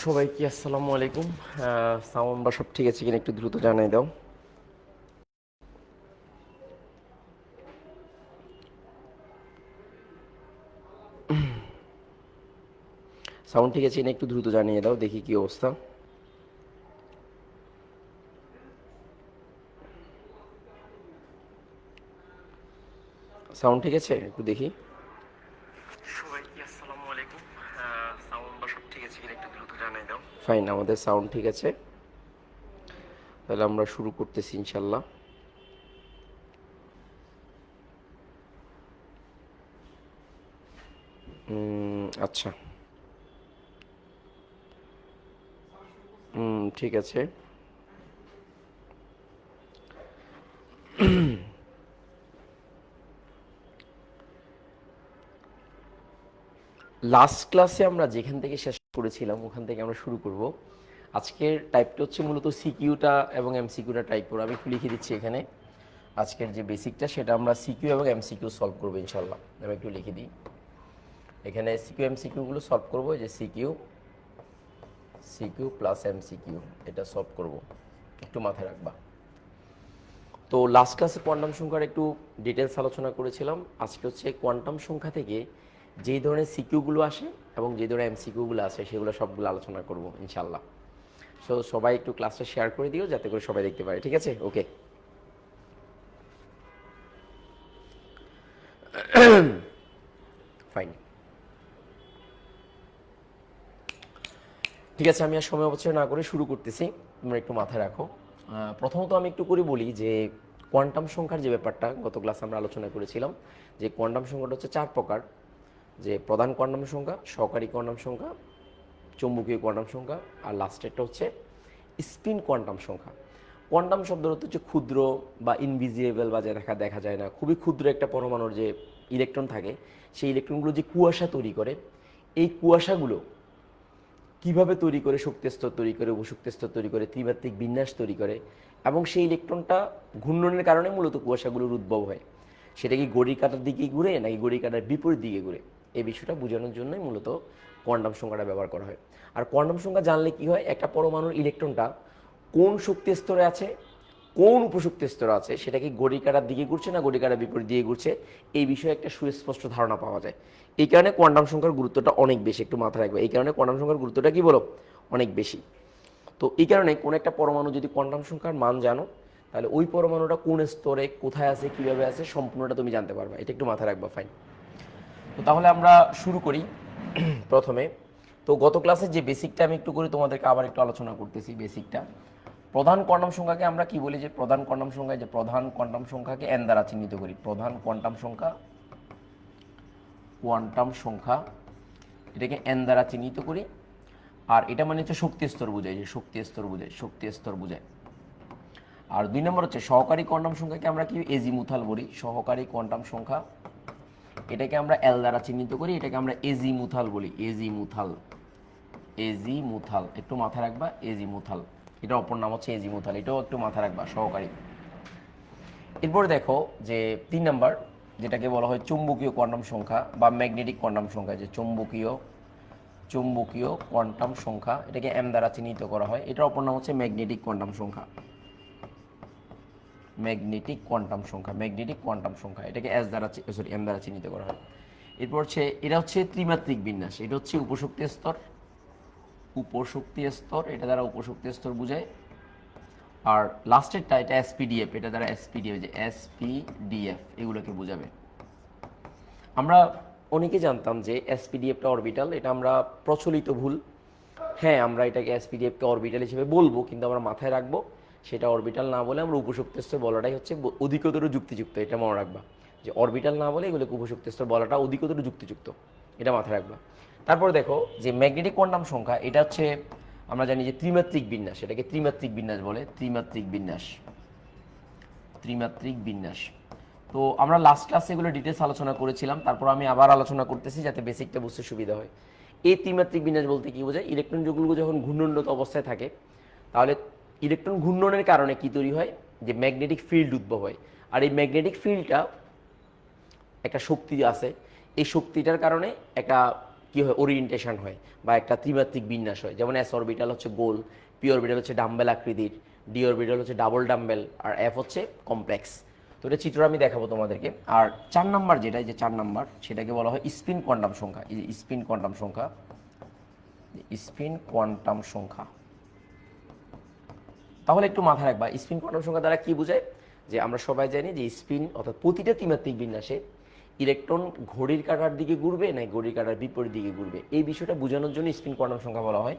সবাইকে আসসালামু আলাইকুম। সাউন্ড বা সব ঠিক আছে কিনা একটু দ্রুত জানাই দাও। সাউন্ড ঠিক আছে কিনা একটু দ্রুত জানিয়ে দাও, দেখি কি অবস্থা। সাউন্ড ঠিক আছে, একটু দেখি। সবাইকে আসসালামু আলাইকুম। সাউন্ড বা সব ঠিক আছে কিনা একটু দ্রুত জানাই দাও। ফাইন, আমাদের সাউন্ড ঠিক আছে, তাহলে আমরা শুরু করতেছি ইনশাল্লাহ। আচ্ছা, ঠিক আছে। লাস্ট ক্লাসে আমরা যেখান থেকে শেষ করেছিলাম ওখান থেকে আমরা শুরু করব। আজকের টাইপটা হচ্ছে মূলত সিকিউটা এবং এমসিকিউটা টাইপ করে আমি একটু লিখে দিচ্ছি এখানে। আজকের যে বেসিকটা সেটা আমরা সিকিউ এবং এমসিকিউ সলভ করবো ইনশাল্লাহ। আমি একটু লিখে দিই এখানে, সিকিউ এমসিকিউগুলো সলভ করবো। যে সিকিউ সিকিউ প্লাস এমসিকিউ এটা সলভ করব, একটু মাথায় রাখবা। তো লাস্ট ক্লাসে কোয়ান্টাম সংখ্যার একটু ডিটেলস আলোচনা করেছিলাম। আজকে হচ্ছে কোয়ান্টাম সংখ্যা থেকে যেই ধরনের সিকিউগুলো আসে এবং যেই ধরনের এমসিকিউগুলো আসে সেগুলো সবগুলো আলোচনা করব ইনশাল্লাহ। সো সবাই একটু ক্লাসটা শেয়ার করে দিও যাতে করে সবাই দেখতে পারে, ঠিক আছে? ওকে, ফাইন। ঠিক আছে, আমি আর সময় অপচয় না করে শুরু করতেছি, তোমরা একটু মাথায় রাখো। প্রথমত আমি একটু করে বলি যে কোয়ান্টাম সংখ্যার যে ব্যাপারটা গত ক্লাসে আমরা আলোচনা করেছিলাম, যে কোয়ান্টাম সংখ্যাটা হচ্ছে 4 প্রকার। যে প্রধান কোয়ান্টাম সংখ্যা, সহকারী কোয়ান্টাম সংখ্যা, চৌম্বকীয় কোয়ান্টাম সংখ্যা, আর লাস্টেরটা হচ্ছে স্পিন কোয়ান্টাম সংখ্যা। কোয়ান্টাম শব্দের অর্থ হচ্ছে ক্ষুদ্র বা ইনভিজিবল, বা যে দেখা যায় না, খুবই ক্ষুদ্র একটা পরমাণুর যে ইলেকট্রন থাকে, সেই ইলেকট্রনগুলো যে কুয়াশা তৈরি করে, এই কুয়াশাগুলো কিভাবে তৈরি করে, শক্তি স্তর তৈরি করে, উপশক্তি স্তর তৈরি করে, ত্রিমাত্রিক বিন্যাস তৈরি করে, এবং সেই ইলেকট্রনটা ঘূর্ণনের কারণে মূলত কুয়াশাগুলোর উদ্ভব হয়। সেটা কি ঘড়ির কাঁটার দিকে ঘুরে নাকি ঘড়ির কাঁটার বিপরীত দিকে ঘুরে, এই বিষয়টা বোঝানোর জন্যই মূলত কোয়ান্টাম সংখ্যাটা ব্যবহার করা হয়। আর কোয়ান্টাম সংখ্যা জানলে কি হয়, একটা পরমাণুর ইলেকট্রনটা কোন শক্তি স্তরে আছে, কোন উপশক্তি স্তরে আছে, সেটা কি ঘড়ির কাঁটার দিকে ঘুরছে না ঘড়ির কাঁটার বিপরীত দিকে ঘুরছে, এই বিষয়ে একটা সুস্পষ্ট ধারণা পাওয়া যায়। এই কারণে কোয়ান্টাম সংখ্যার গুরুত্বটা অনেক বেশি, একটু মাথায় রাখবে। এই কারণে কোয়ান্টাম সংখ্যার গুরুত্বটা কি বলো, অনেক বেশি। তো এই কারণে কোনো একটা পরমাণু যদি কোয়ান্টাম সংখ্যার মান জানো, তাহলে ওই পরমাণুটা কোন স্তরে কোথায় আছে কীভাবে আছে সম্পূর্ণটা তুমি জানতে পারবে, এটা একটু মাথায় রাখবা। ফাইন, তো তাহলে আমরা শুরু করি প্রথমে। তো গত ক্লাসে যে বেসিকটা আমি একটু করি তোমাদেরকে আবার একটু আলোচনা করতেছি। বেসিকটা, প্রধান কোয়ান্টাম সংখ্যাকে আমরা কি বলি, যে প্রধান কোয়ান্টাম সংখ্যা, যে প্রধান কোয়ান্টাম সংখ্যাকে এন দ্বারা চিহ্নিত করি। প্রধান কোয়ান্টাম সংখ্যা, কোয়ান্টাম সংখ্যা এটাকে এন দ্বারা চিহ্নিত করি। আর এটা মানে হচ্ছে শক্তি স্তর বোঝায়, যে শক্তি স্তর বোঝায়, শক্তি স্তর বোঝায়। আর 2 নম্বর হচ্ছে সহকারী কোয়ান্টাম সংখ্যাকে আমরা কি এজিমুথাল বলি। সহকারী কোয়ান্টাম সংখ্যা এটাকে আমরা এল দ্বারা চিহ্নিত করি, এটাকে আমরা এজিমুথাল বলি। এজিমুথাল, এজিমুথাল একটু মাথায় রাখবা। এজিমুথাল, এটা অপর নাম হচ্ছে এজিমুথাল, এটাও একটু মাথায় রাখবা, সহকারী। এরপরে দেখো যে 3 নাম্বার, যেটাকে বলা হয় চুম্বকীয় কোয়ান্টাম সংখ্যা বা ম্যাগনেটিক কোয়ান্টাম সংখ্যা। যে চুম্বকীয় চুম্বকীয় কোয়ান্টাম সংখ্যা এটাকে এম দ্বারা চিহ্নিত করা হয়, এটার অপর নাম হচ্ছে ম্যাগনেটিক কোয়ান্টাম সংখ্যা। ম্যাগনেটিক কোয়ান্টাম সংখ্যা, ম্যাগনেটিক কোয়ান্টাম সংখ্যা এটাকে এস দ্বারা, সরি, এম দ্বারা চিহ্নিত করা হয়। এরপর হচ্ছে এটা হচ্ছে ত্রিমাত্রিক বিন্যাস, এটা হচ্ছে উপশক্তি স্তর, উপশক্তি স্তর, এটা দ্বারা উপশক্তি স্তর বোঝায়। আর লাস্টেরটা এটা এসপিডিএফ, এটা দ্বারা এসপিডিএফ, যে এসপিডিএফ এগুলোকে বোঝাবে। আমরা অনেকে জানতাম যে এসপিডিএফটা অরবিটাল, এটা আমরা প্রচলিত ভুল। হ্যাঁ, আমরা এটাকে এসপিডিএফকে অরবিটাল হিসেবে বলবো, কিন্তু আমরা মাথায় রাখবো সেটা অরবিটাল না বলে আমরা উপশক্তি স্তর বলাটাই হচ্ছে অধিকতর যুক্তিযুক্ত। এটা মনে রাখবা যে অরবিটাল না বলে এগুলোকে উপশক্তি স্তর বলাটা অধিকতর যুক্তিযুক্ত, এটা মাথায় রাখবা। তারপর দেখো যে ম্যাগনেটিক কোয়ান্টাম সংখ্যা, এটা হচ্ছে আমরা জানি যে ত্রিমাত্রিক বিন্যাস, এটাকে ত্রিমাত্রিক বিন্যাস বলে। ত্রিমাত্রিক বিন্যাস, ত্রিমাত্রিক বিন্যাস। তো আমরা লাস্ট ক্লাসে এগুলো ডিটেলস আলোচনা করেছিলাম, তারপর আমি আবার আলোচনা করতেছি যাতে বেসিকটা বুঝতে সুবিধা হয়। এই ত্রিমাত্রিক বিন্যাস বলতে কি বোঝায়, ইলেকট্রন যৌগগুলো যখন ঘূর্ণনরত অবস্থায় থাকে, তাহলে ইলেকট্রন ঘূর্ণনের কারণে কি তৈরি হয়, যে ম্যাগনেটিক ফিল্ড উদ্ভব হয়। আর এই ম্যাগনেটিক ফিল্ডটা একটা শক্তি আছে, এই শক্তিটার কারণে একটা কি হয়, ওরিয়েন্টেশন হয় বা একটা ত্রিমাত্রিক বিন্যাস হয়। যেমন এস অরবিটাল হচ্ছে গোল, পি অরবিটাল হচ্ছে ডাম্বেল আকৃতির, ডি অরবিটাল হচ্ছে ডাবল ডাম্বেল, আর এফ হচ্ছে কমপ্লেক্স। তো এটা চিত্র আমি দেখাবো তোমাদেরকে। আর 4 নাম্বার যেটা, এই যে 4 নাম্বার, সেটাকে বলা হয় স্পিন কোয়ান্টাম সংখ্যা। এই যে স্পিন কোয়ান্টাম সংখ্যা, স্পিন কোয়ান্টাম সংখ্যা। তাহলে একটু মাথায় রাখবা স্পিন কোয়ান্টাম সংখ্যা দ্বারা কি বোঝায়, যে আমরা সবাই জানি যে স্পিন অর্থাৎ প্রতিটা ত্রিমাত্রিক বিন্যাসে ইলেকট্রন ঘড়ির কাঁটার দিকে ঘুরবে না ঘড়ির কাঁটার বিপরীত দিকে ঘুরবে, এই বিষয়টা বোঝানোর জন্য স্পিন কোয়ান্টাম সংখ্যা বলা হয়।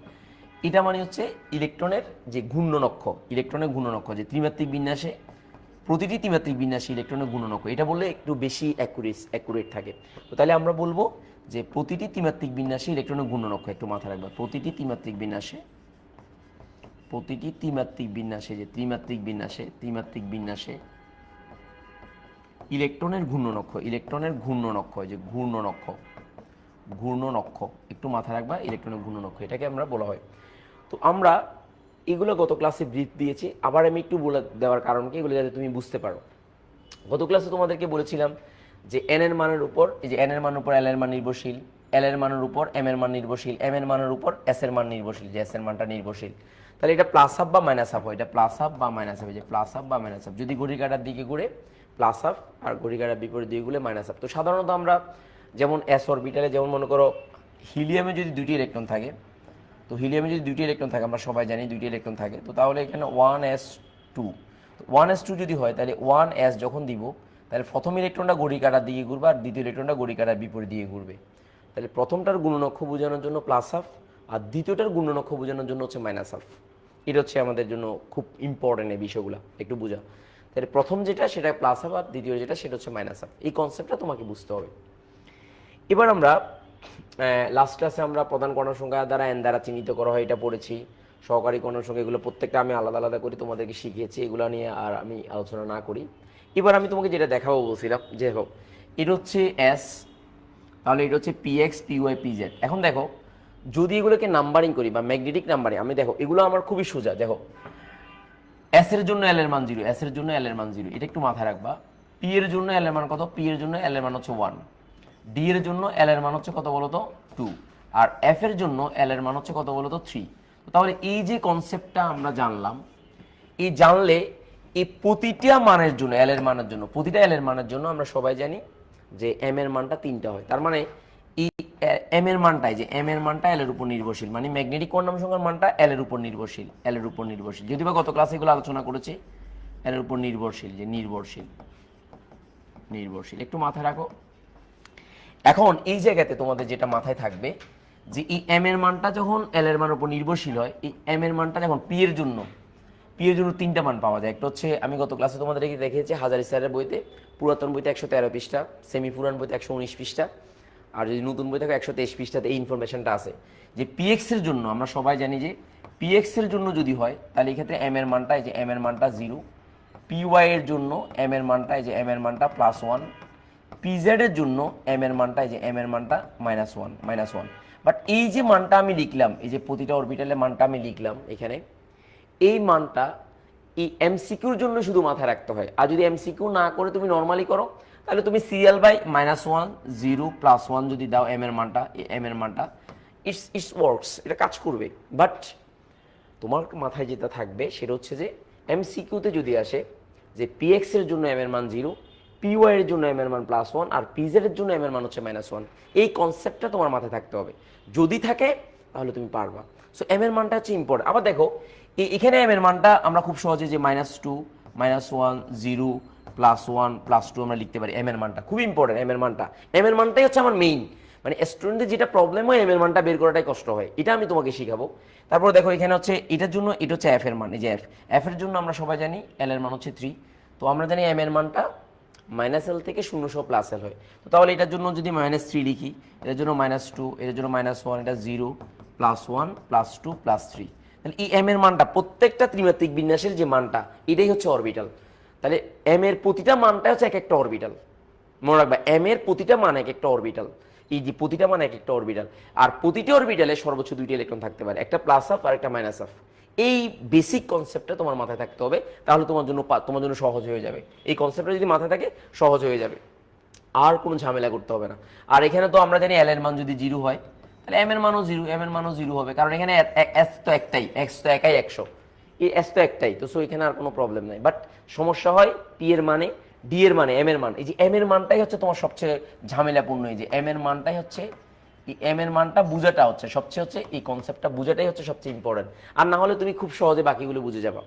এটা মানে হচ্ছে ইলেকট্রনের যে ঘূর্ণনক্ষ, ইলেকট্রনের ঘূর্ণনক্ষ, যে ত্রিমাত্রিক বিন্যাসে প্রতিটি ত্রিমাত্রিক বিন্যাসে ইলেকট্রনের ঘূর্ণনক্ষ, এটা বললে একটু বেশি অ্যাকুরেট থাকে। তো তাহলে আমরা বলবো যে প্রতিটি ত্রিমাত্রিক বিন্যাসে ইলেকট্রনের ঘূর্ণনক্ষ, একটু মাথায় রাখবা, প্রতিটি ত্রিমাত্রিক বিন্যাসে, প্রতিটি ত্রিমাত্রিক বিন্যাসে, যে ত্রিমাত্রিক বিন্যাসে ইলেকট্রনের ঘূর্ণনক্ষ, ইলেকট্রনের ঘূর্ণনক্ষ, যে ঘূর্ণনক্ষ একটু মাথায় রাখবা, ইলেকট্রনের ঘূর্ণনক্ষ, এটাকে আমরা বলা হয়। তো আমরা এগুলো গত ক্লাসে ব্রিফ দিয়েছি, আবার আমি একটু বলে দেওয়ার কারণ কি, এগুলো যাতে তুমি বুঝতে পারো। গত ক্লাসে তোমাদেরকে বলেছিলাম যে এন এর মানের উপর, এই যে এন এর মানের উপর এল এর মান নির্ভরশীল, এল এর মানের উপর এম এর মান নির্ভরশীল, এম এর মানের উপর এস এর মান নির্ভরশীল, যে এস এর মানটা নির্ভরশীল। তাহলে এটা প্লাস হাফ বা মাইনাস হাফ হয়, এটা প্লাস হাফ বা মাইনাস হাফ, যে প্লাস হাফ বা মাইনাস হাফ, যদি ঘড়ি কাঁটার দিকে ঘুরে প্লাস হাফ আর ঘড়ি কাঁটার বিপরীত দিকে ঘুরে মাইনাস হাফ। তো সাধারণত আমরা যেমন এস অরবিটালে, যেমন মনে করো হিলিয়ামে যদি দুটি ইলেকট্রন থাকে, তো হিলিয়ামে যদি দুইটি ইলেকট্রন থাকে, আমরা সবাই জানি দুইটি ইলেকট্রন থাকে, তো তাহলে এখানে 1s2, 1s2 যদি হয় তাহলে 1s যখন দিব, তাহলে প্রথম ইলেকট্রনটা ঘড়ি কাঁটার দিকে ঘুরবে আর দ্বিতীয় ইলেকট্রনটা ঘড়ি কাঁটার বিপরীত দিকে ঘুরবে। তাহলে প্রথমটার গুণনক্ষ বোঝানোর জন্য প্লাস হাফ আর দ্বিতীয়টার গুণনক্ষ বোঝানোর জন্য হচ্ছে মাইনাস হাফ। এটা হচ্ছে আমাদের জন্য খুব ইম্পর্টেন্ট এই বিষয়গুলো একটু বোঝা। তাহলে প্রথম যেটা সেটা প্লাস হাফ আর দ্বিতীয় যেটা সেটা হচ্ছে মাইনাস হাফ। এই কনসেপ্টটা তোমাকে বুঝতে হবে। এবার আমরা লাস্ট ক্লাসে আমরা প্রধান কর্ণ সংখ্যা দ্বারা এন দ্বারা চিহ্নিত করা হয় এটা পড়েছি, সহকারী কর্ণ সংখ্যা, এগুলো প্রত্যেকটা আমি আলাদা আলাদা করে তোমাদেরকে শিখিয়েছি, এগুলো নিয়ে আর আমি আলোচনা না করি। এবার আমি তোমাকে যেটা দেখাবো বলছিলাম, যে হোক এটা হচ্ছে এস, তাহলে এটা হচ্ছে পিএক্স, পিওয়াই, পিজেড। এখন দেখো যদি এগুলোকে নাম্বারিং করি বা ম্যাগনেটিক নাম্বারিং, আমি দেখো এগুলো আমার খুবই সোজা। দেখো এস এর জন্য এল এর মান 0, এস এর জন্য এল এর মান 0, এটা একটু মাথায় রাখবা। পি এর জন্য এল এর মান কত, পি এর জন্য এল এর মান হচ্ছে 1, ডি এর জন্য এল এর মান হচ্ছে কত বলতো 2, আর এফ এর জন্য এল এর মান হচ্ছে কত বলতো 3। তাহলে এই যে কনসেপ্টটা আমরা জানলাম, এই জানলে এই প্রতিটা মানের জন্য, এল এর মানের জন্য, প্রতিটা এল এর মানের জন্য আমরা সবাই জানি যে এম এর মানটা 3টা হয়। তার মানে এই এম এর মানটাই, যে এম এর মানটা এল এর উপর নির্ভরশীল, মানে ম্যাগনেটিক কোয়ান্টাম সংখ্যার মানটা এল এর উপর নির্ভরশীল, এল এর উপর নির্ভরশীল। যদিও বা গত ক্লাসে এগুলো আলোচনা করেছি, এল এর উপর নির্ভরশীল, যে নির্ভরশীল, একটু মাথায় রাখো। এখন এই জায়গাতে তোমাদের যেটা মাথায় থাকবে, যে এই এম এর মানটা যখন এল এর মানের উপর নির্ভরশীল হয়, এই এম এর মানটা যখন পি এর জন্য 3টা মান পাওয়া যায়। একটা হচ্ছে আমি গত ক্লাসে তোমাদেরকে দেখিয়েছি হাজারি স্যারের বইতে, পুরাতন বইতে 113 পৃষ্ঠা, সেমি পুরান বইতে 119 পৃষ্ঠা, আর যদি নতুন বই থাকে 123 পৃষ্ঠাতে এই ইনফরমেশনটা আছে। যে পিএক্স এর জন্য আমরা সবাই জানি যে পিএক্স এর জন্য যদি হয় তাহলে এই ক্ষেত্রে এম এর মানটা, এই যে এম এর মানটা 0, পিওয়াই এর জন্য এম এর মানটা, এই যে এম এর মানটা +1, পিজেড এর জন্য এম এর মানটা, এই যে এম এর মানটা -1। বাট এই যে মানটা আমি লিখলাম, এই যে প্রতিটা অরবিটালের মানটা আমি লিখলাম এখানে, এই মানটা এই এমসিকিউর জন্য শুধু মাথায় রাখতে হয়। আর যদি এমসিকিউ না করে তুমি নর্মালি করো, তাহলে তুমি সিরিয়াল বাই -1 0 +1 যদি দাও এম এর মানটা, এম এর মানটা ইটস ওয়ার্কস, এটা কাজ করবে। বাট তোমার মাথায় যেটা থাকবে সেটা হচ্ছে যে এমসিকিউতে যদি আসে যে পিএক্স এর জন্য এম এর মান 0, পিওয়াই এর জন্য এম এর মান +1 আর পিজেড এর জন্য এম এর মান হচ্ছে -1, এই কনসেপ্টটা তোমার মাথায় থাকতে হবে। যদি থাকে তাহলে তুমি পারবা। সো এম এর মানটা হচ্ছে ইম্পর্টেন্ট। আবার দেখো এখানে এম এর মানটা আমরা খুব সহজে যে -2 -1 0 +1 +2 আমরা লিখতে পারি। এম এর মানটা খুব ইম্পর্টেন্ট, এম এর মানটাই হচ্ছে আমার মেইন, মানে স্টুডেন্টদের যেটা প্রবলেম হয় এম এর মানটা বের করাটাই কষ্ট হয়, এটা আমি তোমাকে শিখাবো। তারপর দেখো এখানে হচ্ছে এটার জন্য, এটা হচ্ছে এফ এর মান, এই যে এফ এর জন্য আমরা সবাই জানি এল এর মান হচ্ছে 3, তো আমরা জানি এম এর মানটা -L থেকে 0 +L হয়। তো তাহলে এটার জন্য যদি -3 লিখি, এটার জন্য -2, এটার জন্য -1, এটা 0 +1 +2 +3, তাহলে এই এম এর মানটা প্রত্যেকটা ত্রিমাত্রিক বিন্যাসের যে মানটা এটাই হচ্ছে অরবিটাল। তাহলে এম এর প্রতিটা মানটা হচ্ছে এক একটা অরবিটাল, মনে রাখবা এম এর প্রতিটা মান এক একটা অরবিটাল, এই যে প্রতিটা মান এক একটা অরবিটাল, আর প্রতিটি অরবিটালে সর্বোচ্চ 2টি ইলেকট্রন থাকতে পারে, একটা প্লাস হাফ আর একটা মাইনাস হাফ। এই বেসিক কনসেপ্টটা তোমার মাথায় থাকতে হবে, তাহলে তোমার জন্য সহজ হয়ে যাবে। এই কনসেপ্টটা যদি মাথায় থাকে সহজ হয়ে যাবে, আর কোনো ঝামেলা করতে হবে না। আর এখানে তো আমরা জানি এল এর মান যদি 0 হয় তাহলে এম এর মানও জিরো, এম এর মানও জিরো হবে, কারণ এখানে এস তো একটাই, এক্স তো একাই 100, এই এস তো একটাই, তো সো এখানে আর কোনো প্রবলেম নাই। বাট সমস্যা হয় পি এর মানে, ডি এর মানে, এম এর মান। এই যে এম এর মানটাই হচ্ছে তোমার সবচেয়ে ঝামেলাপূর্ণ। এই যে এম এর মানটাই হচ্ছে, এই এম এর মানটা বুঝাটা হচ্ছে সবচেয়ে, হচ্ছে এই কনসেপ্টটা বুঝাটাই হচ্ছে সবচেয়ে ইম্পর্টেন্ট। আর না হলে তুমি খুব সহজে বাকিগুলো বুঝে যাবা,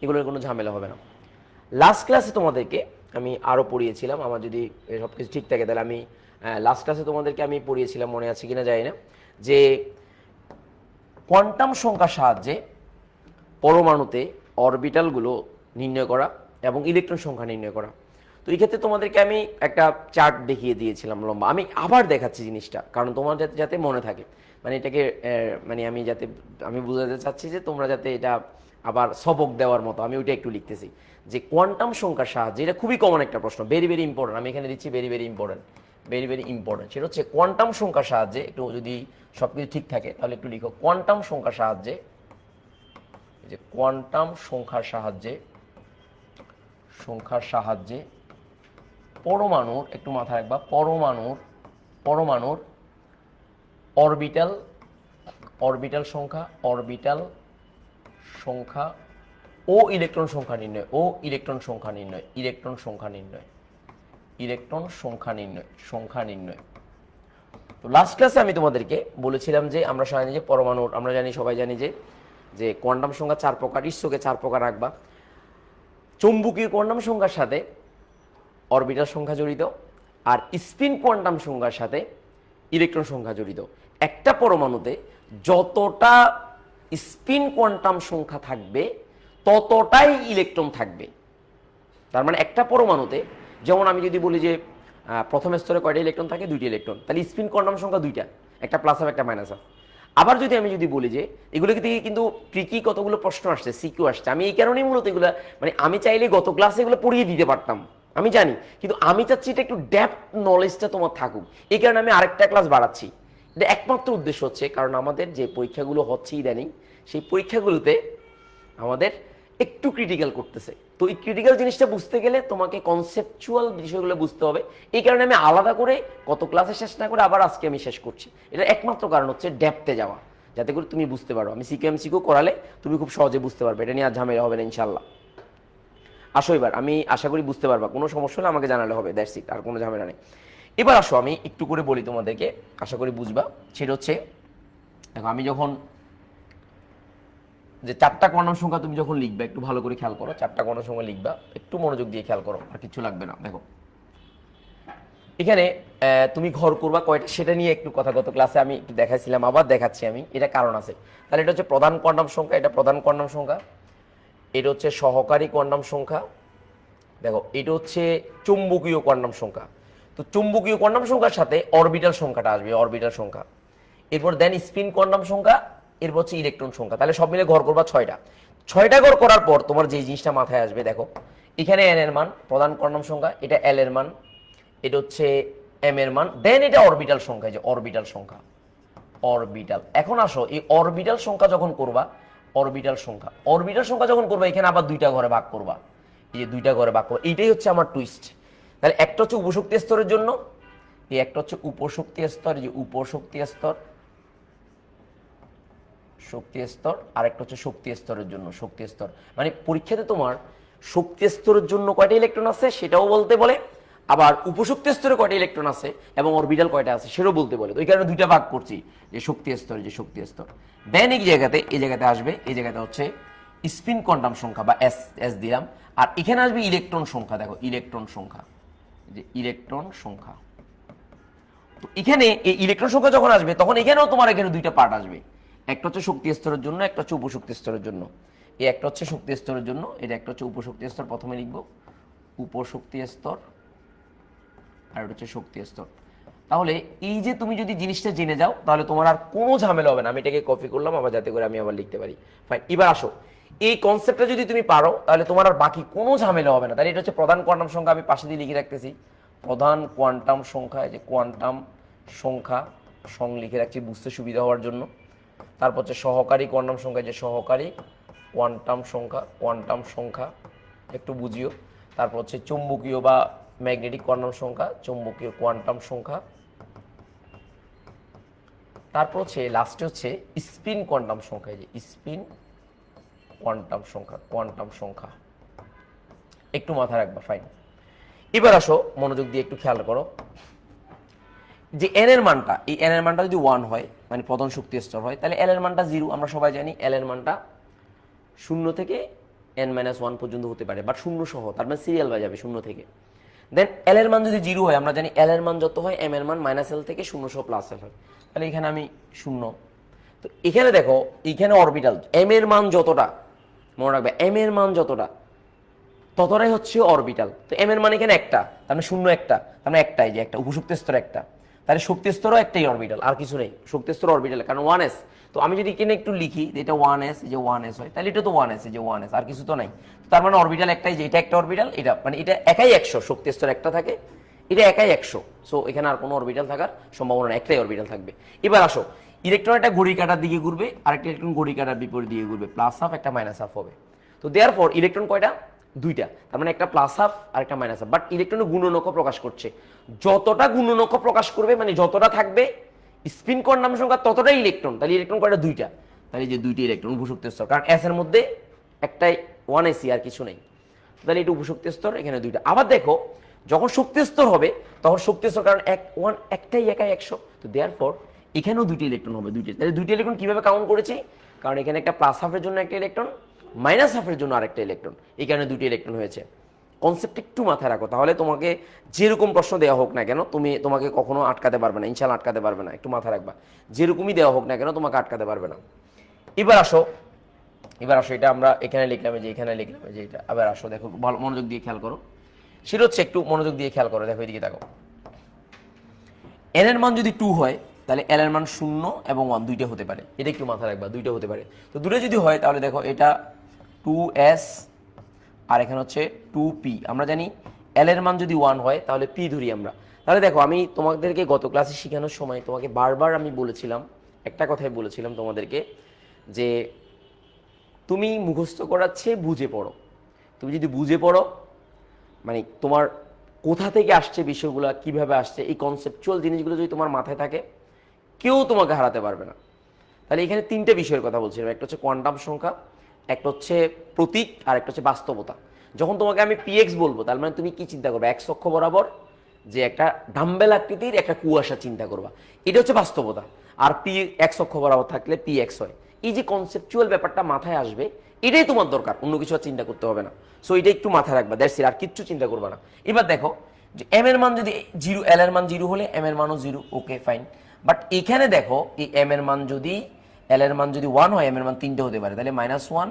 এগুলোর কোনো ঝামেলা হবে না। লাস্ট ক্লাসে তোমাদেরকে আমি আরও পড়িয়েছিলাম, আমার যদি সব কিছু ঠিক থাকে তাহলে আমি লাস্ট ক্লাসে তোমাদেরকে আমি পড়িয়েছিলাম, মনে আছে কিনা জানি না, যে কোয়ান্টাম সংখ্যার সাহায্যে পরমাণুতে অরবিটালগুলো নির্ণয় করা এবং ইলেকট্রন সংখ্যা নির্ণয় করা। তো এই ক্ষেত্রে তোমাদেরকে আমি একটা চার্ট দেখিয়ে দিয়েছিলাম লম্বা, আমি আবার দেখাচ্ছি জিনিসটা, কারণ তোমার যাতে যাতে মনে থাকে, মানে এটাকে মানে আমি যাতে আমি বোঝাতে চাচ্ছি যে তোমরা যাতে এটা আবার সবক দেওয়ার মতো, আমি ওইটা একটু লিখতেছি যে কোয়ান্টাম সংখ্যার সাহায্যে, এটা খুবই কমন একটা প্রশ্ন, ভেরি ভেরি ইম্পর্টেন্ট, আমি এখানে দিচ্ছি very very important, very very important. সেটা হচ্ছে কোয়ান্টাম সংখ্যার সাহায্যে, একটু যদি সব কিছু ঠিক থাকে তাহলে একটু লিখো, কোয়ান্টাম সংখ্যার সাহায্যে, যে কোয়ান্টাম সংখ্যার সাহায্যে পরমাণুর, একটু মাথায় রাখবা, পরমাণুর অরবিটাল সংখ্যা ও ইলেকট্রন সংখ্যা নির্ণয়। তো লাস্ট ক্লাসে আমি তোমাদেরকে বলেছিলাম যে আমরা সবাই জানি যে পরমাণুর, আমরা সবাই জানি যে কোয়ান্টাম সংখ্যা 4 প্রকার, ঈশ্বকে 4 প্রকার রাখবা। চৌম্বকীয় কোয়ান্টাম সংখ্যার সাথে অরবিটাল সংখ্যা জড়িত, আর স্পিন কোয়ান্টাম সংখ্যার সাথে ইলেকট্রন সংখ্যা জড়িত। একটা পরমাণুতে যতটা স্পিন কোয়ান্টাম সংখ্যা থাকবে ততটাই ইলেকট্রন থাকবে। তার মানে একটা পরমাণুতে, যেমন আমি যদি বলি যে প্রথম স্তরে কয়টা ইলেকট্রন থাকে, 2টি ইলেকট্রন, তাহলে স্পিন কোয়ান্টাম সংখ্যা 2টা, একটা প্লাস হাফ একটা মাইনাস হাফ। আবার যদি আমি বলি যে এগুলো থেকে কিন্তু ট্রিকি কতগুলো প্রশ্ন আসছে, সিকিউ আসছে, আমি এই কারণেই মূলত এগুলো, মানে আমি চাইলে গত ক্লাসে এগুলো পড়িয়ে দিতে পারতাম, আমি জানি, কিন্তু আমি চাচ্ছি এটা একটু ডেপথ নলেজটা তোমার থাকুক, এই কারণে আমি আরেকটা ক্লাস বাড়াচ্ছি। এটা একমাত্র উদ্দেশ্য হচ্ছে, কারণ আমাদের যে পরীক্ষাগুলো হচ্ছে ইদানিং, সেই পরীক্ষাগুলোতে আমাদের একটু ক্রিটিক্যাল করতেছে। তো এই ক্রিটিক্যাল জিনিসটা বুঝতে গেলে তোমাকে কনসেপচুয়াল বিষয়গুলো বুঝতে হবে, এই কারণে আমি আলাদা করে কত ক্লাসে শেষ না করে আবার আজকে আমি শেষ করছি। এটা একমাত্র কারণ হচ্ছে ডেপথে যাওয়া, যাতে করে তুমি বুঝতে পারো। আমি সিকিউ করালে তুমি খুব সহজে বুঝতে পারবে, এটা নিয়ে আর ঝামেলা হবে না ইনশাল্লাহ। আসো এবার, আমি আশা করি বুঝতে পারবা, কোনো সমস্যা হলে আমাকে জানালে হবে, দ্যাটস ইট, আর কোনো ঝামেলা নেই। এবার আসো আমি একটু করে বলি তোমাদেরকে, আশা করি বুঝবা। সেটা হচ্ছে, দেখো আমি যখন যে 4টা কোয়ান্টাম সংখ্যা তুমি যখন লিখবে, একটু ভালো করে খেয়াল করো, 4টা কোয়ান্টাম সংখ্যা লিখবা, একটু মনোযোগ দিয়ে খেয়াল করো, আর কিছু লাগবে না। দেখো এখানে তুমি ঘর করবা কয়টা সেটা নিয়ে একটু কথা, গত ক্লাসে আমি একটু দেখাইছিলাম, আবার দেখাচ্ছি আমি, এটা কারণ আছে। তাহলে এটা হচ্ছে প্রধান কোয়ান্টাম সংখ্যা, এটা প্রধান কোয়ান্টাম সংখ্যা, এটা হচ্ছে সহকারী কোয়ান্টাম সংখ্যা, দেখো এটা হচ্ছে চুম্বকীয় কোয়ান্টাম সংখ্যা। তো চুম্বকীয় কোয়ান্টাম সংখ্যার সাথে অরবিটাল সংখ্যাটা আসবে, অরবিটাল সংখ্যা, এরপর দেন স্পিন কোয়ান্টাম সংখ্যা, এরপর হচ্ছে ইলেকট্রন সংখ্যা। তাহলে সব মিলে ঘর করবা 6টা ঘর করার পর তোমার যে জিনিসটা মাথায় আসবে, দেখো এখানে এন এর মান প্রধান কোয়ান্টাম সংখ্যা, এটা এল এর মান, এটা হচ্ছে এম এর মান, দেন এটা অরবিটাল সংখ্যা, যে অরবিটাল সংখ্যা, অরবিটাল। এখন আসো এই অরবিটাল সংখ্যা যখন করবা, অরবিটাল সংখ্যা যখন করবা, এখানে আবার 2টা ঘরে ভাগ করবা, এই যে 2টা ঘরে ভাগ করবা, এইটাই হচ্ছে আমার টুইস্ট। তাহলে একটা হচ্ছে উপশক্তি স্তরের জন্য, এই একটা হচ্ছে উপশক্তি স্তর, এই যে উপশক্তি স্তর, শক্তি স্তর, আর একটা হচ্ছে শক্তি স্তরের জন্য, শক্তি স্তর। মানে পরীক্ষাতে তোমার শক্তি স্তরের জন্য কয়টা ইলেকট্রন আছে সেটাও বলতে বলে, আবার উপশক্তি স্তরে কয়টা ইলেকট্রন আছে এবং অরবিটাল কয়টা আছে সেটাও বলতে বলে। তো এই কারণে 2টা ভাগ করছি, যে শক্তি স্তর, যে শক্তি স্তর। দেন এই জায়গাতে আসবে, এই জায়গাতে হচ্ছে স্পিন কোয়ান্টাম সংখ্যা বা এস, এস দিলাম, আর এখানে আসবে ইলেকট্রন সংখ্যা, দেখো ইলেকট্রন সংখ্যা, যে ইলেকট্রন সংখ্যা। তো এখানে এই ইলেকট্রন সংখ্যা যখন আসবে তখন এখানেও তোমার এখানে 2টা পার্ট আসবে, একটা হচ্ছে শক্তি স্তরের জন্য, একটা হচ্ছে উপশক্তি স্তরের জন্য। এই একটা হচ্ছে শক্তি স্তরের জন্য, এটা একটা হচ্ছে উপশক্তি স্তর, প্রথমে লিখবো উপশক্তি স্তর, আর এটা হচ্ছে শক্তি স্তর। তাহলে এই যে তুমি যদি জিনিসটা জেনে যাও তাহলে তোমার আর কোনো ঝামেলা হবে না। আমি এটাকে কপি করলাম আবার, যাতে করে আমি আবার লিখতে পারি। ফাইন, এবার আসো এই কনসেপ্টটা যদি তুমি পারো তাহলে তোমার আর বাকি কোনো ঝামেলা হবে না। তাহলে এটা হচ্ছে প্রধান কোয়ান্টাম সংখ্যা, আমি পাশে দিয়ে লিখে রাখতেছি প্রধান কোয়ান্টাম সংখ্যা, এই যে কোয়ান্টাম সংখ্যা লিখে রাখছি বুঝতে সুবিধা হওয়ার জন্য। তারপর হচ্ছে সহকারী কোয়ান্টাম সংখ্যা, যে সহকারী কোয়ান্টাম সংখ্যা একটু বুঝিও। তারপর হচ্ছে চুম্বকীয় বা ম্যাগনেটিক কোয়ান্টাম সংখ্যা, চুম্বকীয় কোয়ান্টাম সংখ্যা, তারপর হচ্ছে লাস্টে হচ্ছে স্পিন কোয়ান্টাম সংখ্যা, যে স্পিন কোয়ান্টাম সংখ্যা একটু মাথায় রাখবা, ফাইন। এবার আসো মনোযোগ দিয়ে একটু খেয়াল করো যে এন এর মানটা, এই এন এর মানটা যদি 1 হয় মানে প্রধান শক্তি স্তর হয়, তাহলে এল এর মানটা 0। আমরা সবাই জানি এল এর মানটা 0 থেকে n-1 পর্যন্ত হতে পারে, বাট 0 সহ, তার মানে সিরিয়াল বাই যাবে 0 থেকে। দেন এল এর মান যদি 0 হয়, আমরা জানি এল এর মান যত হয় এম এর মান -l থেকে 0 সহ +l হয়, তাহলে এখানে আমি 0। তো এখানে দেখো, এখানে অরবিটাল এম এর মান যতটা, মনে রাখবে এম এর মান যতটা ততটাই হচ্ছে অরবিটাল। তো এম এর মান এখানে একটা, তার মানে 0 একটা, তার মানে একটাই, যে একটা উপশক্তি স্তর একটা, তাহলে শক্তি স্তরও একটাই অরবিটাল, আর কিছু নেই, শক্তি স্তর অরবিটাল, কারণ 1s। তো আমি যদি এখানে একটু লিখি যে এটা 1s, যে 1s হয়, তাহলে এটা তো 1s, যে 1s, আর কিছু তো নাই। তার মানে অরবিটাল একটাই, যে এটা একটা অরবিটাল, এটা মানে এটা একাই 100, শক্তি স্তর একটা থাকে, এটা একাই 100। সো এখানে আর কোনো অরবিটাল থাকার সম্ভাবনা নেই, একটাই অরবিটাল থাকবে। এবার আসো, ইলেকট্রন একটা ঘড়ি কাঁটার দিকে ঘুরবে, আরেকটা ইলেকট্রন ঘড়ি কাঁটার বিপরীত দিকে ঘুরবে, +1/2 একটা -1/2 হবে। তো দেয়ারফর ইলেকট্রন কয়টা? 2টা, তার মানে একটা +1/2 আর একটা -1/2। বাট ইলেকট্রনের গুণনক প্রকাশ করছে, যতটা গুণনক প্রকাশ করবে মানে যতটা থাকবে স্পিন কোয়ান্টাম সংখ্যা ততটাই ইলেকট্রন। তাহলে ইলেকট্রন কয়টা? 2টা, তাহলে যে 2টি ইলেকট্রন উপশক্তি স্তর, কারণ এস এর মধ্যে একটাই 1s আর কিছু নেই, তাহলে এটা উপশক্তি স্তর, এখানে 2টা। আবার দেখো যখন শক্তি স্তর হবে তখন শক্তি স্তর, কারণ একটাই একাই 100, তো দেয়ারফর এখানেও 2টি ইলেকট্রন হবে, 2টি। তাহলে 2টি ইলেকট্রন কিভাবে কাউন্ট করেছি? কারণ এখানে একটা +1/2 এর জন্য একটা ইলেকট্রন, -1/2 এর জন্য আরেকটা ইলেকট্রন, এই কারণে 2টি ইলেকট্রন হয়েছে। কনসেপ্ট একটু মাথায় রাখো, তাহলে তোমাকে যেরকম প্রশ্ন দেওয়া হোক না কেন তোমাকে কখনো আটকাতে পারবে না, ইনশাল্লাহ আটকাতে পারবে না, একটু মাথায় রাখবা। যেরকমই দেওয়া হোক না কেন তোমাকে আটকাতে পারবে না। এবার আসো, এটা আমরা এখানে লিখলাম, যে এখানে লিখলাম, যে এটা। আবার আসো, দেখো ভালো মনোযোগ দিয়ে খেয়াল করো, সেটা হচ্ছে একটু মনোযোগ দিয়ে খেয়াল করো, দেখো এদিকে দেখো। এন এর মান যদি 2 হয়, তাহলে এল এর মান 0 এবং 1 দুইটা হতে পারে, এটা একটু মাথায় রাখবা, দুইটা হতে পারে। তো দুটো যদি হয় তাহলে দেখো এটা 2s আর এখানে হচ্ছে 2p। আমরা জানি এল এর মান যদি 1 হয় তাহলে p ধরি আমরা। তাহলে দেখো আমি তোমাদেরকে গত ক্লাসে শেখানোর সময় তোমাকে বারবার আমি বলেছিলাম, একটা কথাই বলেছিলাম তোমাদেরকে, যে তুমি মুখস্থ করাচ্ছে বুঝে পড়ো। তুমি যদি বুঝে পড়ো, মানে তোমার কোথা থেকে আসছে বিষয়গুলো, কিভাবে আসছে, এই কনসেপচুয়াল জিনিসগুলো যদি তোমার মাথায় থাকে, কেউ তোমাকে হারাতে পারবে না। তাহলে এখানে 3টে বিষয়ের কথা বলছিলাম, একটা হচ্ছে কোয়ান্টাম সংখ্যা, একটা হচ্ছে প্রতীক, আর একটা হচ্ছে বাস্তবতা। যখন তোমাকে আমি পিএক্স বলবো, তার মানে তুমি কি চিন্তা করবে? এক্স অক্ষ বরাবর যে একটা ডাম্বেল আকৃতির একটা কুয়াশা চিন্তা করবা, এটা হচ্ছে বাস্তবতা। আর পি এক্স অক্ষ বরাবর থাকলে পি এক্স হয়। এই যে কনসেপচুয়াল ব্যাপারটা মাথায় আসবে, এটাই তোমার দরকার, অন্য কিছু আর চিন্তা করতে হবে না। সো এটা একটু মাথায় রাখবা, দ্যাটস ইট, আর কিচ্ছু চিন্তা করবা না। এবার দেখো যে এম এর মান যদি 0, এল এর মান 0 হলে এম এর মানও 0, ওকে ফাইন। বাট এখানে দেখো এই এম এর মান যদি, এল এর মান যদি 1 হয়, এম এর মান 3টে হতে পারে, তাহলে -1,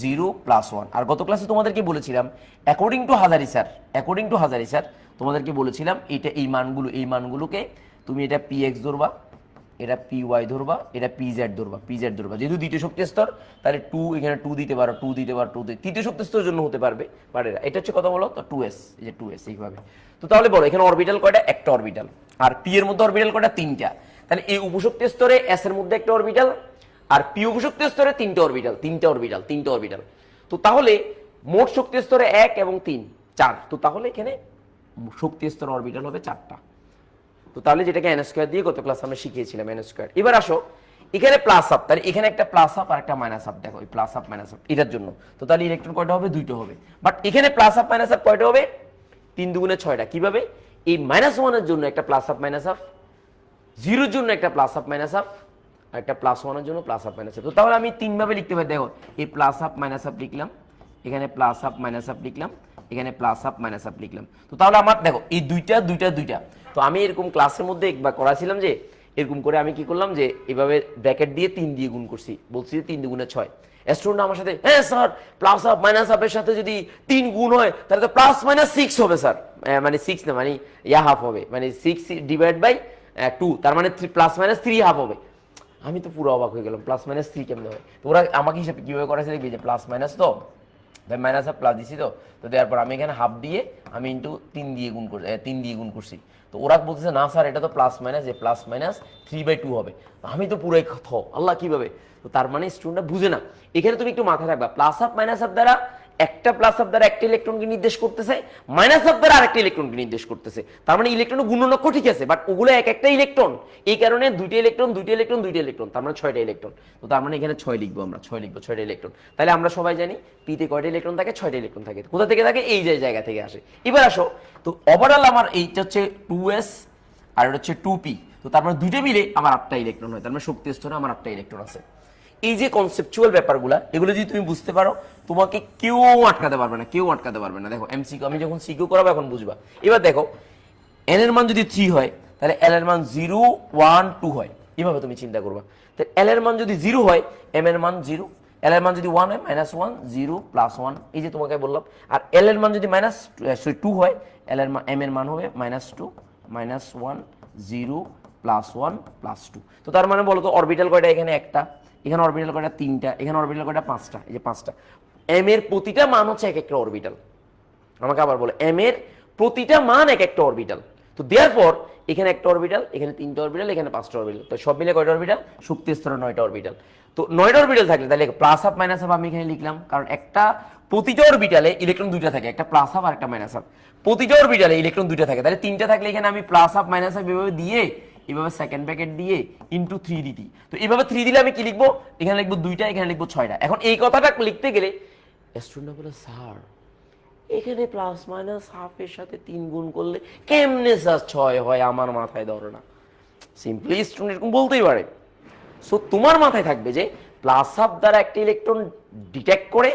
0, +1। আর গত ক্লাসে তোমাদেরকে বলেছিলাম অ্যাকর্ডিং টু হাজারি স্যার তোমাদেরকে বলেছিলাম এটা এই মানগুলোকে তুমি এটা px ধরবা, এটা py ধরবা, এটা pz ধরবা। যেহেতু দ্বিতীয় শক্তি স্তর, তাহলে 2 এখানে 2 দিতে পারো, 2 দিতে পারো, 2 তৃতীয় শক্তি স্তরের জন্য হতে পারবে, এটা হচ্ছে কথা বলো তো 2s, এই যে 2s এইভাবে। তো তাহলে বলো এখানে অরবিটাল কয়টা? একটা অরবিটাল। আর p এর মধ্যে অরবিটাল কয়টা? 3টা। তাহলে এই উপশক্তি স্তরে s এর মধ্যে একটা অরবিটাল, আর p উপশক্তি স্তরে 3টে অরবিটাল। তো তাহলে মোট শক্তি স্তরে 1 এবং 3, 4। তো তাহলে এখানে শক্তি স্তর অরবিটাল হবে 4টা। তো তাহলে যেটাকে n² দিয়ে গত ক্লাস আমরা শিখিয়েছিলাম, n²। এবার আসো এখানে +1/2, তাহলে এখানে একটা +1/2 আর একটা -1/2, দেখো এই +1/2 -1/2 এটার জন্য। তো তাহলে ইলেকট্রন কয়টা হবে? 2টা হবে। বাট এখানে +1/2 -1/2 কয়টা হবে? 3 দুগুণে 6টা। কিভাবে? এই -1 এর জন্য একটা +1/2 -1/2, 0 এর জন্য একটা +1/2 -1/2, আর একটা +1 এর জন্য +1/2 -1/2। তো তাহলে আমি 3 ভাবে লিখতে পারি, দেখো এই +1/2 -1/2 লিখলাম, এখানে +1/2 -1/2 লিখলাম, এখানে +1/2 -1/2 লিখলাম। তো তাহলে আমার দেখো এই দুইটা। তো আমি এরকম ক্লাসের মধ্যে একবার করাছিলাম যে এরকম করে আমি কি করলাম, যে এভাবে ব্র্যাকেট দিয়ে 3 দিয়ে গুণ করছি, বলছি যে 3 দুগুণে 6। স্টুডেন্ট আমার সাথে, হ্যাঁ স্যার +1/2 -1/2 এর সাথে যদি 3 গুণ হয় তাহলে তো +-6 হবে স্যার, মানে 6 না, মানে হাফ হবে, মানে 6 ডিভাইড বাই 2, তার মানে +-3 হবে। আমি তো পুরো অবাক হয়ে গেলাম, +-3 কেমন হয়? তো ওরা আমাকে হিসাবে কিভাবে করেছে দেখবি, যে প্লাস তো মাইনাস আর প্লাস দিছি, তো দেওয়ার পর আমি এখানে হাফ দিয়ে আমি ইন্টু 3 দিয়ে গুণ করছি। তো ওরা বলতেছে না স্যার এটা তো +-3/2 হবে। আমি তো পুরোই আল্লাহ কিভাবে? তো তার মানে স্টুডেন্টরা বুঝে না। এখানে তুমি একটু মাথায় রাখবা, +1/2 -1/2 দ্বারা একটা প্লাস হাফ দ্বারা একটা ইলেকট্রনকে নির্দেশ করতেছে, মাইনাস হাফ দ্বারা আরেকটা ইলেকট্রনকে নির্দেশ করতেছে। তার মানে ইলেকট্রনের গুণনক্ষ ঠিক আছে, বাট ওগুলো এক একটা ইলেকট্রন, এই কারণে দুইটা ইলেকট্রন দুইটা ইলেকট্রন দুইটা ইলেকট্রন, তার মানে 6টা ইলেকট্রন। তো তার মানে এখানে 6 লিখবো আমরা, 6 লিখবো, 6টা ইলেকট্রন। তাহলে আমরা সবাই জানি পিতে কয়টা ইলেকট্রন থাকে, 6টা ইলেকট্রন থাকে। কোথা থেকে থাকে? এই যে জায়গা থেকে আসে। এবার আসো, তো ওভারঅল আমার এইটা হচ্ছে 2s আর এটা হচ্ছে 2p, তো তার মানে দুইটা মিলে আমার 8টা ইলেকট্রন হয়, তার মানে শক্তি স্তরে আমার 8টা ইলেকট্রন আছে। এই যে কনসেপচুয়াল ব্যাপারগুলো, এগুলো যদি তুমি বুঝতে পারো, তোমাকে কেউ আটকাতে পারবে না, কেউ আটকাতে পারবে না। দেখো এমসিকিউ আমি যখন সিকিউ করাবো এখন বুঝবা। এবার দেখো এন এর মান যদি 3 হয় তাহলে এল এর মান 0 1 2 হয়, এভাবে তুমি চিন্তা করবা। তাহলে এল এর মান যদি 0 হয়, এম এর মান 0, এল এর মান যদি 1 হয় -1 0 +1, এই যে তোমাকে বললাম। আর এল এর মান যদি -2 হয়, এল এর মান এম এর মান হবে -2 -1 0 +1 +2। তো তার মানে বলো তো অরবিটাল কয়টা? এখানে একটা, এখানে অরবিটাল কয়টা? 3টা, এখানে অরবিটাল কয়টা? 5টা, এই যে 5টা। এম এর প্রতিটা মান হচ্ছে এক একটা অরবিটাল। আমাকে আবার বলো, এম এর প্রতিটা মান এক একটা অরবিটাল। তো দেয়ারফর এখানে একটা অরবিটাল, এখানে 3টা অরবিটাল, এখানে 5টা অরবিটাল, তো সব মিলে কয়টা অরবিটাল? শক্তি স্তরে 9টা অরবিটাল। তো 9টা অরবিটাল থাকলে তাহলে প্লাস হাফ মাইনাস হাফ আমি এখানে লিখলাম, কারণ একটা প্রতিটা অরবিটালে ইলেকট্রন দুইটা থাকে, একটা প্লাস হাফ আর একটা মাইনাস হাফ। প্রতিটা অরবিটালে ইলেকট্রন দুইটা থাকে, তাহলে 3টা থাকলে এখানে আমি প্লাস হাফ মাইনাস হাফ এভাবে দিয়ে, এভাবে সেকেন্ড ব্র্যাকেট দিয়ে ইনটু 3 দিতি। তো এইভাবে 3 দিলে আমি কি লিখবো? এখানে লিখবো 2টা, এখানে লিখবো 6টা। এখন এই কথাটা লিখতে গেলে স্টুডেন্ট বলে, স্যার এখানে প্লাস মাইনাস হাফের সাথে 3 গুণ করলে কেমনে স্যার 6 হয়? আমার মাথায় ধরে না। সিম্পলি স্টুডেন্ট এরকম বলতেই পারে। সো তোমার মাথায় থাকবে যে প্লাস হাফ দ্বারা একটা ইলেকট্রন ডিটেক্ট করে,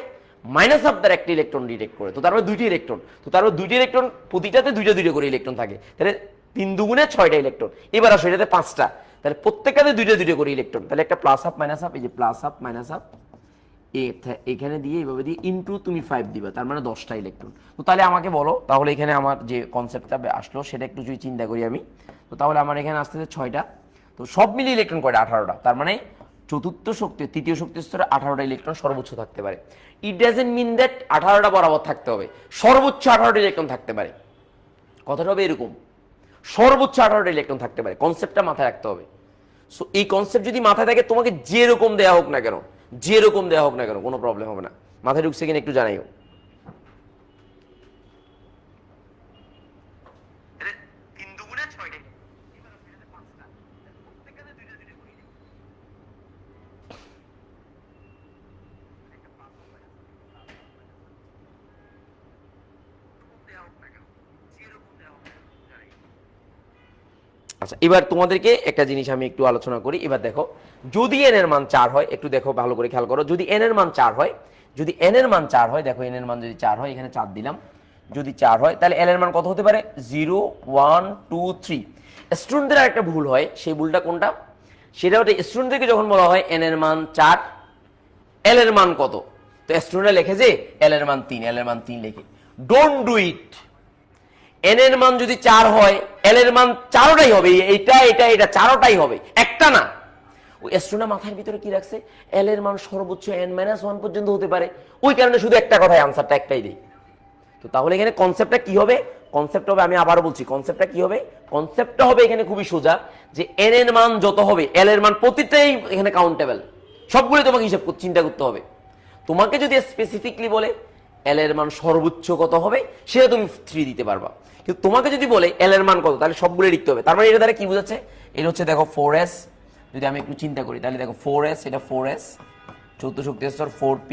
মাইনাস হাফ দ্বারা একটা ইলেকট্রন ডিটেক্ট করে, তো তারপরে দুইটি ইলেকট্রন, তো তারপরে দুইটি ইলেকট্রন, প্রতিটাতে দুইটা দুইটা করে ইলেকট্রন থাকে, তাহলে 3 দুগুণে 6টা ইলেকট্রন। এবার আসো এটাতে 5টা, তাহলে প্রত্যেকটাতে দুইটা দুইটা করে ইলেকট্রন, তাহলে একটা প্লাস হাফ মাইনাস হাফ, এই যে প্লাস হাফ মাইনাস হাফ এখানে দিয়ে এইভাবে দিয়ে ইনটু তুমি 5 দিবা, তার মানে 10টা ইলেকট্রন। তো তাহলে আমাকে বলো, তাহলে এখানে আমার যে কনসেপ্টটা আসলো সেটা একটু যদি চিন্তা করি আমি, তো তাহলে আমার এখানে আসতেছে 6টা, তো সব মিলিয়ে ইলেকট্রন কয়টা? 18টা। তার মানে চতুর্থ শক্তি, তৃতীয় শক্তি স্তরে 18টা ইলেকট্রন সর্বোচ্চ থাকতে পারে। ইট ডাজন্ট মিন দ্যাট 18টা বরাবর থাকতে হবে, সর্বোচ্চ 18টা ইলেকট্রন থাকতে পারে। কথাটা হবে এরকম, সর্বোচ্চ 18টা ইলেকট্রন থাকতে পারে, কনসেপ্টটা মাথায় রাখতে হবে। সো এই কনসেপ্ট যদি মাথায় থাকে, তোমাকে যেরকম দেওয়া হোক না কেন, যেরকম দেওয়া হোক না কেন, কোনো প্রবলেম হবে না। মাথায় ঢুকছে কিনা একটু জানাইও। আচ্ছা, এবার তোমাদেরকে একটা জিনিস আমি একটু আলোচনা করি। এবার দেখো, যদি এন এর মান 4 হয়, একটু দেখো ভালো করে খেয়াল করো, যদি এন এর মান 4 হয়, যদি এন এর মান 4 হয়, দেখো এন এর মান যদি 4 হয়, এখানে 4 দিলাম, যদি 4 হয় তাহলে এল এর মান কত হতে পারে? 0 1 2 3। স্টুডেন্টদের একটা ভুল হয়, সেই ভুলটা কোনটা? সেটা হচ্ছে স্টুডেন্টদেরকে যখন বলা হয় এন এর মান 4, এল এর মান কত, তো স্টুডেন্টরা লেখে যে এল এর মান 3, এল এর মান 3 লেখে। Don't do it. এন এর মান যদি 4 হয়, এল এর মান 4টাই হবে, এটা এটা এটা 4টাই হবে, একটা না। ওই স্টুডেন্ট মাথার ভিতরে কি রাখছে? এল এর মান সর্বোচ্চ n-1 পর্যন্ত হতে পারে, ওই কারণে শুধু একটা কথায় আনসারটা একটাই দেই। তো তাহলে এখানে কনসেপ্টটা কি হবে? কনসেপ্ট হবে, আমি আবারও বলছি, কনসেপ্টটা কি হবে? কনসেপ্টটা হবে এখানে খুবই সোজা, যে এন এর মান যত হবে, এল এর মান প্রতিটাই এখানে কাউন্টেবল, সবগুলো তোমাকে হিসাব চিন্তা করতে হবে। তোমাকে যদি স্পেসিফিকলি বলে এল এর মান সর্বোচ্চ কত হবে, সেটা তুমি 3 দিতে পারবা। কিন্তু তোমাকে যদি বলে এল এর মান কত, তাহলে সবগুলো লিখতে হবে। তার মানে এটা দ্বারা কি বোঝাচ্ছে? এটা হচ্ছে দেখো 4s, যদি আমি একটু চিন্তা করি তাহলে দেখো 4s, এটা 4s, চৌদ্দ শক্তি স্তর 4p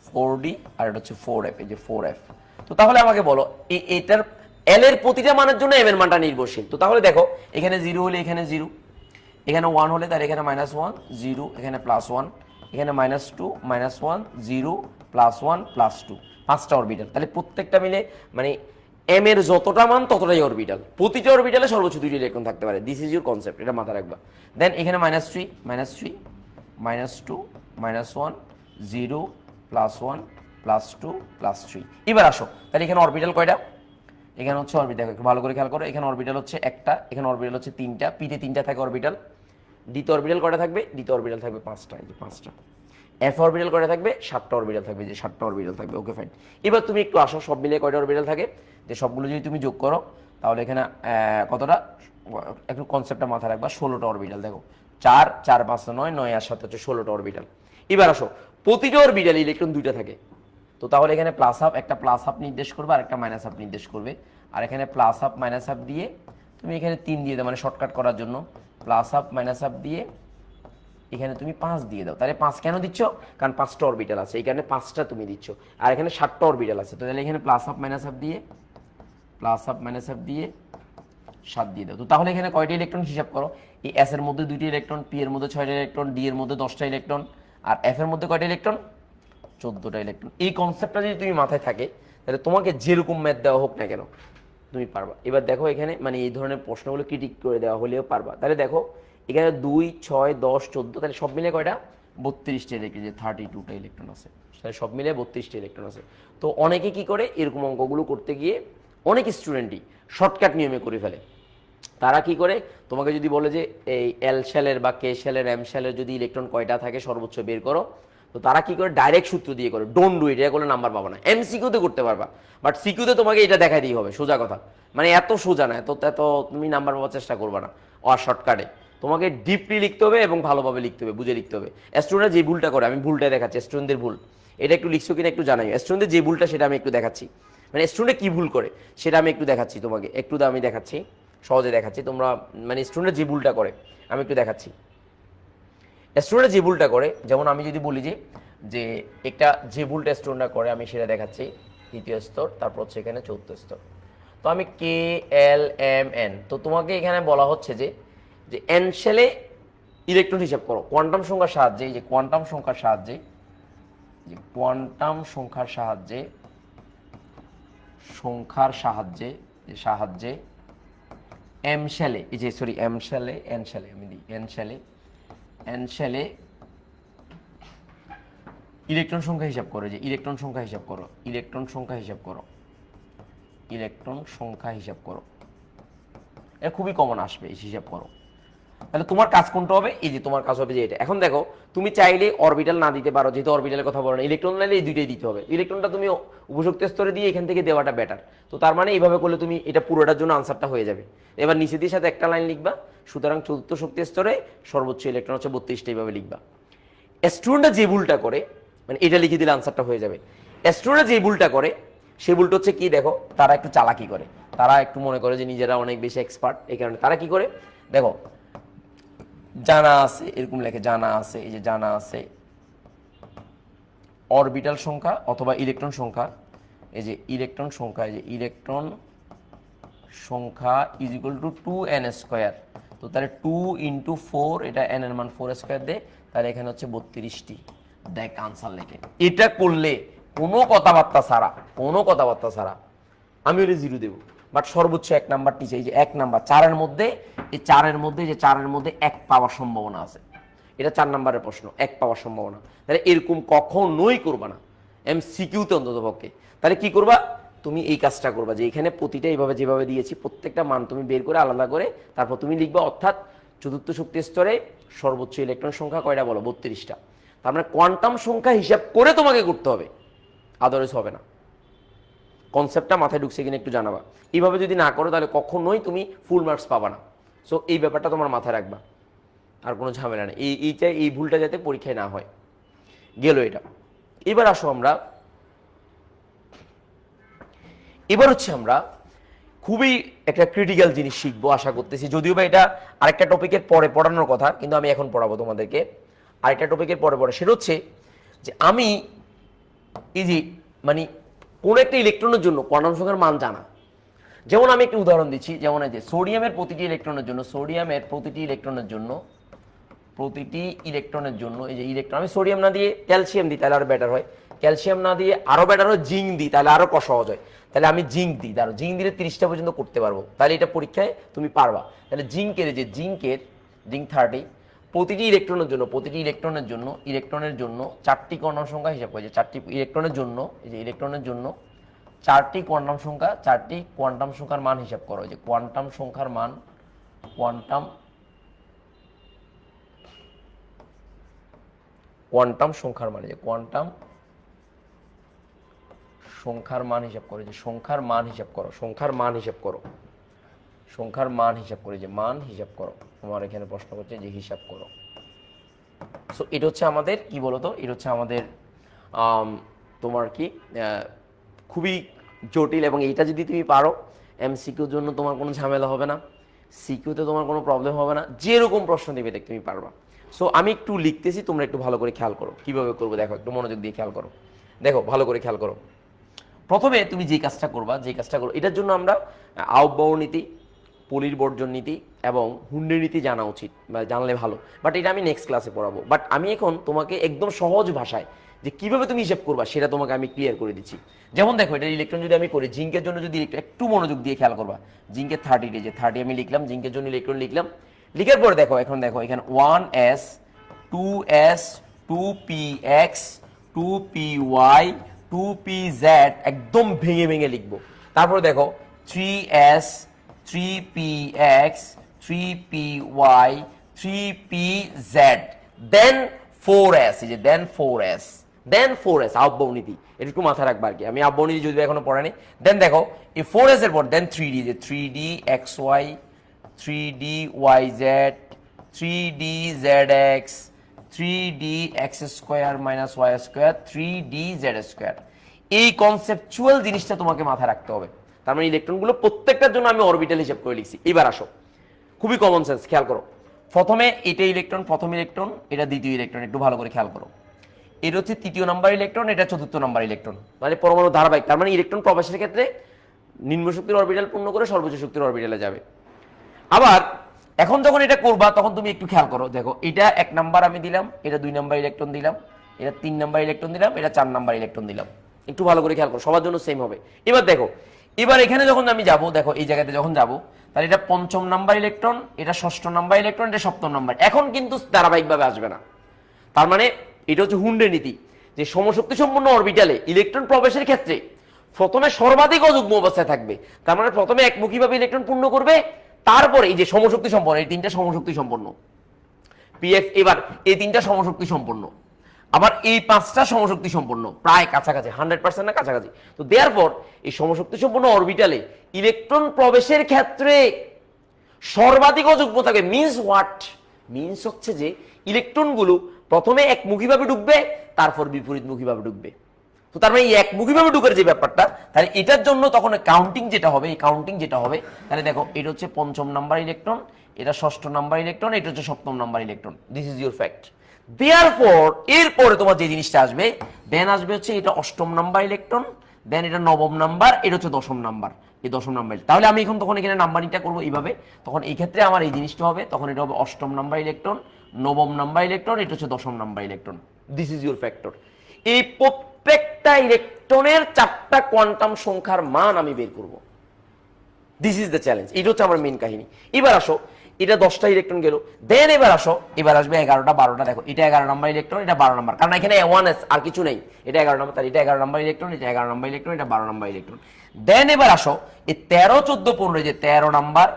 4d, আর এটা হচ্ছে 4f, এই যে 4f। তো তাহলে আমাকে বলো এটার এল এর প্রতিটা মানের জন্য এম এর মানটা নির্ভরশীল। তো তাহলে দেখো এখানে 0 হলে এখানে 0, এখানে 1 হলে তাহলে এখানে -1 0, এখানে +1, এখানে -2 -1 0 +1 +2, 5টা অরবিটাল। তাহলে প্রত্যেকটা মিলে মানে এম এর যতটা মান ততটাই অরবিটাল, প্রতিটা অরবিটালে সর্বোচ্চ 2টি ইলেকট্রন থাকতে পারে। দিস ইজ ইউর কনসেপ্ট, এটা মাথায় রাখবা। দেন এখানে -3 -3 -2 -1 0 +1 +2 +3। এবার আসো, তাহলে এখানে অরবিটাল কয়টা? এখানে হচ্ছে অরবিটাল, একটু ভালো করে খেয়াল করো, এখানে অরবিটাল হচ্ছে একটা, এখানে অরবিটাল হচ্ছে 3টা, পিতে 3টা থাকে অরবিটাল। ডিতে অরবিটাল কয়টা থাকবে? ডিতে অরবিটাল থাকবে 5টা, এই যে 5টা। এফ অরবিটাল কয়টা থাকবে? 7টা অরবিটাল থাকবে, যে 7টা অরবিটাল থাকবে। ওকে ফাইন। এবার তুমি একটু আসো, সব মিলিয়ে কয়টা অরবিটাল থাকে, যে সবগুলো যদি তুমি যোগ করো তাহলে এখানে কতটা, একটু কনসেপ্টটা মাথায় রাখবা, 16টা অরবিটাল। দেখো 4 4 5 9 9 আর 7 হচ্ছে 16টা অরবিটাল। এবার আসো, প্রতিটা অরবিটালে ইলেকট্রন 2টা থাকে, তো তাহলে এখানে প্লাস হাফ, একটা প্লাস হাফ নির্দেশ করবে আর একটা মাইনাস হাফ নির্দেশ করবে। আর এখানে প্লাস হাফ মাইনাস হাফ দিয়ে তুমি এখানে 3 দিয়ে দাও, মানে শর্টকাট করার জন্য প্লাস হাফ মাইনাস হাফ দিয়ে এখানে তুমি 5 দিয়ে দাও। তাহলে 5 কেন দিচ্ছ? কারণ 5টা অরবিটাল আছে, এই কারণে 5টা তুমি দিচ্ছ। আর এখানে 7টা অরবিটাল আছে, তো তাহলে এখানে প্লাস হাফ মাইনাস হাফ দিয়ে 7 দিয়ে দাও। তো তাহলে এখানে কয়টা ইলেকট্রন হিসাব করো? এই এস এর মধ্যে 2টি ইলেকট্রন, পি এর মধ্যে 6টা ইলেকট্রন, ডি এর মধ্যে 10টা ইলেকট্রন, আর এফ এর মধ্যে কয়টা ইলেকট্রন? 14টা ইলেকট্রন। এই কনসেপ্টটা যদি তুমি মাথায় থাকে তাহলে তোমাকে যেরকম ম্যাথ দেওয়া হোক না কেন তুমি পারবা। এবার দেখো এখানে মানে এই ধরনের প্রশ্নগুলো ক্রিটিক করে দেওয়া হলেও পারবা। তাহলে দেখো এখানে 2, 6, 10, 14, তাহলে সব মিলে কয়টা? 32টা ইলেকট্রন, যে 32টা ইলেকট্রন আছে, তাহলে সব মিলে 32টা ইলেকট্রন আছে। তো অনেকে কি করে এরকম অঙ্কগুলো করতে গিয়ে অনেক স্টুডেন্টই শর্টকাট নিয়মে করে ফেলে। তারা কি করে, তোমাকে যদি বলে যে এই এল শ্যালের বা কে শ্যালের এম শ্যালের যদি ইলেকট্রন কয়টা থাকে সর্বোচ্চ বের করো, তো তারা কি করে ডাইরেক্ট সূত্র দিয়ে করে। ডোন্ট ডু ইট, এটা করলে নাম্বার পাবা না। এমসিকিউতে করতে পারবা, বাট সিকিউতে তোমাকে এটা দেখাই দিয়ে হবে, সোজা কথা। মানে এত সোজা না, এত তুমি নাম্বার পাওয়ার চেষ্টা করবা না আর শর্টকাটে। তোমাকে ডিপলি লিখতে হবে এবং ভালোভাবে লিখতে হবে, বুঝে লিখতে হবে। স্টুডেন্টরা যে ভুলটা করে, আমি ভুলটা দেখাচ্ছি, স্টুডেন্টদের ভুল এটা একটু লিখছো কিনা একটু জানাই। স্টুডেন্টদের যে ভুলটা সেটা আমি একটু দেখাচ্ছি, মানে স্টুডেন্ট কি ভুল করে সেটা আমি একটু দেখাচ্ছি তোমাকে, একটু আমি দেখাচ্ছি, সহজে দেখাচ্ছি। তোমরা মানে স্টুডেন্ট যে ভুলটা করে আমি একটু দেখাচ্ছি। স্টুডেন্ট যে ভুলটা করে, যেমন আমি যদি বলি যে একটা যে ভুলটা স্টুডেন্টরা করে আমি সেটা দেখাচ্ছি। তৃতীয় স্তর, তারপর হচ্ছে এখানে চতুর্থ স্তর। তো আমি কে এল এম এন, তো তোমাকে এখানে বলা হচ্ছে যে এন শেলে ইলেকট্রন হিসাব করো কোয়ান্টাম সংখ্যার সাহায্যে। এই যে কোয়ান্টাম সংখ্যার সাহায্যে এম শ্যালে, এই যে সরি এম শ্যালে এন শ্যালে আমি দিই এন শ্যালে ইলেকট্রন সংখ্যা হিসাব করো। যে ইলেকট্রন সংখ্যা হিসাব করো, এটা খুবই কমন আসবে, এই হিসাব করো। তাহলে তোমার কাজ কোনটা হবে? এই যে তোমার কাজ হবে যে এটা। এখন দেখো তুমি চাইলে অরবিটাল না দিতে পারো, যেহেতু অরবিটালের কথা বলো না, ইলেকট্রন নাইলে এই দুইটাই দিতে হবে। ইলেকট্রনটা তুমি উপযুক্ত স্তরে দিয়ে এখান থেকে দেওয়াটা বেটার। তো তার মানে এইভাবে করলে তুমি এটা পুরোটার জন্য আনসারটা হয়ে যাবে। এবার নিচে দিয়ে সাথে একটা লাইন লিখবা, সুতরাং চতুর্থ শক্তি স্তরে সর্বোচ্চ ইলেকট্রন হচ্ছে 32টা, এইভাবে লিখবা। স্টুডেন্টরা যে ভুলটা করে, মানে এটা লিখে দিলে আনসারটা হয়ে যাবে। স্টুডেন্টরা যে ভুলটা করে সেই ভুলটা হচ্ছে কি, দেখো তারা একটু চালাকি করে, তারা একটু মনে করে যে নিজেরা অনেক বেশি এক্সপার্ট। এই কারণে তারা কি করে, দেখো জানা আছে এরকম লেখে, জানা আছে, এই যে জানা আছে অরবিটাল সংখ্যা অথবা ইলেকট্রন সংখ্যা, এই যে ইলেকট্রন সংখ্যা ইজ ইকুয়াল টু 2n²। তো তাহলে 2 × 4, এটা n এর মান 4² দে, তাহলে এখানে হচ্ছে 32টি। দেখ আনসার লেখে। এটা করলে কোনো কথাবার্তা ছাড়া আমি ওটা 0 দেবো, বাট সর্বোচ্চ 1 নাম্বার টিচে, এই যে 1 নাম্বার 4-এর মধ্যে, এই 4-এর মধ্যে 1 পাওয়ার সম্ভাবনা আছে। এটা 4 নাম্বারের প্রশ্ন, 1 পাওয়ার সম্ভাবনা। তাহলে এরকম কখনোই করবা না এমসিকিউতে অন্তত পক্ষে। তাহলে কি করবা, তুমি এই কাজটা করবা যে এখানে প্রতিটা এইভাবে যেভাবে দিয়েছি প্রত্যেকটা মান তুমি বের করে আলাদা করে তারপর তুমি লিখবা, অর্থাৎ চতুর্থ শক্তি স্তরে সর্বোচ্চ ইলেকট্রন সংখ্যা কয়টা বলো? 32টা। তার মানে কোয়ান্টাম সংখ্যা হিসাব করে তোমাকে করতে হবে, আদারওয়াইজ হবে না। কনসেপ্টটা মাথায় ঢুকছে কিনা একটু জানাবা। এইভাবে যদি না করো তাহলে কখনোই তুমি ফুল মার্কস পাবা না। সো এই ব্যাপারটা তোমার মাথায় রাখবা, আর কোনো ঝামেলা নেই। এই ভুলটা যাতে পরীক্ষায় না হয়, গেল এটা। এবার আসো আমরা খুবই একটা ক্রিটিক্যাল জিনিস শিখবো আশা করতেছি, যদিও বা এটা আরেকটা টপিকের পরে পড়ানোর কথা, কিন্তু আমি এখন পড়াবো তোমাদেরকে আরেকটা টপিকের পরে। সেটা হচ্ছে যে আমি এই যে মানে কোন একটা ইলেকট্রনের জন্য কোয়ান্টাম সংখ্যার মান জানা। যেমন আমি একটা উদাহরণ দিচ্ছি, যেমন এই যে সোডিয়ামের প্রতিটি ইলেকট্রনের জন্য এই যে ইলেকট্রন, আমি সোডিয়াম না দিয়ে ক্যালসিয়াম দিই তাহলে আরো বেটার হয়, ক্যালসিয়াম না দিয়ে আরো বেটার হয় জিঙ্ক দিই তাহলে আরো সহজ হয়। তাহলে আমি জিঙ্ক দিই, ধরো জিঙ্ক দিলে 30টা পর্যন্ত করতে পারবো, তাহলে এটা পরীক্ষায় তুমি পারবা। তাহলে জিঙ্ক 30, প্রতিটি ইলেকট্রনের জন্য 4টি কোয়ান্টাম সংখ্যা হিসাব করে, যে 4টি ইলেকট্রনের জন্য, এই যে ইলেকট্রনের জন্য 4টি কোয়ান্টাম সংখ্যার মান হিসাব করো। যে কোয়ান্টাম সংখ্যার মান হিসাব করো, যে সংখ্যার মান হিসাব করো। তোমার এখানে প্রশ্ন করছে যে হিসাব করো। সো এটা হচ্ছে আমাদের কি বলতো, এটা হচ্ছে আমাদের তোমার কি খুবই জটিল, এবং এইটা যদি তুমি পারো এমসিকিউর জন্য তোমার কোনো ঝামেলা হবে না, সিকিউতে তোমার কোনো প্রবলেম হবে না, যেরকম প্রশ্ন দেবে দেখ তুমি পারবা। সো আমি একটু লিখতেছি, তোমরা একটু ভালো করে খেয়াল করো কীভাবে করবো, দেখো একটু মনোযোগ দিয়ে খেয়াল করো, দেখো ভালো করে খেয়াল করো। প্রথমে তুমি যে কাজটা করবা, এটার জন্য আমরা আহ্বায়ক নীতি, পলির বর্জন নীতি এবং হুন্ডি নীতি জানা উচিত, জানলে ভালো, বাট এটা আমি নেক্সট ক্লাসে পড়াবো। বাট আমি এখন তোমাকে একদম সহজ ভাষায় যে কিভাবে তুমি হিসাব করবা সেটা তোমাকে আমি ক্লিয়ার করে দিচ্ছি। যেমন দেখো, এটা ইলেকট্রন যদি আমি করি, জিঙ্কের জন্য যদি একটু মনোযোগ দিয়ে খেয়াল করবা, জিঙ্কের 30 যে 30 আমি লিখলাম, জিঙ্কের জন্য ইলেকট্রন লিখলাম, লিখার পরে দেখো এখন দেখো এখানে 1s 2s 2px 2py 2pz একদম ভেঙে ভেঙে লিখবো। তারপরে দেখো 3s 3px 3py 3pz দেন 4s, এই যে দেন 4s আহ্বায়ক নীতি, এটা একটু মাথায় রাখবা আর কি, আমি আহ্বায়ক নীতি যদি এখনো পড়ানি। দেন দেখো এই 4s এর পর দেন 3d, যে 3d xy 3d yz 3d zx 3d x square minus y square 3d z square. এই কনসেপচুয়াল জিনিসটা তোমাকে মাথায় রাখতে হবে। তার মানে ইলেকট্রনগুলো প্রত্যেকটার জন্য আমি অরবিটাল হিসাব করে লিখছি। এবার আসো, খুবই কমন সেন্স, খেয়াল করো। প্রথমে এটা ইলেকট্রন, প্রথম ইলেকট্রন, এটা দ্বিতীয় ইলেকট্রন, একটু ভালো করে খেয়াল করো। এটা হচ্ছে তৃতীয় নাম্বার ইলেকট্রন, এটা চতুর্থ নাম্বার ইলেকট্রন, মানে পরমাণু ধারাবাহিক। তার মানে ইলেকট্রন প্রবেশের ক্ষেত্রে নিম্ন শক্তির অরবিটাল পূর্ণ করে সর্বোচ্চ শক্তির অরবিটালে যাবে। আবার এখন যখন এটা করবা তখন তুমি একটু খেয়াল করো, দেখো এটা 1 নাম্বার আমি দিলাম, এটা 2 নাম্বার ইলেকট্রন দিলাম, এটা 3 নাম্বার ইলেকট্রন দিলাম, এটা 4 নাম্বার ইলেকট্রন দিলাম। একটু ভালো করে খেয়াল করো, সবার জন্য সেম হবে। এবার দেখো, এবার এখানে যখন আমি যাব, দেখো এই জায়গাতে যখন যাব, তাহলে এটা 5ম নাম্বার ইলেকট্রন, এটা 6ষ্ঠ নাম্বার ইলেকট্রন, এটা 7ম নাম্বার। এখন কিন্তু ধারাবাহিকভাবে আসবে না। তার মানে এটা হচ্ছে হুন্ডের নীতি, যে সমশক্তি সম্পন্ন অরবিটালে ইলেকট্রন প্রবেশের ক্ষেত্রে প্রথমে সর্বাধিক অযুগ্ম অবস্থায় থাকবে। তার মানে প্রথমে একমুখীভাবে ইলেকট্রন পূর্ণ করবে, তারপরে এই যে সমশক্তি সম্পন্ন, এই 3টা সমশক্তি সম্পন্ন পিএক্স, এবার এই 3টা সমশক্তি সম্পন্ন, আবার এই 5টা সমশক্তি সম্পন্ন, প্রায় কাছাকাছি 100% না কাছাকাছি। তো দেয়ারপর এই সমশক্তি সম্পন্ন অরবিটালে ইলেকট্রন প্রবেশের ক্ষেত্রে সর্বাধিক অযুগ্ম থাকে। Means what? মিন্স হচ্ছে যে ইলেকট্রনগুলো প্রথমে একমুখীভাবে ঢুকবে, তারপর বিপরীতমুখীভাবে ঢুকবে। তো তার মানে এই একমুখীভাবে ঢুকার যে ব্যাপারটা, তাহলে এটার জন্য তখন কাউন্টিং যেটা হবে, এই কাউন্টিং যেটা হবে, তাহলে দেখো এটা হচ্ছে 5ম নাম্বার ইলেকট্রন, এটা 6ষ্ঠ নাম্বার ইলেকট্রন, এটা হচ্ছে 7ম number electron. This is your fact. দেয়ারপর এরপরে তোমার যে জিনিসটা আসবে, দেন আসবে হচ্ছে এটা 8ম নাম্বার ইলেকট্রন, দেন এটা 9ম নাম্বার, এটা হচ্ছে 10ম নাম্বার, এই 10ম নাম্বার। তাহলে আমি এখন তখন এখানে নাম্বারিংটা করবো এইভাবে, তখন এই ক্ষেত্রে আমার এই জিনিসটা হবে, তখন এটা হবে 8ম নাম্বার ইলেকট্রন, 9ম নাম্বার ইলেকট্রন, এটা হচ্ছে 10ম number electron. This is your factor. এই প্রত্যেকটা ইলেকট্রনের 4টা কোয়ান্টাম সংখ্যার মান আমি বের করব। This is the challenge. এটা হচ্ছে আমার মেইন কাহিনী। এবার আসো, এটা 10টা ইলেকট্রন গেল, দেন এবার আসো, এবার আসবে 11টা 12টা। দেখো এটা 11 নাম্বার ইলেকট্রন, এটা 12 নাম্বার, কারণ এখানে 1s আর কিছু নেই, এটা 11 নাম্বার, তাহলে এটা 11 নাম্বার ইলেকট্রন, এটা 11 নাম্বার ইলেকট্রন, এটা 12 নাম্বার ইলেকট্রন। দেন এবার আসো এই 13 14 15, যে 13 নাম্বার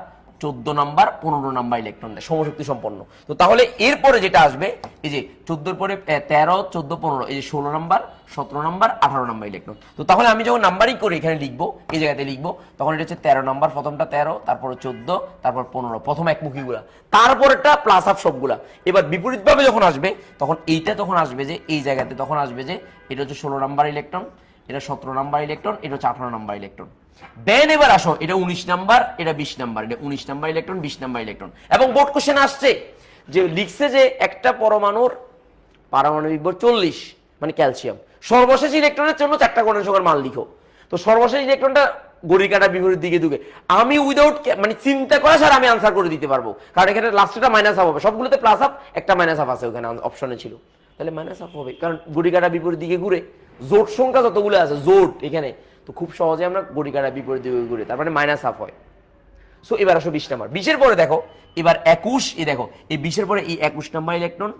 14 নাম্বার 15 নাম্বার ইলেকট্রন সমশক্তি সম্পন্ন। তো তাহলে এরপরে যেটা আসবে, এই যে 14 পরে 13 14 15, এই যে 16 নাম্বার 17 নাম্বার 18 নাম্বার ইলেকট্রন। তো তাহলে আমি যখন নাম্বারিং করে এখানে লিখবো, এই জায়গাতে লিখবো, তখন এটা হচ্ছে 13 নাম্বার, প্রথমটা 13, তারপর 14, তারপর 15, প্রথম একমুখীগুলা, তারপরটা প্লাস আপ সবগুলা। এবার বিপরীতভাবে যখন আসবে, তখন এইটা তখন আসবে যে এই জায়গাতে তখন আসবে যে এটা হচ্ছে 16 নাম্বার ইলেকট্রন, এটা 17 নাম্বার ইলেকট্রন, এটা হচ্ছে 18 নাম্বার ইলেকট্রন। দেন এবার আসো, এটা 19 নাম্বার, এটা 20 নাম্বার, এটা 19 নাম্বার ইলেকট্রন, 20 নাম্বার ইলেকট্রন। এবং বোর্ড কোশ্চেন আসছে যে লিখছে যে একটা পরমাণুর পারমাণবিক ভর 40, মানে ক্যালসিয়াম, সর্বশেষ ইলেকট্রনের জন্য 4টা কোয়ান্টাম সংখ্যার মান লিখো। তো সর্বশেষ ইলেকট্রনটা ঘড়ির কাঁটা বিপরীত দিকে ঢুকে, আমি উইদাউট মানে চিন্তা করা স্যার আমি আনসার করে দিতে পারবো, কারণ এখানে লাস্টটা মাইনাস হাফ হবে, সবগুলোতে প্লাস হাফ, একটা মাইনাস হাফ আছে ওখানে অপশনে ছিল, তাহলে মাইনাস হাফ হবে, কারণ ঘড়ির কাঁটা বিপরীত দিকে ঘুরে। জোট সংখ্যা যতগুলো আছে জোট এখানে, তো খুব সহজে আমরা ঘড়ির কাঁটা বিপরীত দিকে ঘুরে, তার মানে মাইনাস হাফ হয়। সো এবার আসো 20 নাম্বার, 20-এর পরে দেখো এবার 21, এই দেখো এই 20-এর পরে এই 21 number electron,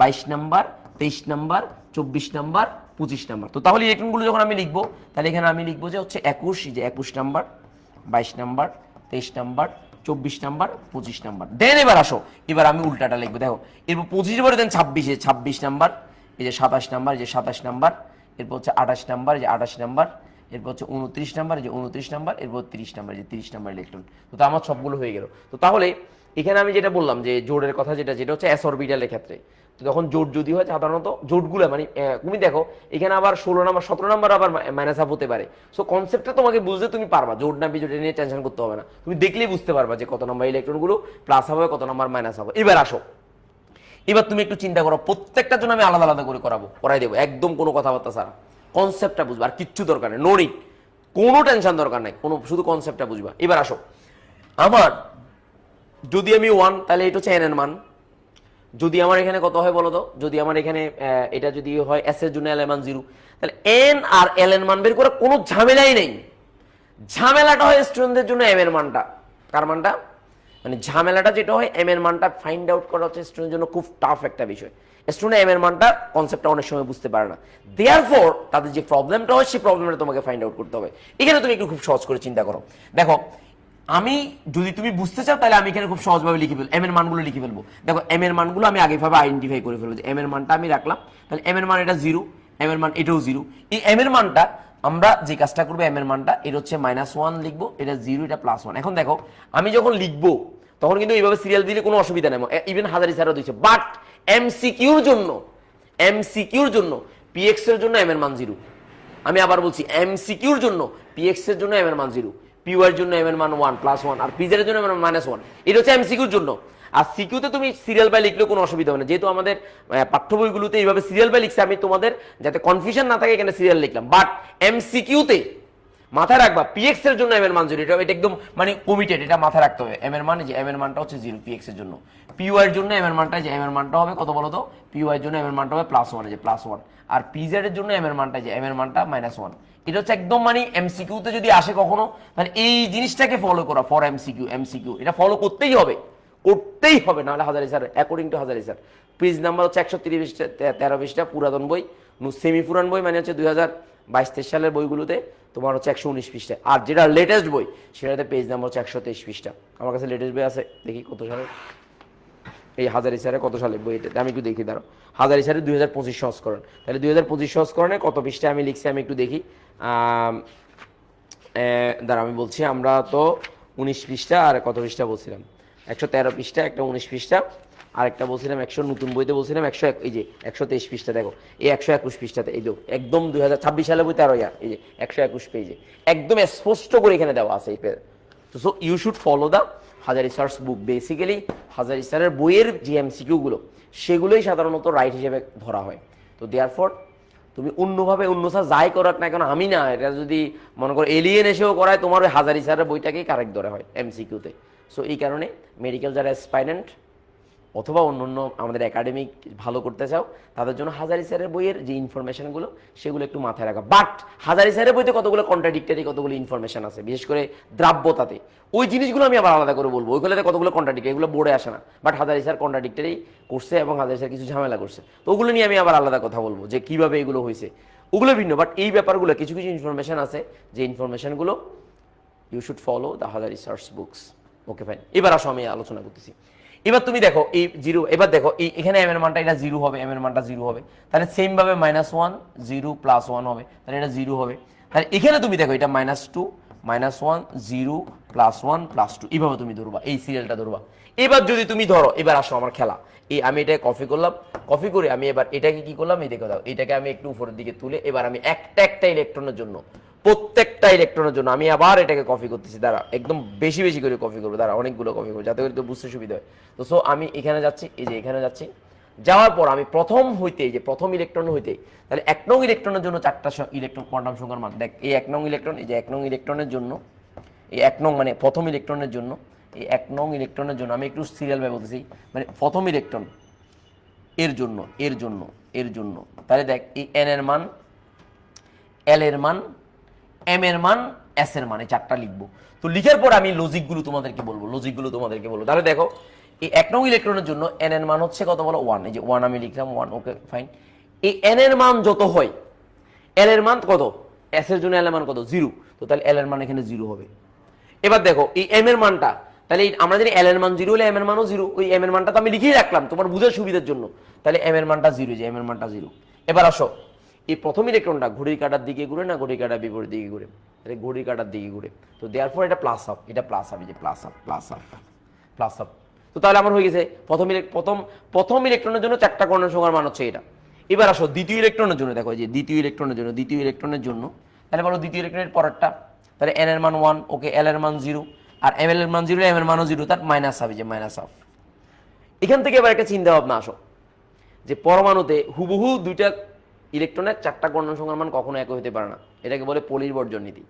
22 number, 23 number, 24 number, 25 number. তো তাহলে ইলেকট্রনগুলো যখন আমি লিখবো, তাহলে এখানে আমি লিখবো যে হচ্ছে 21, এই যে 21 number, 22 number, 23 number, 24 number, 25 number. Then এবার আসো, এবার আমি উল্টাটা লিখবো, দেখো এরপর 25-এর পরে দেন 26, 26 নাম্বার, এই যে 27 নাম্বার, এই যে 27 নাম্বার, এরপর হচ্ছে 28 নাম্বার, এই যে 28 নাম্বার, এরপর হচ্ছে 29 নাম্বার, এই যে 29 নাম্বার, এরপর 30 নাম্বার, এই যে 30 নাম্বার ইলেকট্রন। তো আমার সবগুলো হয়ে গেল। তো তাহলে এখানে আমি যেটা বললাম যে জোড়ের কথা যেটা হচ্ছে এস অরবিটালের ক্ষেত্রে, তো তখন জোট যদি হয় সাধারণত জোটগুলো মানে তুমি দেখো এখানে আবার 16 নাম্বার 17 নাম্বার আবার মাইনাস আপ হতে পারে। সো কনসেপ্টটা তোমাকে বুঝতে তুমি পারবা, জোট না বিজোট নিয়ে টেনশন করতে হবে না, তুমি দেখলেই বুঝতে পারবা যে কত নাম্বার ইলেকট্রনগুলো প্লাস হবে কত নাম্বার মাইনাস হবে। এবার আসো, এবার তুমি একটু চিন্তা করো, প্রত্যেকটার জন্য আমি আলাদা আলাদা করে করাই দেবো, একদম কোনো কথাবার্তা ছাড়া, কনসেপ্টটা বুঝবা আর কিচ্ছু দরকার নেই, নোরিং কোনো টেনশন দরকার নেই, কোনো শুধু কনসেপ্টটা বুঝবা। এবার আসো, আমার যদি আমি 1 তাহলে এটা হচ্ছে এন এর মান, যদি আমার এখানে কত হয় বলো তো, যদি আমার এখানে এটা যদি হয় এস এর জন্য এল এর মান 0, তাহলে এন আর এল এর মান বের করে কোনো ঝামেলাই নেই। ঝামেলাটা হয় স্টুডেন্টদের জন্য এম এর মানটা, কার মানটা, মানে ঝামেলাটা যেটা হয় এম এর মানটা ফাইন্ড আউট করা হচ্ছে স্টুডেন্টের জন্য খুব টাফ একটা বিষয়। স্টুডেন্ট এম এর মানটা কনসেপ্টটা অনেক সময় বুঝতে পারে না, দেয়ারফর তাদের যে প্রবলেমটা হয় সেই প্রবলেমটা তোমাকে ফাইন্ড আউট করতে হবে। এখানে তুমি একটু খুব সহজ করে চিন্তা করো, দেখো আমি যদি তুমি বুঝতে চাও তাহলে আমি এখানে খুব সহজভাবে লিখে ফেলবো, এম এর মানগুলো লিখে ফেলবো। দেখো এম এর মানগুলো আমি আগেভাবে আইডেন্টিফাই করে ফেলবো যে এম এর মানটা আমি রাখলাম, তাহলে এম এর মান এটা 0, এম এর মান এটাও 0। এই এম এর মানটা আমরা যে কাজটা করবো, এম এর মানটা এটা হচ্ছে -1 লিখবো, এটা 0, এটা +1। এখন দেখো আমি যখন লিখবো তখন কিন্তু এইভাবে সিরিয়াল দিলে কোনো অসুবিধা নেই, ইভেন হাজারি স্যারও দিচ্ছে, বাট এমসিকিউর জন্য পিএক্স এর জন্য এম এর মান 0। আমি আবার বলছি এমসিকিউর জন্য পিএক্স এর জন্য এম এর মান 0, পিওয়ার জন্য এম এর মান 1 +1, আর পিজের জন্য এম এর মান -1। এটা হচ্ছে এমসিকিউর জন্য। আর সিকিউতে তুমি সিরিয়াল বাই লিখলেও কোনো অসুবিধা হবে না, যেহেতু আমাদের পাঠ্য বইগুলোতে এইভাবে সিরিয়াল বাই লিখছে, আমি তোমাদের যাতে কনফিউশন না থাকে এখানে সিরিয়াল লিখলাম। বাট এমসিকিউতে মাথায় রাখবা পিএক্স এর জন্য এম এর মান 0, এটা একদম মানে কমিটেড, এটা মাথায় রাখতে হবে। এম এর মান যে এম এর মানটা হচ্ছে 0 পিএক্স এর জন্য, পিওয়াই এর জন্য এম এর মানটা যে এম এর মানটা হবে কত বলো তো, পিওয়াই এর জন্য এম এর মানটা হবে +1, যে +1, আর পিজেড এর জন্য এম এর মানটা যে এম এর মানটা -1। এটা হচ্ছে একদম মানে এমসিকিউতে যদি আসে কখনো, তাহলে এই জিনিসটাকে ফলো করা ফর এমসিকিউ এটা ফলো করতেই হবে, নাহলে Hazari sir according to Hazari sir page number হচ্ছে 130 পৃষ্ঠা পুরাতন বই, সেমি পুরান বই মানে হচ্ছে 2022-23 সালের বইগুলোতে তোমার হচ্ছে 119 পৃষ্ঠা, আর যেটা লেটেস্ট বই সেটাতে পেজ নাম্বার হচ্ছে 123 পৃষ্ঠা। আমার কাছে লেটেস্ট বই আছে, দেখি কত সালে, এই হাজারি স্যারের কত সালে বই, এটা আমি একটু দেখি, দাঁড়ো, হাজারি স্যারের 2025 সংস্করণ, তাহলে 2025 সংস্করণে কত পৃষ্ঠা আমি লিখছি আমি একটু দেখি, দাঁড়া আমি বলছি, আমরা তো 19 পৃষ্ঠা আর কত পৃষ্ঠা বলছিলাম, 113 পৃষ্ঠা, একটা 19 পৃষ্ঠা, আরেকটা বলছিলাম 100, নতুন বইতে বলছিলাম 100, এই যে 123 পৃষ্ঠা, দেখো এই 121 পৃষ্ঠাতে, এই যে একদম 2026 সালের বইতে আরো এই যে 121 পেজে একদম স্পষ্ট করে এখানে দেওয়া আছে এই page. So you should follow the Hazari sir's book. Basically Hazari স্যারের বইয়ের যে এমসিকিউগুলো সেগুলোই সাধারণত রাইট হিসেবে ধরা হয়। তো দেয়ারফর তুমি অন্যভাবে অন্য স্যার যাই করাক না কেন, আমি না, এটা যদি মনে করো এলিয়েন এসেও করায় তোমার ওই হাজারি স্যারের বইটাকেই কারেক্ট ধরা হয় এমসিকিউতে। সো এই কারণে মেডিকেল যারা অ্যাসপাইরেন্ট অথবা অন্য আমাদের একাডেমিক ভালো করতে চাও তাদের জন্য হাজারি স্যারের বইয়ের যে ইনফরমেশনগুলো সেগুলো একটু মাথায় রাখা। বাট হাজারি স্যারের বইতে কতগুলো কন্ট্রাডিক্টরি কতগুলো ইনফরমেশন আছে, বিশেষ করে দ্রাব্যতাতে, ওই জিনিসগুলো আমি আবার আলাদা করে বলবো, ওইগুলোতে কতগুলো কন্ট্রাডিক্টরি, এগুলো বোর্ডে আসে না, বাট হাজারি স্যার কন্ট্রাডিক্টরি করছে এবং হাজারি স্যার কিছু ঝামেলা করছে, তো ওগুলো নিয়ে আমি আবার আলাদা কথা বলবো যে কিভাবে এগুলো হয়েছে, ওগুলো ভিন্ন। বাট এই ব্যাপারগুলো কিছু কিছু ইনফরমেশন আছে যে ইনফরমেশনগুলো you should follow the Hazari sir's books. Okay fine, এবার আসো আমি আলোচনা করতেছি। এবার তুমি দেখো এই 0, এবার দেখো এই এখানে এম এর মানটা এটা 0 হবে, এম এর মানটা 0 হবে, তাহলে সেম ভাবে -1 0 +1 হবে, তাহলে এটা 0 হবে। তাহলে এখানে তুমি দেখো এটা -2 -1 0 +1 +2, এইভাবে তুমি ধরবা, এই সিরিয়ালটা ধরবা। এবার যদি তুমি ধরো, এবার আসো আমার খেলা, এই আমি এটা কপি করলাম, কপি করে আমি এবার এটাকে কি করলাম, এই দেখো দাও, এটাকে আমি একটু উপরের দিকে তুলে এবার আমি একটা ইলেকট্রনের জন্য, প্রত্যেকটা ইলেকট্রনের জন্য আমি আবার এটাকে কপি করতেছি, দাঁড়া একদম বেশি বেশি করে কপি করবো, দাঁড়া অনেকগুলো কপি করবো যাতে করে তো বুঝতে সুবিধা হয়। তো সো আমি এখানে যাচ্ছি, এই যে এখানে যাচ্ছি, যাওয়ার পর আমি প্রথম হইতে, এই যে প্রথম ইলেকট্রন হইতে, তাহলে 1 নং ইলেকট্রনের জন্য 4টা ইলেকট্রন কোয়ান্টাম সংখ্যার মান, দেখ এই 1 নং ইলেকট্রন, এই যে 1 নং ইলেকট্রনের জন্য, এই 1 নং মানে প্রথম ইলেকট্রনের জন্য, এই 1 নং ইলেকট্রনের জন্য আমি একটু সিরিয়াল ভাবে বলতেছি, মানে প্রথম ইলেকট্রন এর জন্য এর জন্য এর জন্য, তাহলে দেখ এই এন এর মান, এল এর মান, এম এর মান, এস এর মান, এই 4টা লিখবো। তো লিখার পর আমি লজিকগুলো তোমাদেরকে বলবো, তাহলে দেখো এই 1 নং ইলেকট্রনের জন্য এন এর মান হচ্ছে কত বলো 1, এই যে 1 আমি লিখলাম 1, ওকে ফাইন। এই এন এর মান যত হয়, এল এর মান কত, এস এর জন্য এল এর মান কত 0, তো তাহলে এল এর মান এখানে 0 হবে। এবার দেখো এই এম এর মানটা, তাহলে আমরা জানি এল এর মান 0 হলে এম এর মানও 0, ওই এম এর মানটা তো আমি লিখেই রাখলাম তোমার বুঝার সুবিধার জন্য, তাহলে এম এর মানটা 0, যে এম এর মানটা 0। এবার আসো এই প্রথম ইলেকট্রনটা ঘড়ির কাঁটার দিকে ঘুরে না ঘড়ির কাঁটার বিপরীত দিকে ঘুরে, তাহলে ঘড়ির কাঁটার দিকে ঘুরে, তো দেয়ারফর এটা প্লাস আপ, এটা প্লাস আপ, এই যে প্লাস আপ। তো তো তাহলে আমার হয়ে গেছে প্রথম ইলেকট্রনের জন্য 4টা কোয়ান্টাম সংখ্যার মান হচ্ছে এটা। এবার আসো দ্বিতীয় ইলেকট্রনের জন্য, দেখো যে দ্বিতীয় ইলেকট্রনের জন্য তাহলে বলো দ্বিতীয় ইলেকট্রনের পরেরটা, তাহলে n এর মান 1, ওকে, l এর মান 0, আর m এর মান 0, m এর মানও 0, তার মাইনাস হবে, যে মাইনাস হাফ। এখান থেকে এবার একটা চিন্তা ভাবনা আসো, যে পরমাণুতে হুবহু দুইটা ইলেকট্রনের 4টা কোয়ান্টাম সংখ্যার মান কখনো একই হতে পারে না, এটাকে বলে পলির বর্জন নীতি।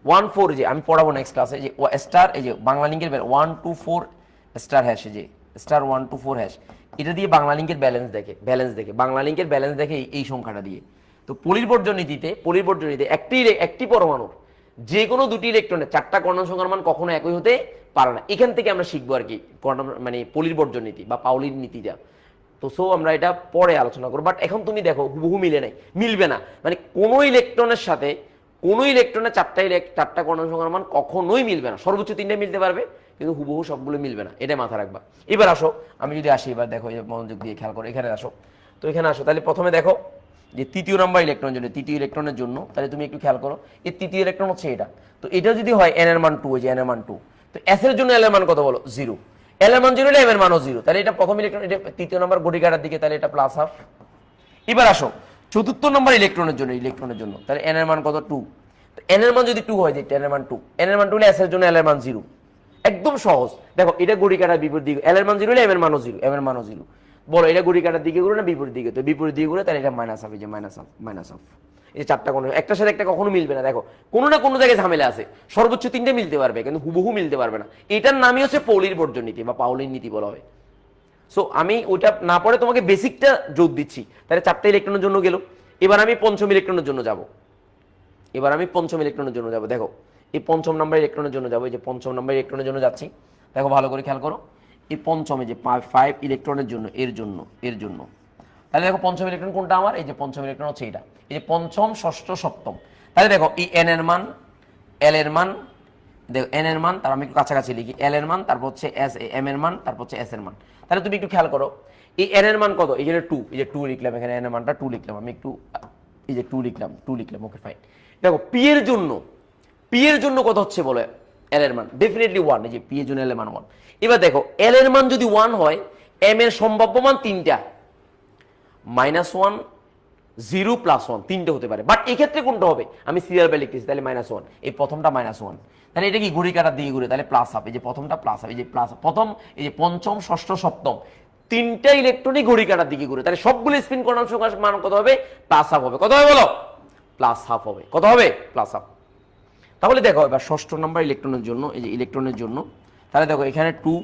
1-4, যে আমি পড়াবো নেক্সট ক্লাসে, যে স্টার, এই যে বাংলা লিঙ্কের 1-4 স্টার হ্যাশ, যে স্টার 1-4 হ্যাশ, এটা দিয়ে বাংলা লিঙ্কের ব্যালেন্স দেখে বাংলা লিঙ্কের ব্যালেন্স দেখে এই সংখ্যাটা দিয়ে। তো পলির বর্জন নীতিতে একটি পরমাণুর যে কোনো দুটি ইলেকট্রনের 4টা কোয়ান্টাম সংখ্যার মান কখনো একই হতে পারে না। এখান থেকে আমরা শিখবো আর কি কোয়ান্টাম মানে পলির বর্জন নীতি বা পাউলির নীতিটা। তো আমরা এটা পরে আলোচনা করবো, বাট এখন তুমি দেখো হুবহু মিলবে না, মানে কোনো ইলেকট্রনের সাথে কোনো ইলেকট্রনের 4টা কোয়ান্টাম সংখ্যার মান কখনোই মিলবে না। সর্বোচ্চ 3টা মিলতে পারবে, কিন্তু হুবহু সবগুলো মিলবে না, এটা মাথা রাখবা। এবার আসো, আমি যদি আসি, এবার দেখো মনোযোগ দিয়ে খেয়াল করো, এখানে আসো। তো এখানে আসো, তাহলে প্রথমে দেখো যে তৃতীয় নাম্বার ইলেকট্রনের জন্য তাহলে তুমি একটু খেয়াল করো, এই তৃতীয় ইলেকট্রন হচ্ছে এটা। তো এটা যদি হয় n এর মান 2, যে n এর মান 2, তো s এর জন্য l এর মান কত বলো? 0। l এর মান 0 হলে m এর মানও 0, তাহলে এটা প্রথম ইলেকট্রন, এটা তৃতীয় নাম্বার ঘড়িকাটার দিকে, তাহলে এটা প্লাস হাফ। এবার আসো চতুর্থ নাম্বার ইলেকট্রনের জন্য, তাহলে n এর মান কত? 2। তো n এর মান যদি 2 হয়, যে n এর মান 2 হলে s এর জন্য l এর মান 0। একদম সহজ, দেখো এটা ঘড়িকাটার বিপরীত দিকে, l এর মান 0 হলে m এর মানও 0, বলো এটা ঘড়িকাটার দিকে ঘুরে না বিপরীত দিকে? তো বিপরীত দিকে ঘুরে, তাহলে এটা মাইনাস হবে, যে মাইনাস হাফ। এই যে 4টা কোণ একটার সাথে একটা কখনো মিলবে না, দেখো কোনো না কোনো জায়গায় ঝামেলা আছে, সর্বোচ্চ 3টে মিলতে পারবে, কিন্তু হুবহু মিলতে পারবে না। এটার নামই হচ্ছে পৌলির বর্জন নীতি বা পাউলির নীতি বলা হয়। সো আমি ওইটা না পড়ে তোমাকে বেসিকটা যোগ দিচ্ছি। তাহলে 4টা ইলেকট্রনের জন্য গেল। এবার আমি পঞ্চম ইলেকট্রনের জন্য যাব। দেখো এই পঞ্চম নাম্বার ইলেকট্রনের জন্য যাবো, এই যে পঞ্চম নাম্বার ইলেকট্রনের জন্য যাচ্ছি। দেখো ভালো করে খেয়াল করো, এই পঞ্চমে যে 5 ইলেকট্রনের জন্য এর জন্য তাহলে দেখো পঞ্চম ইলেকট্রন কোনটা আমার? এই যে পঞ্চম ইলেকট্রন হচ্ছে এটা, এই যে পঞ্চম, ষষ্ঠ, সপ্তম। তাহলে দেখো এই n এর মান, l এর মান, দেখো n এর মান, তার আমি একটু কাছাকাছি লিখি, l এর মান, তারপর হচ্ছে m এর মান, তারপর হচ্ছে s এর মান। তাহলে তুমি একটু খেয়াল করো, এই n এর মান কত? এখানে 2, এই যে 2 লিখলাম, এখানে n এর মানটা 2 লিখলাম, আমি একটু এই যে 2 লিখলাম, ওকে ফাইন। দেখো p এর জন্য কত হচ্ছে বলে? l এর মান ডেফিনেটলি 1, এই যে p এর জন্য l এর মান 1। এবার দেখো l এর মান যদি 1 হয়, m এর সম্ভাব্য মান 3টা, -1, 0, +1, 3টে হতে পারে। বাট এই ক্ষেত্রে কোনটা হবে? আমি সিরিয়াল বাই লিখতেছি, তাহলে -1, এই প্রথমটা -1, তাহলে এটা কি ঘড়ি কাটার দিকে ঘুরে, তাহলে প্লাস হাফ, এই যে প্রথমটা প্লাস হাফ, এই যে প্লাস প্রথম, এই যে পঞ্চম, ষষ্ঠ, সপ্তম, 3টা ইলেকট্রনই ঘড়ি কাটার দিকে ঘুরে, তাহলে সবগুলো স্পিন কোয়ান্টাম সংখ্যার মান কত হবে? প্লাস হাফ হবে। কত হবে বলো? প্লাস হাফ হবে। কত হবে? Plus half. তাহলে দেখো এবার ষষ্ঠ নাম্বার ইলেকট্রনের জন্য, এই যে ইলেকট্রনের জন্য, তাহলে দেখো এখানে 2,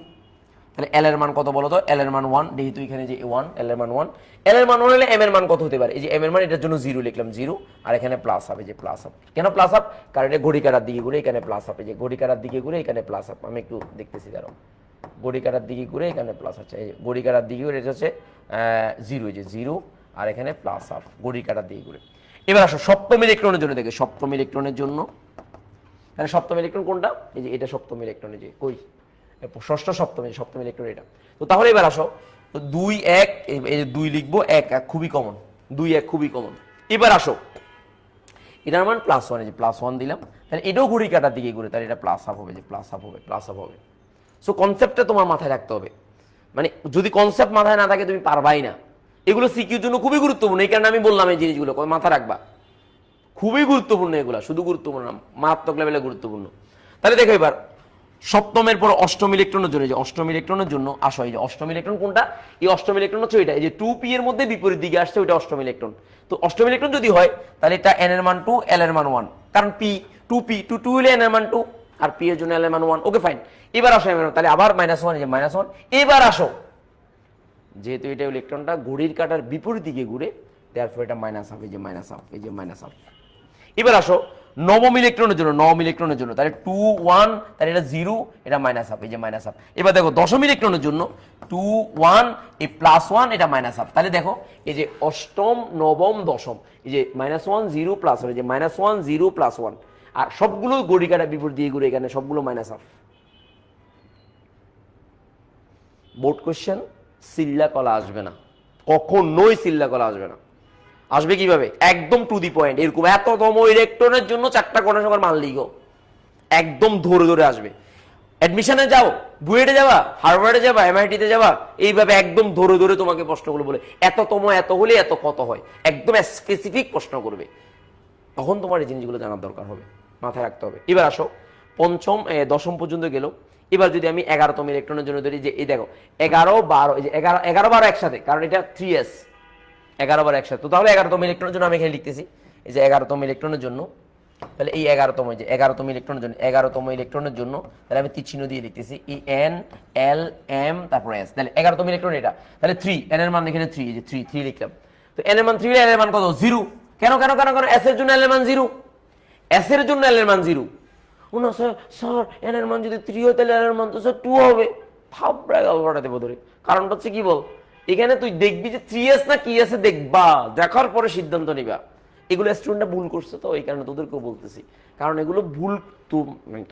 তাহলে l এর মান কত বলো তো? l এর মান 1, যেহেতু এখানে যে 1, l এর মান 1, l এর মান 1 হলে m এর মান কত হতে পারে? এই যে m এর মান, এটার জন্য 0 লিখলাম, 0, আর এখানে প্লাস হবে, যে প্লাস হাফ। কেন প্লাস হাফ? কারণ এটা ঘড়ি কাটার দিকে ঘুরে, এখানে প্লাস হাফ, এই যে ঘড়ি কাটার দিকে ঘুরে, এখানে প্লাস হাফ। আমি একটু দেখতেছি, দাঁড়াও, ঘড়ি কাটার দিকে ঘুরে, এখানে প্লাস আছে, এই যে ঘড়ি কাটার দিকে ঘুরে, এটা হচ্ছে 0, এই যে 0, আর এখানে প্লাস হাফ, ঘড়ি কাটার দিকে ঘুরে। এবার আসো সপ্তম ইলেকট্রনের জন্য, দেখে সপ্তম ইলেকট্রনের জন্য, তাহলে সপ্তম ইলেকট্রন কোনটা? এই যে এটা সপ্তম ইলেকট্রন, এই যে কই ষষ্ঠ, সপ্তম ইলেকট্রন এটা। তো তাহলে এবার আসো, তো 2, 1, এই যে 2 লিখবো, 1, 1 খুবই কমন, 2, 1 খুবই কমন। এবার আসো এটার মান +1, এই যে +1 দিলাম, তাহলে এটাও ঘড়ি কাটার দিকে ঘুরে, তাহলে এটা প্লাস হাফ হবে, যে প্লাস হাফ হবে। সো কনসেপ্টটা তোমার মাথায় রাখতে হবে, মানে যদি কনসেপ্ট মাথায় না থাকে তুমি পারবাই না। এগুলো সিকিউর জন্য খুবই গুরুত্বপূর্ণ, এই কারণে আমি বললাম এই জিনিসগুলো মাথায় রাখবা, খুবই গুরুত্বপূর্ণ এগুলো, শুধু গুরুত্বপূর্ণ না, মারাত্মক লেভেলে গুরুত্বপূর্ণ। তাহলে দেখো এবার সপ্তমের পর অষ্টম ইলেকট্রনের জন্য, যে অষ্টম ইলেকট্রনের জন্য আসো, এই যে অষ্টম ইলেকট্রন কোনটা? এই অষ্টম ইলেকট্রন হচ্ছে এটা, এই যে 2p এর মধ্যে বিপরীত দিকে আসছে, ওইটা অষ্টম ইলেকট্রন। তো অষ্টম ইলেকট্রন যদি হয়, তাহলে এটা n এর মান 2, l এর মান 1, কারণ p 2 হলে n এর মান 2, আর p এর জন্য l এর মান 1, ওকে ফাইন। এবার আসো তাহলে আবার -1, এই যে -1। এবার আসো, যেহেতু এটা ইলেকট্রনটা ঘড়ির কাঁটার বিপরীত দিকে ঘুরে, দেয়ারফর এটা মাইনাস হাফ, এই যে মাইনাস হাফ, এই যে মাইনাস হাফ। এবার আসো নবম ইলেকট্রনের জন্য, তাহলে 2, 1, তাহলে এটা 0, এটা মাইনাস হাফ, এই যে মাইনাস হাফ। এবার দেখো দশম ইলেকট্রনের জন্য 2, 1, এই +1, এটা মাইনাস হাফ। তাহলে দেখো এই যে অষ্টম, নবম, দশম, এই যে -1, 0, +1, এই যে -1, 0, +1, আর সবগুলো ঘড়ি কাঁটার বিপরীত দিয়ে ঘুরে, এখানে সবগুলো মাইনাস হাফ। বোর্ড কোশ্চেন, সিল্লা কলা আসবে না, কখনোই সিল্লা কলা আসবে না। আসবে কিভাবে? একদম টু দি পয়েন্ট, এরকম এততম ইলেকট্রনের জন্য 4টা কোয়ান্টাম সংখ্যার মান লিখো, একদম ধরে আসবে। অ্যাডমিশনে যাও, বুয়েটে যাবা, হার্ভার্ডে যাবা, এমআইটিতে যাবা, এইভাবে একদম ধরে ধরে তোমাকে প্রশ্নগুলো বলে এততম এত হলে এত কত হয়, একদম স্পেসিফিক প্রশ্ন করবে। তখন তোমার এই জিনিসগুলো জানার দরকার হবে, মাথায় রাখতে হবে। এবার আসো পঞ্চম দশম পর্যন্ত গেল। এবার যদি আমি 11তম ইলেকট্রনের জন্য ধরি, যে এই দেখো 11 12, এই যে 11 12 একসাথে, কারণ এটা 3s, 11 12 একসাথে। তো তাহলে 11তম ইলেকট্রনের জন্য আমি এখানে লিখতেছি এই যে 11তম ইলেকট্রনের জন্য, তাহলে এই 11তম, যে 11তম ইলেকট্রনের জন্য, 11তম ইলেকট্রনের জন্য তাহলে আমি তীর চিহ্ন দিয়ে লিখতেছি ই এন এল এম তারপর এস। তাহলে 11তম ইলেকট্রন এটা, তাহলে 3, এন এর মান এখানে 3, এই যে 3 লিখলাম। তো এন এর মান 3, এল এর মান কত? 0। কেন কেন কেন কেন? এস এর জন্য এল এর মান 0, এস এর জন্য এল এর মান 0। না স্যার এন এর মান যদি 3 হয় তাহলে এল এর মান তো স্যার 2 হবে। থাপড়ায় গল্পটা দেবো ধরে। কারণটা হচ্ছে কি বল, এখানে তুই দেখবি যে 3s না কি আছে, দেখবা, দেখার পরে সিদ্ধান্ত নিবা। এগুলো স্টুডেন্টরা ভুল করছে, তো এই কারণে তোদেরকেও বলতেছি, কারণ এগুলো ভুল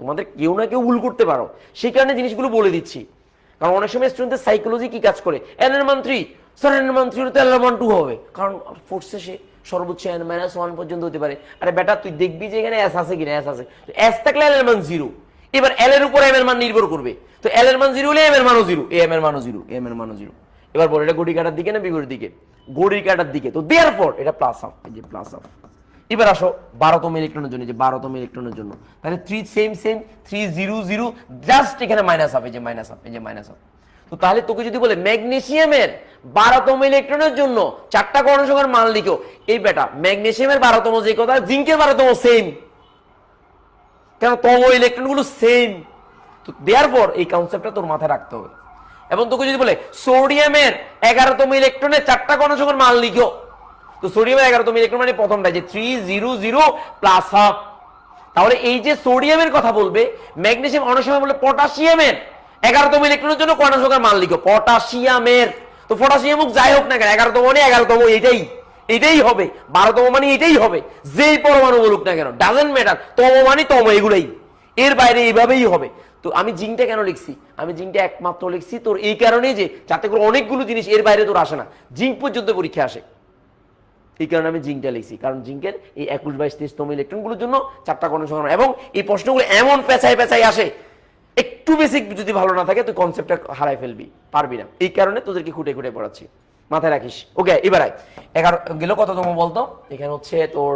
তোমাদের কেউ না কেউ ভুল করতে পারো, সেই কারণে জিনিসগুলো বলে দিচ্ছি। কারণ অনেক সময় স্টুডেন্টদের সাইকোলজি কি কাজ করে, এন এর মান 3, স্যার এন এর মান 3 হলে এল এর মান 2 হবে, কারণ ফোর্সে সে সর্বোচ্চ n - 1 পর্যন্ত হতে পারে। আরে বেটা তুই দেখবি যে এখানে s আছে কিনা, s আছে, s থাকলে l এর মান 0। এবার l এর উপর m এর মান নির্ভর করবে, তো l এর মান 0 হলে m এর মানও 0, m এর মানও 0, m এর মানও 0। এবার বল এটা ঘড়ি কাটার দিকে না বিপরীত দিকে? ঘড়ি কাটার দিকে। তো দেয়ারফর এটা প্লাস হাফ, এই যে প্লাস হাফ। এবার আসো 12তম ইলেকট্রনের জন্য, যে 12তম ইলেকট্রনের জন্য, তাহলে 3 সেম 3 0 0, জাস্ট এখানে মাইনাস হাফ, এই যে মাইনাস হাফ, এই যে মাইনাস হাফ। তো তাহলে তোকে যদি বলে ম্যাগনেসিয়ামের 12তম ইলেকট্রনের জন্য 4টা কর্ণ সংখ্যার মান লিখো, এই বেটা ম্যাগনেসিয়ামের 12তম যে কথা, জিঙ্কের 12তম সেম, কেন তম ইলেকট্রনগুলো সেম। তো দেয়ারপর এই কনসেপ্টটা তোর মাথায় রাখতে হবে। এবং তোকে যদি বলে সোডিয়ামের 11তম ইলেকট্রনের 4টা কর্ণ সংখ্যার মান লিখো, তো সোডিয়ামের 11তম ইলেকট্রন মানে প্রথমটা যে 3 0 0 প্লাস হাফ। তাহলে এই যে সোডিয়ামের কথা বলবে, ম্যাগনেসিয়াম অনেক সময় বলে পটাশিয়ামের 11তম ইলেকট্রনের জন্য কর্ণ সংখ্যার মান লিখো, পটাশিয়ামের। তো পটাশিয়াম হোক যাই হোক না কেন, 11তম মানে 11তম এটাই হবে, 12তম মানে এটাই হবে, যেই পরমাণু বলুক না কেন, ডাজেন্ট ম্যাটার, তম মানে তম, এগুলাই, এর বাইরে এইভাবেই হবে। তো আমি জিঙ্কটা কেন লিখছি, আমি জিঙ্কটা একমাত্র লিখছি তোর এই কারণেই যে যাতে করে অনেকগুলো জিনিস এর বাইরে তোর আসে না, জিঙ্ক পর্যন্ত পরীক্ষা আসে, এই কারণে আমি জিঙ্কটা লিখছি। কারণ জিঙ্কের এই 21 22 23তম ইলেকট্রনগুলোর জন্য 4টা কর্ণ সংখ্যা, এবং এই প্রশ্নগুলো এমন পেঁচাই পেঁচাই আসে, একটু বেসিক যদি ভালো না থাকে তুই কনসেপ্টটা হারাই ফেলবি, পারবি না। এই কারণে তোদেরকে খুঁটে খুঁটে পড়াচ্ছি, মাথায় রাখিস। ওকে, এবার 11 গেল কততম বলতো, এখানে হচ্ছে তোর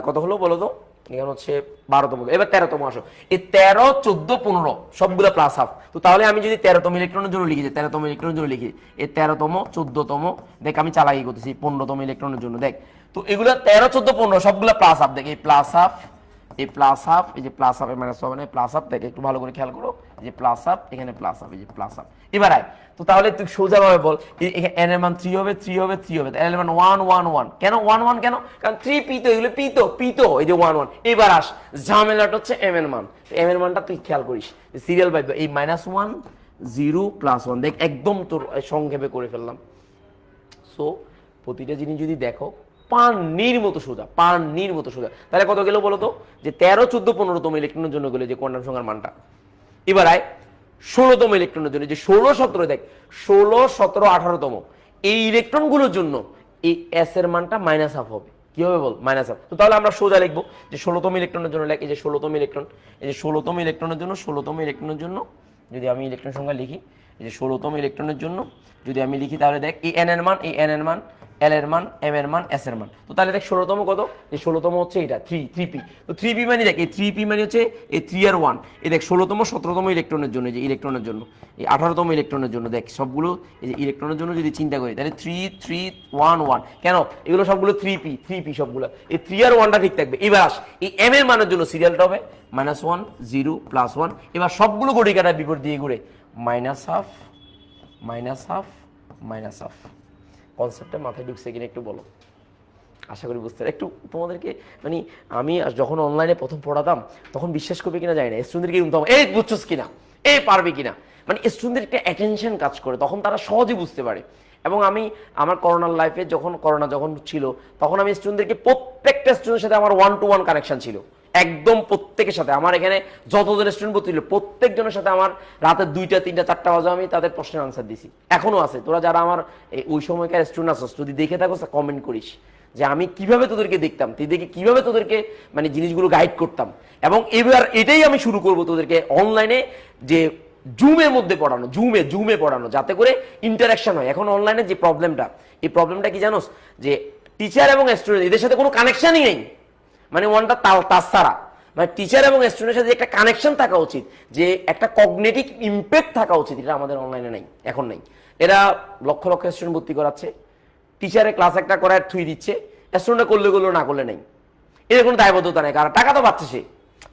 কত হলো বলো তো, এখানে হচ্ছে 12তম। এবার 13তম আসো, এই 13 14 15 সবগুলো প্লাস হাফ। তো তাহলে আমি যদি 13তম ইলেকট্রনের জন্য লিখি, 13তম ইলেকট্রনের জন্য লিখি এই 13তম 14তম, দেখ আমি চালাকি করতেছি 15তম ইলেকট্রনের জন্য, দেখ তো এগুলো 13 14 15 সবগুলো প্লাস হাফ। দেখ এই প্লাস হাফ, এই প্লাস হাফ, এই যে প্লাস হাফ, মাইনাস হবে না, প্লাস হাফ। দেখে একটু ভালো করে খেয়াল করো, এই যে প্লাস হাফ, এখানে প্লাস হাফ, এই যে প্লাস হাফ। এবার তো তাহলে তুই সোজা ভাবে বল, এন এর মান 3 হবে, 3 হবে, 3 হবে, এন এর মান 1 1 1। কেন 1 1 কেন? কারণ 3 পি তো, এগুলো পি তো, এই যে 1 1। এবার আস, ঝামেলাটা হচ্ছে এম এর মান। এম এর মানটা তুই খেয়াল করিস, সিরিয়াল বাইব, এই -1 0 +1। দেখ একদম তোর সংক্ষেপে করে ফেললাম। সো প্রতিটা জিনিস যদি দেখো পানির মতো সোজা, পানির মতো সোজা। তাহলে কত গেল বলো তো, যে 13 14 15তম ইলেকট্রনের জন্য গেলে যে কোয়ান্টাম সংখ্যার মানটা। এবার 16তম ইলেকট্রনের জন্য, যে 16 17, দেখ 16 17 18তম এই ইলেকট্রনগুলোর জন্য এই এস এর মানটা মাইনাস হাফ হবে। কি হবে বল? Minus half. তো তাহলে আমরা সোজা লিখবো যে 16তম ইলেকট্রনের জন্য, এই যে 16তম ইলেকট্রন, এই যে 16তম ইলেকট্রনের জন্য, 16তম ইলেকট্রনের জন্য যদি আমি ইলেকট্রন সংখ্যা লিখি, এই যে 16তম ইলেকট্রনের জন্য যদি আমি লিখি, তাহলে দেখ এই এন এর মান, এই এন এর মান, এল এর মান, এম এর মান, এস এর মান। তো তাহলে দেখ 16তম কত, এই 16তম হচ্ছে এটা 3 পি। তো 3 পি মানে দেখ এই 3 পি মানে হচ্ছে এই 3 আর 1। এই দেখ 16তম 17তম ইলেকট্রনের জন্য, যে ইলেকট্রনের জন্য, এই 18তম ইলেকট্রনের জন্য, দেখ সবগুলো এই যে ইলেকট্রনের জন্য যদি চিন্তা করি, তাহলে 3 3 1 1। কেন? এগুলো সবগুলো 3 পি সবগুলো, এই 3 আর 1টা ঠিক থাকবে। এবার আস, এই এম এর মানের জন্য সিরিয়ালটা হবে -1 0 +1। এবার সবগুলো ঘড়ি কাটার বিপরীত দিয়ে ঘুরে minus half minus half minus half. কনসেপ্টটা মাথায় ঢুকছে কিনা একটু বলো, আশা করি বুঝতে। একটু তোমাদেরকে মানে আমি যখন অনলাইনে প্রথম পড়াতাম তখন বিশ্বাস করবে কিনা জানি না, স্টুডেন্টদেরকে বলতাম এই বুঝছস কিনা, এই পারবে কিনা, মানে স্টুডেন্টদের একটা অ্যাটেনশন কাজ করে, তখন তারা সহজে বুঝতে পারে। এবং আমি আমার করোনার লাইফে করোনা যখন ছিল, তখন আমি স্টুডেন্টদেরকে প্রত্যেকটা স্টুডেন্টের সাথে আমার 1 to 1 কানেকশন ছিল, একদম প্রত্যেকের সাথে। আমার এখানে যতজন স্টুডেন্ট ভর্তি ছিল প্রত্যেকজনের সাথে আমার রাতে 2টা 3টা 4টা বাজে আমি তাদের প্রশ্নের আনসার দিছি, এখনো আছে। তোরা যারা আমার ওই সময়কার স্টুডেন্ট আছিস, যদি দেখে থাকো কমেন্ট করিস যে আমি কিভাবে তোদেরকে দেখতাম, তোদেরকে কিভাবে তোদেরকে মানে জিনিসগুলো গাইড করতাম। এবং এবার এটাই আমি শুরু করব তোদেরকে অনলাইনে, যে জুমের মধ্যে পড়ানো, জুমে পড়ানো, যাতে করে ইন্টারাকশন হয়। এখন অনলাইনে যে প্রবলেমটা, এই প্রবলেমটা কি জানোস, যে টিচার এবং স্টুডেন্ট এদের সাথে কোনো কানেকশনই নেই, মানে ওয়ানটা তাছাড়া, মানে টিচার এবং স্টুডেন্টের সাথে একটা কানেকশন থাকা উচিত, যে একটা কগনিটিভ ইম্প্যাক্ট থাকা উচিত, এটা আমাদের অনলাইনে নেই, এখন নেই। এরা লক্ষ লক্ষ স্টুডেন্ট ভর্তি করাচ্ছে, টিচারে ক্লাস একটা করে থুই দিচ্ছে, স্টুডেন্টরা করলে করলো, না করলে নেই, এর কোনো দায়বদ্ধতা নেই, কারণ টাকা তো পাচ্ছে,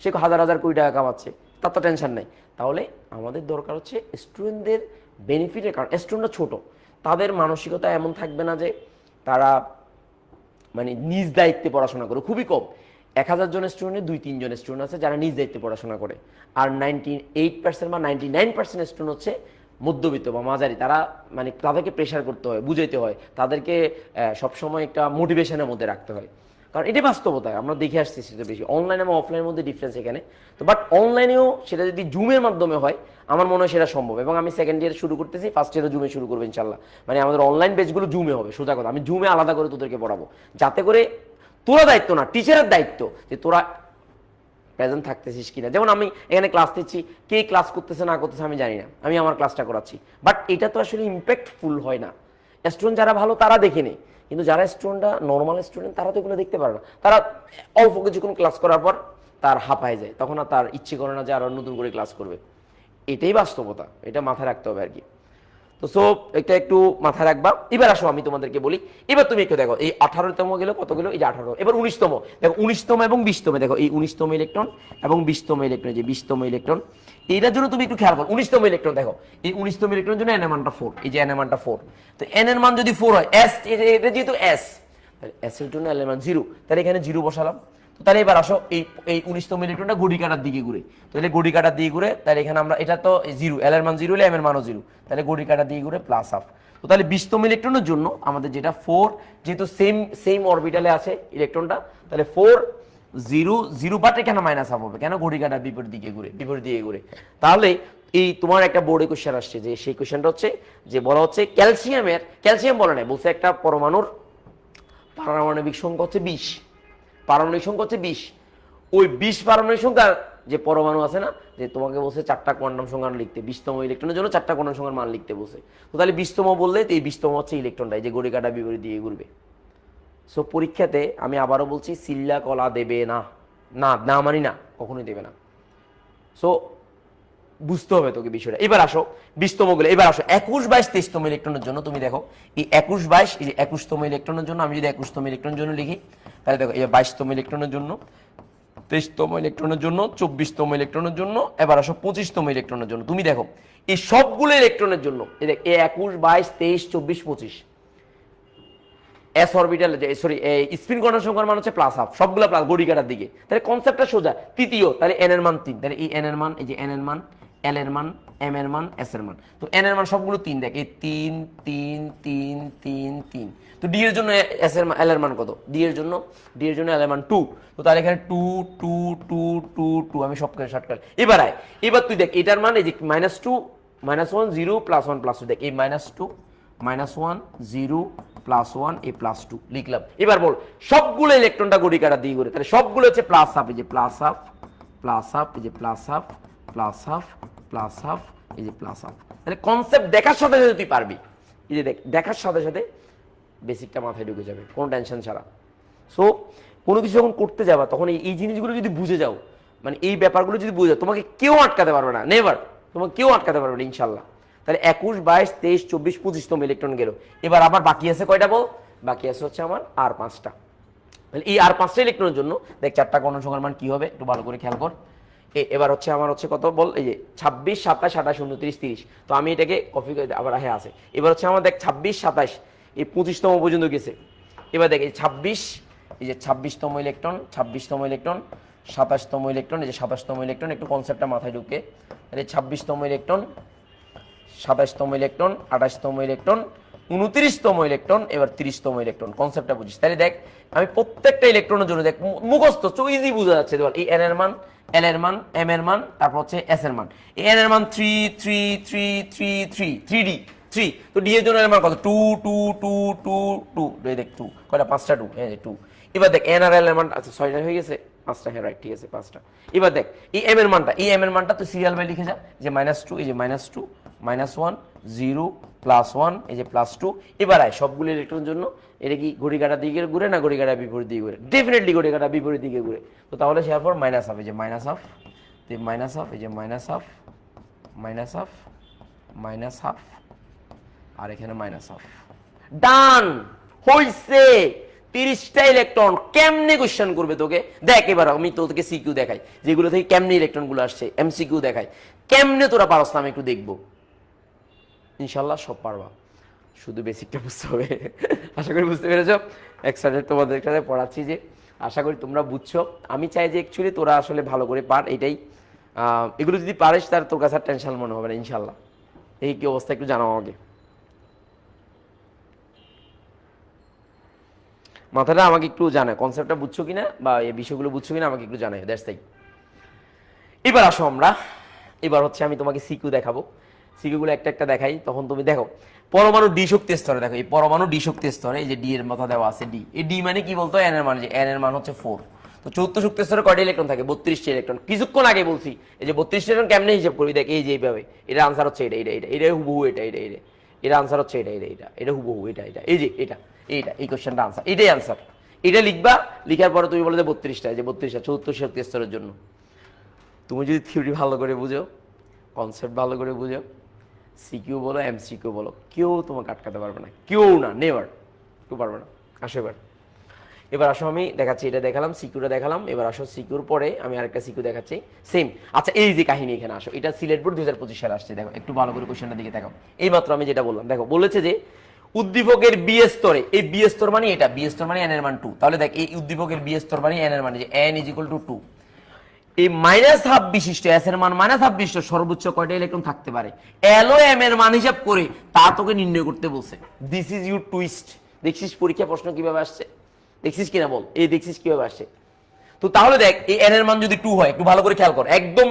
সে হাজার হাজার কোটি টাকা কামাচ্ছে, তার তো টেনশন নেই। তাহলে আমাদের দরকার হচ্ছে স্টুডেন্টদের বেনিফিটের, কারণ স্টুডেন্টরা ছোট, তাদের মানসিকতা এমন থাকবে না যে তারা মানে নিজ দায়িত্বে পড়াশোনা করে, খুবই কম। 1000 জন স্টুডেন্টে 2-3 জন স্টুডেন্ট আছে যারা নিজ দায়িত্বে পড়াশোনা করে, আর 98% বা 99% স্টুডেন্ট হচ্ছে মধ্যবিত্ত বা মাঝারি, তারা মানে তাদেরকে প্রেশার করতে হয়, বুঝাইতে হয়, তাদেরকে সবসময় একটা মোটিভেশনের মধ্যে রাখতে হয়, কারণ এটা বাস্তবতা আমরা দেখে আসতেছি। তো বেশি অনলাইন এবং অফলাইনের মধ্যে ডিফারেন্স এখানে তো, বাট অনলাইনেও সেটা যদি জুমের মাধ্যমে হয় আমার মনে হয় সেটা সম্ভব, এবং আমি সেকেন্ড ইয়ার শুরু করতেছি, ফার্স্ট ইয়ারও জুমে শুরু করবো ইনশাল্লাহ। মানে আমাদের অনলাইন বেচগুলো জুমে হবে, সোজা কথা, আমি জুমে আলাদা করে তোদেরকে পড়াবো, যাতে করে তোরা দায়িত্ব না, টিচারের দায়িত্ব, যে তোরা প্রেজেন্ট থাকতেছিস কিনা। যেমন আমি এখানে ক্লাস দিচ্ছি, কে ক্লাস করতেছে না করতেছে আমি জানি না, আমি আমার ক্লাসটা করাচ্ছি, বাট এটা তো আসলে ইম্প্যাক্টফুল হয় না। স্টুডেন্ট যারা ভালো তারা দেখে নেই, কিন্তু যারা স্টুডেন্টরা নর্মাল স্টুডেন্ট তারা তো এগুলো দেখতে পারে না, তারা অল্প কিছুক্ষণ ক্লাস করার পর তার হাঁপায় যায়, তখন আর তার ইচ্ছে করে না যে আরো নতুন করে ক্লাস করবে। এটাই বাস্তবতা, এটা মাথায় রাখতে হবে আর কি। তো সো এটা একটু মাথায় রাখবা। এবার আসো আমি তোমাদেরকে বলি, এবার তুমি একটু দেখো এই 18তম গেল, কত গেল, এই যে 18, এবার 19তম দেখো, 19তম এবং 20তম দেখো, এই 19তম ইলেকট্রন এবং 20তম ইলেকট্রন, যে 20তম ইলেকট্রন, এইটার জন্য তুমি একটু খেয়াল করো। 19তম ইলেকট্রন দেখো, এই 19তম ইলেকট্রনের জন্য এন এর মানটা 4, এই যে এন এর মানটা 4, তো এন এর মান যদি 4 হয়, এস এটা যেহেতু এস, তাহলে এস এর জন্য এন এর মান 0, তাহলে এখানে 0 বসালাম। তাহলে এবার আসো এই 19তম ইলেকট্রনটা ঘড়ি কাটার দিকে ঘুরে, তাহলে ঘড়ি কাটার দিকে ঘুরে, তাহলে এখানে আমরা এটা তো 0, এল এর মান 0 হলে এম এর মানও 0, তাহলে ঘড়ি কাটার দিকে ঘুরে প্লাস হাফ। তো তাহলে 20তম ইলেকট্রনের জন্য আমাদের যেটা 4, যেহেতু সেম অরবিটালে আছে ইলেকট্রনটা, তাহলে 4 0 0, বাট এখানে মাইনাস হাফ হবে, কেন, ঘড়ি কাটার বিপরীত দিকে ঘুরে। তাহলে এই তোমার একটা বোর্ডে কোশ্চেন আসছে, যে সেই কোশ্চেনটা হচ্ছে যে বলা হচ্ছে ক্যালসিয়াম বলে নাই, বলছে একটা পরমাণুর পারমাণবিক সংখ্যা হচ্ছে 20, পারমাণবিক সংখ্যা হচ্ছে 20, ওই 20 পারমাণবিক সংখ্যা যে পরমাণু আছে না, যে তোমাকে বলছে 4টা কোয়ান্টাম সংখ্যা লিখতে, 20তম ইলেকট্রনের জন্য 4টা কোয়ান্টাম সংখ্যার মান লিখতে বলছে। তো তাহলে 20তম বললে এই 20তম হচ্ছে ইলেকট্রনটা, যে ঘড়ি কাটা বিপরীত দিয়ে ঘুরবে। সো পরীক্ষাতে আমি আবারও বলছি, সিল্লা কলা দেবে না, না মানি না, কখনোই দেবে না। সো বুঝতে হবে তোকে বিষয়টা। এবার আসো 20তম গুলো, এবার আসো 21, 22, 23তম ইলেকট্রনের জন্য তুমি দেখো, এই 21, 22, এই যে 21তম ইলেকট্রনের জন্য আমি যদি 21তম ইলেকট্রনের জন্য লিখি, তাহলে দেখো এই 22তম ইলেকট্রনের জন্য, 23তম ইলেকট্রনের জন্য, 24তম ইলেকট্রনের জন্য, এবার আসো 25তম ইলেকট্রনের জন্য। তুমি দেখো এই সবগুলো ইলেকট্রনের জন্য, এই দেখ এই 21, 22, 23, 24, 25 S orbital, sorry spin quantum সংখ্যার মান হচ্ছে প্লাস হাফ, সবগুলো প্লাস ঘড়ি কাটার দিকে, তাহলে কনসেপ্টটা সোজা। তৃতীয়, তাহলে এন এর মান 3, তাহলে এই এন এর মান, এই যে এন এর মান, এল এর মান, এম এর মান, এস এর মান, তো এন এর মান সবগুলো 3, দেখ এই 3 3 3 3 3। তো ডি এর জন্য এস এর মান, এল এর মান কত, ডি এর জন্য এল এর মান 2, তো তাহলে এখানে 2 2 2 2 2, আমি সব করে শর্টকাট। এবার তুই দেখ এটার মান, এই যে -2 -1 0 +1 +2, দেখ এই -2 -1 0 +1 এই +2 লিখলাম। এবার বল সবগুলো ইলেকট্রনটা ঘড়ি কাটা দিয়ে ঘুরে, তাহলে সবগুলো হচ্ছে প্লাস হাফ, এই যে প্লাস হাফ প্লাস হাফ, এই যে plus half plus half plus half, এই যে প্লাস হাফ। তাহলে কনসেপ্ট দেখার সাথে সাথে তুই পারবি, এই যে দেখার সাথে সাথে বেসিকটা মাথায় ঢুকে যাবে কোনো টেনশন ছাড়া। সো কোনো কিছু যখন করতে যাবা তখন এই জিনিসগুলো যদি বুঝে যাও, মানে এই ব্যাপারগুলো যদি বুঝে যাও, তোমাকে কেউ আটকাতে পারবে না, নেভার, তোমাকে কেউ আটকাতে পারবে না ইনশাল্লাহ। তাহলে 21, 22, 23, 24, 25তম ইলেকট্রন গেল। এবার আবার বাকি আছে কয়টা বল, বাকি আছে হচ্ছে আমার আর 5টা। তাহলে এই আর 5টা ইলেকট্রনের জন্য দেখ 4টা কোয়ান্টাম সংখ্যার মান কি হবে একটু ভালো করে খেয়াল কর। এবার হচ্ছে আমার হচ্ছে কত বল, এই যে 26, 27, 28, 29, 30, তো আমি এটাকে কপি করে আবার হ্যাঁ আছে। এবার হচ্ছে আমার দেখ 26, 27 এই 25তম পর্যন্ত গেছে। এবার দেখ এই 26, এই যে 26তম ইলেকট্রন, 26তম ইলেকট্রন, 27তম ইলেকট্রন, এই যে 27তম ইলেকট্রন, একটু কনসেপ্টটা মাথায় ঢুকে, তাহলে 26তম ইলেকট্রন, 27তম ইলেকট্রন, 28তম ইলেকট্রন, 29তম ইলেকট্রন, এবার 30তম ইলেকট্রন, কনসেপ্টটা বুঝিস। তাহলে দেখ আমি প্রত্যেকটা ইলেকট্রনের জন্য দেখ মুখস্থ ইজি বোঝা যাচ্ছে, বল এই এন এর মান, এল এর মান, এম এর মান, তারপর হচ্ছে এস এর মান। এই এন এর মান 3 3 3 3 3 3D 3, তো ডি এর জন্য এর মান কত 2 2 2 2 2, দেখ 2 কয়টা 5টা 2, এই যে 2। এবার দেখ এন আর এল এর মান, আচ্ছা 6টা হয়ে গেছে, 5টা, হ্যাঁ রাইট, ঠিক আছে 5টা। এবার দেখ এই এম এর মানটা তুই সিরিয়াল বাই লিখে যা, যে -2, এই যে -2, -1, 0, +1, এই যে +2। এবার আয় সবগুলো ইলেকট্রনের জন্য এটা কি ঘড়ি কাঁটা দিকে ঘুরে না ঘড়ি কাঁটা বিপরীত দিকে ঘুরে? ডেফিনেটলি ঘড়ি কাঁটা বিপরীত দিকে ঘুরে। তো তাহলে সে পর -1, এই যে -1, এই -1, এই যে -1, -1, আর এখানে -1। ডান হইছে। 30টা ইলেকট্রন কেমনে কোশ্চেন করবে তোকে দেখ। এবার আমি তোকে সিকিউ দেখাই, যেগুলো থেকে কেমনে ইলেকট্রন গুলো আসছে, এমসিকিউ দেখাই, কেমনে তোরা পারস না আমি একটু দেখবো। ইনশাল্লাহ সব পারবা, শুধু বেসিকটা বুঝতে হবে। আশা করি বুঝতে পেরেছ। এক্সট্রা তোমাদের কাছে পড়াচ্ছি যে আশা করি তোমরা বুঝছো। আমি চাই যে অ্যাকচুয়ালি তোরা আসলে ভালো করে পার, এটাই। এগুলো যদি পারিস তার তোর কাছে আর টেনশন মনে হবে না ইনশাল্লাহ। এই কি অবস্থা একটু জানাও আমাকে। মাথাটা আমাকে একটু জানায় কনসেপ্টটা বুঝছো কিনা বা এই বিষয়গুলো বুঝছো কিনা আমাকে একটু জানায়, দ্যাটস তাই। এবার আসো আমরা, এবার হচ্ছে আমি তোমাকে সিকিউ দেখাবো। সিকিউগুলো একটা একটা দেখাই, তখন তুমি দেখো পরমাণু ডি শক্তি স্তরে। দেখো এই পরমাণু ডি শক্তি স্তরে, এই যে ডি এর মাথা দেওয়া আছে ডি, এই ডি মানে কি বলতো এন এর মান, যে এন এর মান হচ্ছে 4। তো চতুর্থ শক্তি স্তরে কয়টা ইলেকট্রন থাকে? 32টা ইলেকট্রন। কিছুক্ষণ আগে বলছি এই যে 32টা ইলেকট্রন কেমনে হিসাব করবি দেখ, এই যে এইভাবে। এটা আনসার হচ্ছে এটা, এটা হুবহু এটা, এটা আনসার হচ্ছে এটা হুবহু এটা, এই যে এই কোশ্চেনটা আনসার, এটাই আনসার। এটা লিখবা, লিখার পরে তুমি বলো যে 32টা, যে 32টা চতুর্থ শক্তি স্তরের জন্য। তুমি যদি থিওরি ভালো করে বুঝো, কনসেপ্ট ভালো করে বুঝো, সিকিউ বলো এমসিকিউ বলো, কেউ তোমাকে আটকাতে পারবে না, কেউ না, নেভার, কেউ পারবে না। আসো এবার আসো আমি দেখাচ্ছি, এটা দেখালাম, সিকিউটা দেখালাম। এবার আসো সিকিউর পরে আমি আরেকটা সিকিউ দেখাচ্ছি সেম। আচ্ছা এই যে কাহিনী এখানে আসো, এটা সিলেট বোর্ড 2025 সালে আসছে। দেখো একটু ভালো করে কোশ্চেনটার দিকে দেখো। এইমাত্র আমি যেটা বললাম, দেখো বলেছে যে উদ্দীপকের বি স্তরে, এই বি স্তর মানে এটা, বি স্তর মানে এন এর মান 2। তাহলে দেখ এই উদ্দীপকের বি স্তর মানে এন এর মান, যে n = 2। এই -1/2 বিশিষ্ট এস এর মান -1/2 বিশিষ্ট সর্বোচ্চ কয়টা ইলেকট্রন থাকতে পারে এলও এম এর মান হিসাব করে তা তোকে নির্ণয় করতে বলছে। This is your twist. দেখছিস পরীক্ষা প্রশ্ন কিভাবে আসছে, দেখছিস কিনা বল, এই দেখছিস কিভাবে আসছে। তো তাহলে দেখ এই এন এর মান যদি 2 হয়, একটু ভালো করে খেয়াল কর, একদম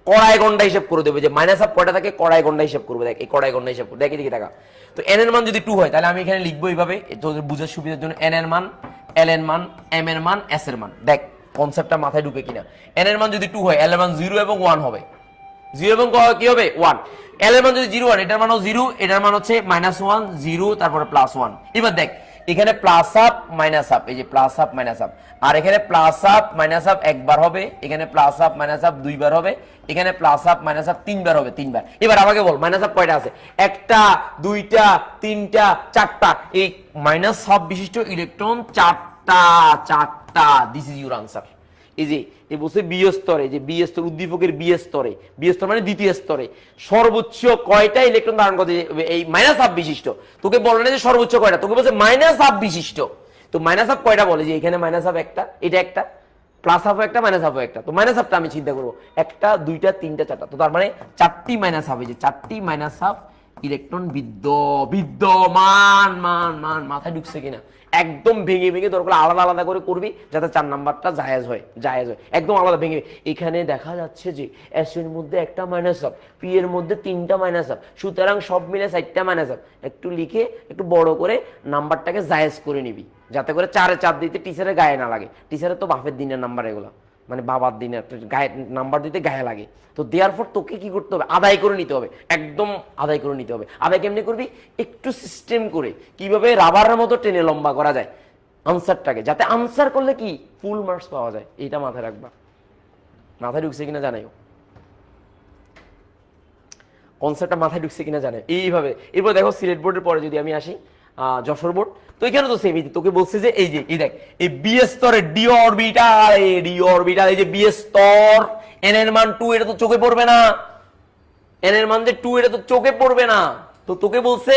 কড়াই গন্ডা হিসাব করে দেবে, যে -1/2 কয়টা থাকে কড়াই গন্ডা হিসাব করবে। দেখ এই কড়াই গন্ডা হিসাব করে, দেখে দেখা। তো এন এর মান যদি 2 হয়, তাহলে আমি এখানে লিখবো এইভাবে তোদের বুঝার সুবিধার জন্য, এন এর মান, এল এর মান, এম এর মান, এস এর মান। দেখ কনসেপ্টটা মাথায় ঢুকে কিনা। এন এর মান যদি 2 হয়, এল এর মান 0 এবং 1 হবে। 0 এবং কি হবে 1। এল এর মান যদি 0 হয়, এটার মানও 0, এটার মান হচ্ছে -1, 0, তারপরে +1। এবার দেখ এখানে প্লাস আপ মাইনাস আপ, এই যে প্লাস আপ মাইনাস আপ, আর এখানে প্লাস আপ মাইনাস আপ একবার হবে, এখানে প্লাস আপ মাইনাস আপ দুইবার হবে, এখানে প্লাস আপ মাইনাস আপ তিনবার হবে, তিনবার। এবার আমাকে বল মাইনাস আপ কয়টা আছে? একটা, দুইটা, তিনটা, চারটা। এই মাইনাস হাফ বিশিষ্ট ইলেকট্রন চারটা। This is your answer. এই যে এই বলছে বি স্তরে, যে বি স্তর, উদ্দীপকের বি স্তরে, বি স্তর মানে দ্বিতীয় স্তরে সর্বোচ্চ কয়টা ইলেকট্রন ধারণ করতে, এই -1/2 বিশিষ্ট। তোকে বলে না যে সর্বোচ্চ কয়টা, তোকে বলছে -1/2 বিশিষ্ট। তো -1/2 কয়টা বলে, যে এখানে -1/2 একটা, এটা একটা, প্লাস হাফ একটা, মাইনাস হাফ একটা। তো মাইনাস হাফটা আমি চিন্তা করবো, একটা, দুইটা, তিনটা, চারটা। তো তার মানে 4টি মাইনাস হাফ, এই যে 4টি মাইনাস হাফ ইলেকট্রন বিদ্যমান। মাথায় ঢুকছে কিনা? একদম ভেঙে ভেঙে দরকার আলাদা আলাদা করে করবি, যাতে 4 নাম্বারটা জায়েজ হয় একদম আলাদা ভেঙে। এখানে দেখা যাচ্ছে যে এস এর মধ্যে একটা মাইনাস হাফ, পি এর মধ্যে 3টা মাইনাস হাফ, সুতরাং সব মিলে 4টা মাইনাস হাফ। একটু লিখে একটু বড় করে নাম্বারটাকে জায়েজ করে নিবি, যাতে করে 4-এ 4 দিতে টিচারের গায়ে না লাগে। টিচারের তো বাপের দিনের নাম্বার এগুলো, মানে বাবার দিনে গায়ে নাম্বার দিতে গায়ে লাগে। তো দেওয়ার পর তোকে কি করতে হবে, আদায় করে নিতে হবে, একদম আদায় করে নিতে হবে। আদায় কেমনি করবি, একটু সিস্টেম করে, কিভাবে রাবারের মতো টেনে লম্বা করা যায় আনসারটাকে, যাতে আনসার করলে কি ফুল মার্কস পাওয়া যায়। এইটা মাথায় রাখবা। মাথায় ঢুকছে কিনা জানাইও, কনসেপ্টটা মাথায় ঢুকছে কিনা জানাই এইভাবে। এরপর দেখো সিলেট বোর্ডের পরে যদি আমি আসি যশোর বোর্ড, তো এখানে তো সেম। তোকে বলছে যে এই যে এই দেখ এই বি স্তরে ডি অরবিটাল, এই যে বি স্তর, এন এর মান 2, এটা তো চোখে পড়বে না। এন এর মান যে 2, এটা তো চোখে পড়বে না। তো তোকে বলছে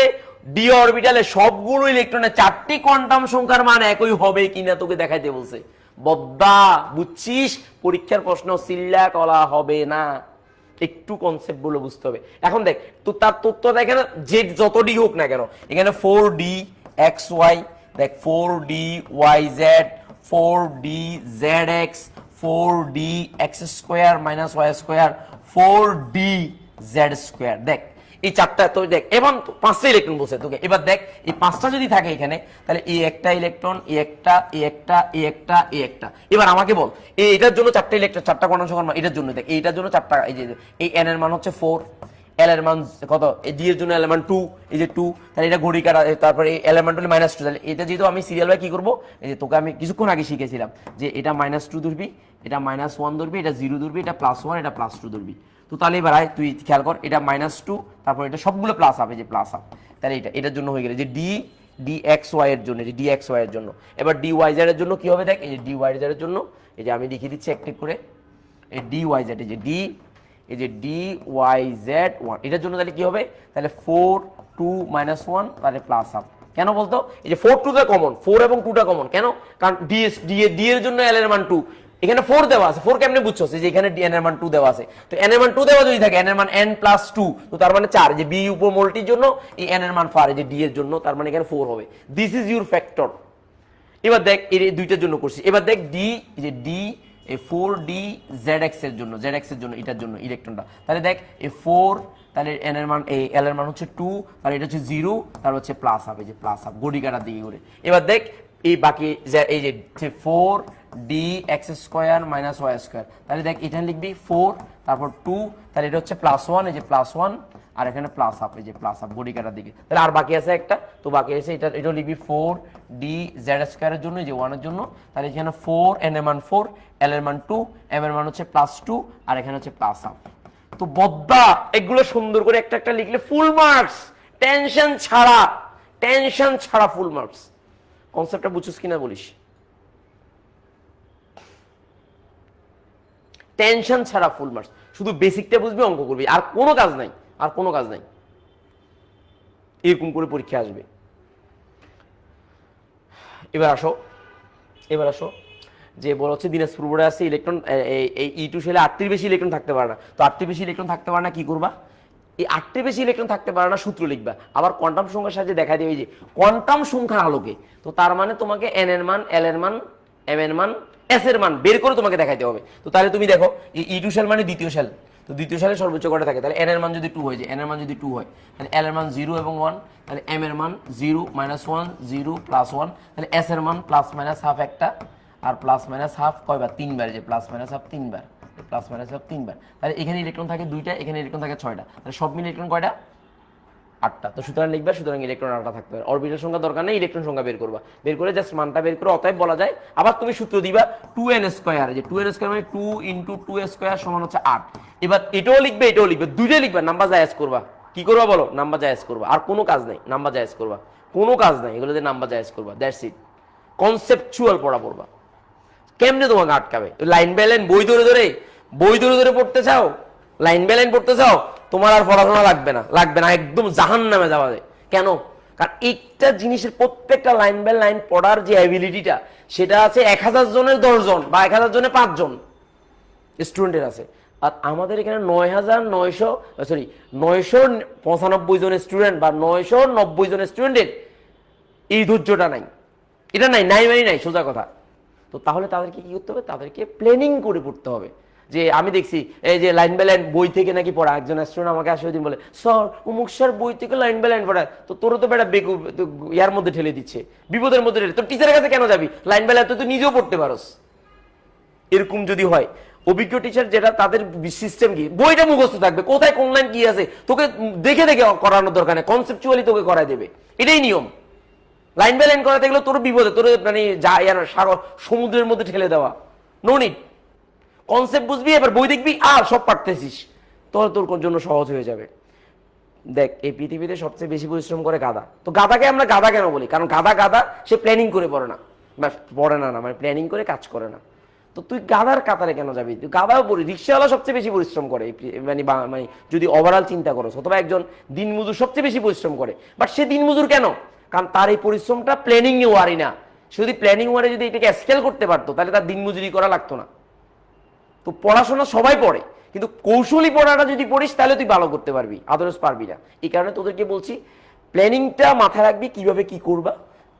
ডি অরবিটালে সবগুলো ইলেকট্রনের 4টি কোয়ান্টাম সংখ্যার মান একই হবে কিনা তোকে দেখাইতে বলছে। বদ্দা বুঝছিস, পরীক্ষার প্রশ্ন সিল্লা কলা হবে না, একটু কনসেপ্ট গুলো বুঝতে হবে। এখন দেখ তো তার তথ্য দেখেন, যে যত ডি হোক না কেন, এখানে 4D XY, দেখ 4D YZ, 4D ZX, 4D X² - Y², 4D Z²। দেখ এই চারটা তো দেখ, এবং 5টা ইলেকট্রন বসে তোকে, এবার দেখ এই 5টা যদি থাকে এখানে, তাহলে এই একটা ইলেকট্রন, এই একটা, এই একটা, এই একটা, এই একটা। এবার আমাকে বল এটার জন্য 4টা ইলেকট্রন, 4টা কোয়ান্টাম সংখ্যা, এটার জন্য দেখ এইটার জন্য 4টা, এই যে এই n এর মান হচ্ছে 4, এল এর মান কত, এই ডি এর জন্য এল এর মান 2, এই যে 2, তাহলে এটা ঘড়ি কাটা, তারপরে এই এল এর মান হলো -2, তাহলে এটা যেহেতু আমি সিরিয়াল বাই কি করব, এই যে তোকে আমি কিছুক্ষণ আগে শিখেছিলাম যে এটা -2 ধরবি, এটা -1 ধরবি, এটা 0 ধরবি, এটা +1, এটা +2 ধরবি। তো তাহলে এবার আয় তুই খেয়াল কর, এটা -2, তারপর এটা সবগুলো প্লাস হবে, যে প্লাস আপ, তাহলে এটার জন্য হয়ে গেল যে dxy এর জন্য, যে dxy এর জন্য। এবার dyz এর জন্য কি হবে দেখ, এই যে dyz এর জন্য, এই যে আমি লিখে দিচ্ছি একটা করে, এই dyz, এই যে এই যে dyz1, এটার জন্য তাহলে কি হবে, তাহলে 4 2 -1, তাহলে প্লাস আপ। কেন বলতো, এই যে 4 2টা কমন, 4 এবং 2টা কমন কেন, কারণ d এর জন্য l এর মান 2, এখানে 4 দেওয়া আছে, 4 কেমনে বুঝছো, যে এখানে n এর মান 2 দেওয়া আছে, তো n এর মান 2 দেওয়া যদি থাকে, n এর মান n+2, তো তার মানে 4, যে b উপমোলটির জন্য এই n এর মান 4, এই যে d এর জন্য, তার মানে এখানে 4 হবে। This is your factor. এবার দেখ এই দুইটার জন্য করছি, এবার দেখ ডি, এই যে ডি এই 4d zx এর জন্য, zx এর জন্য, এটার জন্য ইলেকট্রনটা, তাহলে দেখ এই 4, তাহলে n এর মান, এই l এর মান হচ্ছে 2, তাহলে এটা হচ্ছে 0, তাহলে হচ্ছে প্লাস হবে, যে প্লাস আপ ঘড়ি কাটার দিকে করে। এবার দেখ এই বাকি এই যে 4dx² - y², তাহলে দেখ এখানে লিখবি 4, তারপর 2, তাহলে এটা হচ্ছে +1, এই যে +1, আর এখানে প্লাস আপ, এই যে প্লাস আপ ঘড়ি কাটার দিকে। তাহলে আর বাকি আছে একটা, তো বাকি আছে এটাও লিখবি 4dz² এর জন্য, এই যে 1 এর জন্য, তাহলে এখানে 4, n এর মান 4, l এর মান 2, m এর মান হচ্ছে +2, আর এখানে হচ্ছে প্লাস আপ। তো বদ্দা এগুলো সুন্দর করে একটা একটা লিখলে ফুল মার্কস, টেনশন ছাড়া ফুল মার্কস। কনসেপ্টটা বুঝছিস কিনা বলিস, টেনশন ছাড়া ফুল মার্কস, শুধু বেসিকটা বুঝবি, অঙ্ক করবি, আর কোনো কাজ নাই, আর কোনো কাজ নাই, এরকম করে পরীক্ষা আসবে। এবার আসো যে বলা হচ্ছে দিনাজপুর বোর্ডে আছে ইলেকট্রন, এই E2 শেলে 8টির বেশি ইলেকট্রন থাকতে পারে না। তো 8টির বেশি ইলেকট্রন থাকতে পারে না, কি করবা, এই 8টির বেশি ইলেকট্রন থাকতে পারে না সূত্র লিখবা, আবার কোয়ান্টাম সংখ্যার সাহায্যে দেখা দেবে যে কোয়ান্টাম সংখ্যার আলোকে, তো তার মানে তোমাকে n এর মান, l এর মান, m এর মান, s এর মান বের করে তোমাকে দেখাইতে হবে। তো তাহলে তুমি দেখো এই E2 শেল মানে দ্বিতীয় শেল, তো দ্বিতীয় সালে সর্বোচ্চ কটা থাকে, তাহলে n এর মান যদি 2 হয়ে যায়, n এর মান যদি 2 হয়, তাহলে l এর মান 0 এবং 1, তাহলে m এর মান 0 -1 0 +1, তাহলে s এর মান +- একটা, আর +- কয়বার, 3বার, যে +- 3বার, +- 3বার, তাহলে এখানে ইলেকট্রন থাকে 2টা, এখানে ইলেকট্রন থাকে 6টা, তাহলে সব মিলে ইলেকট্রন কয়টা, 8টা। তো সুতরাং লিখবা, সুতরাং ইলেকট্রন 8টা থাকতে পারে। অরবিটাল সংখ্যা দরকার নেই, ইলেকট্রন সংখ্যা বের করবা, বের করে জাস্ট মানটা বের করে, অতএব বলা যায়, আবার তুমি সূত্র দিবা 2n², যে 2n² মানে 2 × 2² সমান হচ্ছে 8। এবার এটাও লিখবে, দুইটাই লিখবা, নাম্বার জায়েজ করবা। কি করবা বলো, নাম্বার জায়েজ করবা, আর কোনো কাজ নাই, নাম্বার জায়েজ করবা, কোনো কাজ নাই, এগুলো দিয়ে নাম্বার জায়েজ করবা, দ্যাটস ইট। কনসেপচুয়াল পড়া পড়বা। কেমনে তোমাকে আটকাবে, লাইন বাই লাইন বই ধরে পড়তে চাও, লাইন বাই লাইন পড়তে চাও, তোমার আর পড়াশোনা লাগবে না, একদম জাহান্নামে যাওয়া যায়। কেন, কারণ একটা জিনিসের প্রত্যেকটা লাইন বাই লাইন পড়ার যে অ্যাবিলিটিটা, সেটা আছে 1000 জনের 10 জন বা 1000 জনে 5 জন স্টুডেন্টের আছে। আর আমাদের এখানে 995 জন স্টুডেন্ট বা 990 জন স্টুডেন্টের এই ধৈর্যটা নাই, এটা নাই মানে নাই, সোজা কথা। তো তাহলে তাদেরকে কি করতে হবে, তাদেরকে প্ল্যানিং করে পড়তে হবে। যে আমি দেখছি এই যে লাইন বাই লাইন বই থেকে নাকি পড়া, একজন স্টুডেন্ট আমাকে আসে দিন বলে, স্যার অমুক স্যার বই থেকে লাইন বাই লাইন পড়ায়, তো তোরও তো বেটা বেকু ইয়ার মধ্যে ঠেলে দিচ্ছে, বিপদের মধ্যে ঠেলে, তোর টিচারের কাছে কেন যাবি, লাইন বাই লাইন তুই নিজেও পড়তে পারোস। এরকম যদি হয়, অভিজ্ঞ টিচার যেটা, তাদের সিস্টেম কি, বইটা মুখস্থ থাকবে, কোথায় কোন লাইন কি আছে তোকে দেখে করানোর দরকার নেই, কনসেপচুয়ালি তোকে করায় দেবে, এটাই নিয়ম। লাইন বাই লাইন করাতে গেলে তোর বিপদে, তোর মানে সাগর সমুদ্রের মধ্যে ঠেলে দেওয়া, নো নিড। কনসেপ্ট বুঝবি, এবার বই দেখবি, আর সব পারতেছিস, তোর জন্য সহজ হয়ে যাবে। দেখ এই পৃথিবীতে সবচেয়ে বেশি পরিশ্রম করে গাধা। তো গাধাকে আমরা গাধা কেন বলি, কারণ গাধা সে প্ল্যানিং করে পড়ে না, মানে প্ল্যানিং করে কাজ করে না। তো তুই গাধার কাতারে কেন যাবি, তুই গাধাও পড়ি, রিক্সাওয়ালা সবচেয়ে বেশি পরিশ্রম করে, মানে যদি ওভারঅল চিন্তা করো, অথবা একজন দিনমজুর সবচেয়ে বেশি পরিশ্রম করে, বাট সে দিনমজুর কেন, কারণ তার এই পরিশ্রমটা প্ল্যানিং ওয়ারি না। সে যদি প্ল্যানিং ওয়ারে যদি এটাকে স্কেল করতে পারতো, তাহলে তার দিনমজুরি করা লাগতো না। তো পড়াশোনা সবাই পড়ে, কিন্তু কৌশলী পড়াটা যদি পড়িস তাহলে তুই ভালো করতে পারবি, আদারওয়াইজ পারবি না। এই কারণে তোদেরকে বলছি, প্ল্যানিংটা মাথায় রাখবি, কিভাবে কি করবা,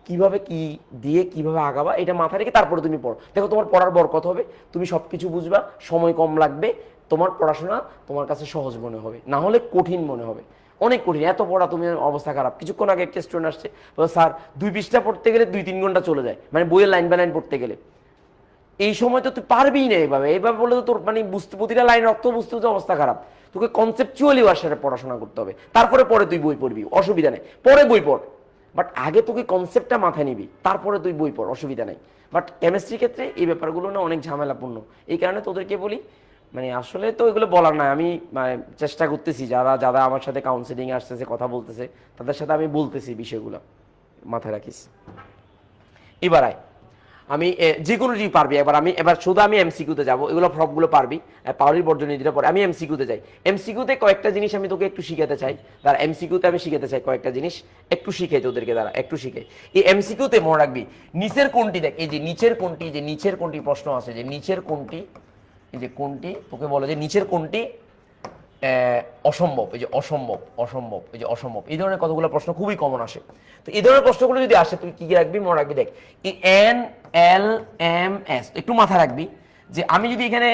কিভাবে কি দিয়ে কিভাবে আগাবা, এটা মাথায় রেখে তারপরে তুমি পড়ো। দেখো তোমার পড়ার বরকত হবে, তুমি সবকিছু বুঝবা, সময় কম লাগবে, তোমার পড়াশোনা তোমার কাছে সহজ মনে হবে, না হলে কঠিন মনে হবে। অনেক কঠিন, এত পড়া, তুমি অবস্থা খারাপ। কিছুক্ষণ আগে একটা স্টুডেন্ট আসছে, স্যার 2 পৃষ্ঠা পড়তে গেলে 2-3 ঘন্টা চলে যায়, মানে বইয়ের লাইন বাই লাইন পড়তে গেলে। এই সময় তো তুই পারবি না এইভাবে বললে তো তোর মানে বুঝতে, প্রতিটা লাইনের অর্থ বুঝতে হচ্ছে অবস্থা খারাপ। তোকে কনসেপচুয়ালি ওর সাথে পড়াশোনা করতে হবে, পরে তুই বই পড়বি, অসুবিধা নেই, পরে বই পড়, বাট আগে তোকে কনসেপ্টটা মাথায় নিবি, তারপরে তুই বই পড়, অসুবিধা নেই। বাট কেমিস্ট্রির ক্ষেত্রে এই ব্যাপারগুলো না অনেক ঝামেলাপূর্ণ। এই কারণে তোদেরকে বলি, মানে আসলে তো এগুলো বলার নাই, আমি মানে চেষ্টা করতেছি, যারা যারা আমার সাথে কাউন্সিলিং আসতেছে, কথা বলতেছে, তাদের সাথে আমি বলতেছি বিষয়গুলো, মাথায় রাখিস। এবার আয়, আমি যে কোনোটি পারবি। এবার শুধু আমি এমসিকিউতে যাবো, এগুলো সবগুলো পারবি, পাওয়ারি বর্জন নীতিটা পরে আমি এমসিকিউতে যাই। এমসিকিউতে কয়েকটা জিনিস আমি তোকে একটু শিখাতে চাই, তারা এমসিকিউতে আমি শিখাতে চাই কয়েকটা জিনিস, একটু শিখে তোদেরকে, দ্বারা একটু শিখে। এই এমসিকিউতে মনে রাখবি নিচের কোনটি, দেখ এই যে নিচের কোনটি প্রশ্ন আছে, যে নিচের কোনটি, এই যে কোনটি তোকে বলে যে নিচের কোনটি অসম্ভব, এই যে অসম্ভব, এই যে অসম্ভব, এই ধরনের কতগুলো প্রশ্ন খুবই কমন আসে। তো এই ধরনের প্রশ্নগুলো যদি আসে, তুই কি রাখবি, মনে রাখবি, দেখ এই NLMS একটু মাথায় রাখবি, যে আমি যদি এখানে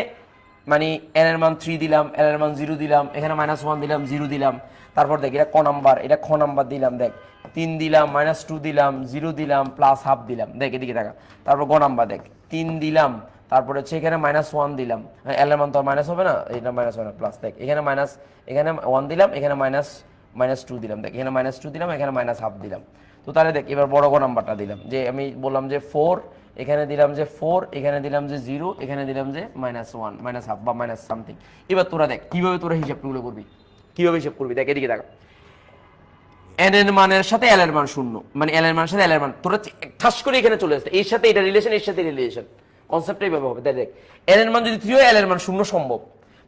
মানে n এর মান 3 দিলাম, l এর মান 0 দিলাম, এখানে -1 দিলাম, 0 দিলাম, তারপর দেখ এটা ক নাম্বার, এটা খ নাম্বার দিলাম, দেখ 3 দিলাম, -2 দিলাম, 0 দিলাম, +1/2 দিলাম, দেখ এদিকে দেখা, তারপর গ নাম্বার দেখ 3 দিলাম, তারপরে হচ্ছে এখানে -1 দিলাম, এল এর মান তো মাইনাস হবে না, এটা মাইনাস হবে না, প্লাস, দেখ এখানে এখানে 1 দিলাম, এখানে -2 দিলাম, দেখ এখানে -2 দিলাম, এখানে -1/2 দিলাম। তো তাহলে দেখ এবার বড় গ নাম্বারটা দিলাম, যে আমি বললাম যে 4, এখানে দিলাম যে 4, এখানে দিলাম যে 0, এখানে দিলাম যে -1, -1/2 বা মাইনাস সামথিং। এবার তোরা দেখ কিভাবে তোরা হিসাবগুলো করবি, কিভাবে হিসাব করবি, দেখ এদিকে দেখা, n এর মানের সাথে l এর মান 0, মানে l এর মানের সাথে l এর মান, তোরা ঠাস করে এখানে চলে আসছে, এর সাথে এটা রিলেশন, এর সাথে রিলেশন, কনসেপ্টটাই এইভাবে হবে। দেখ l এর মান যদি 3 হয়, l এর মান 0 সম্ভব,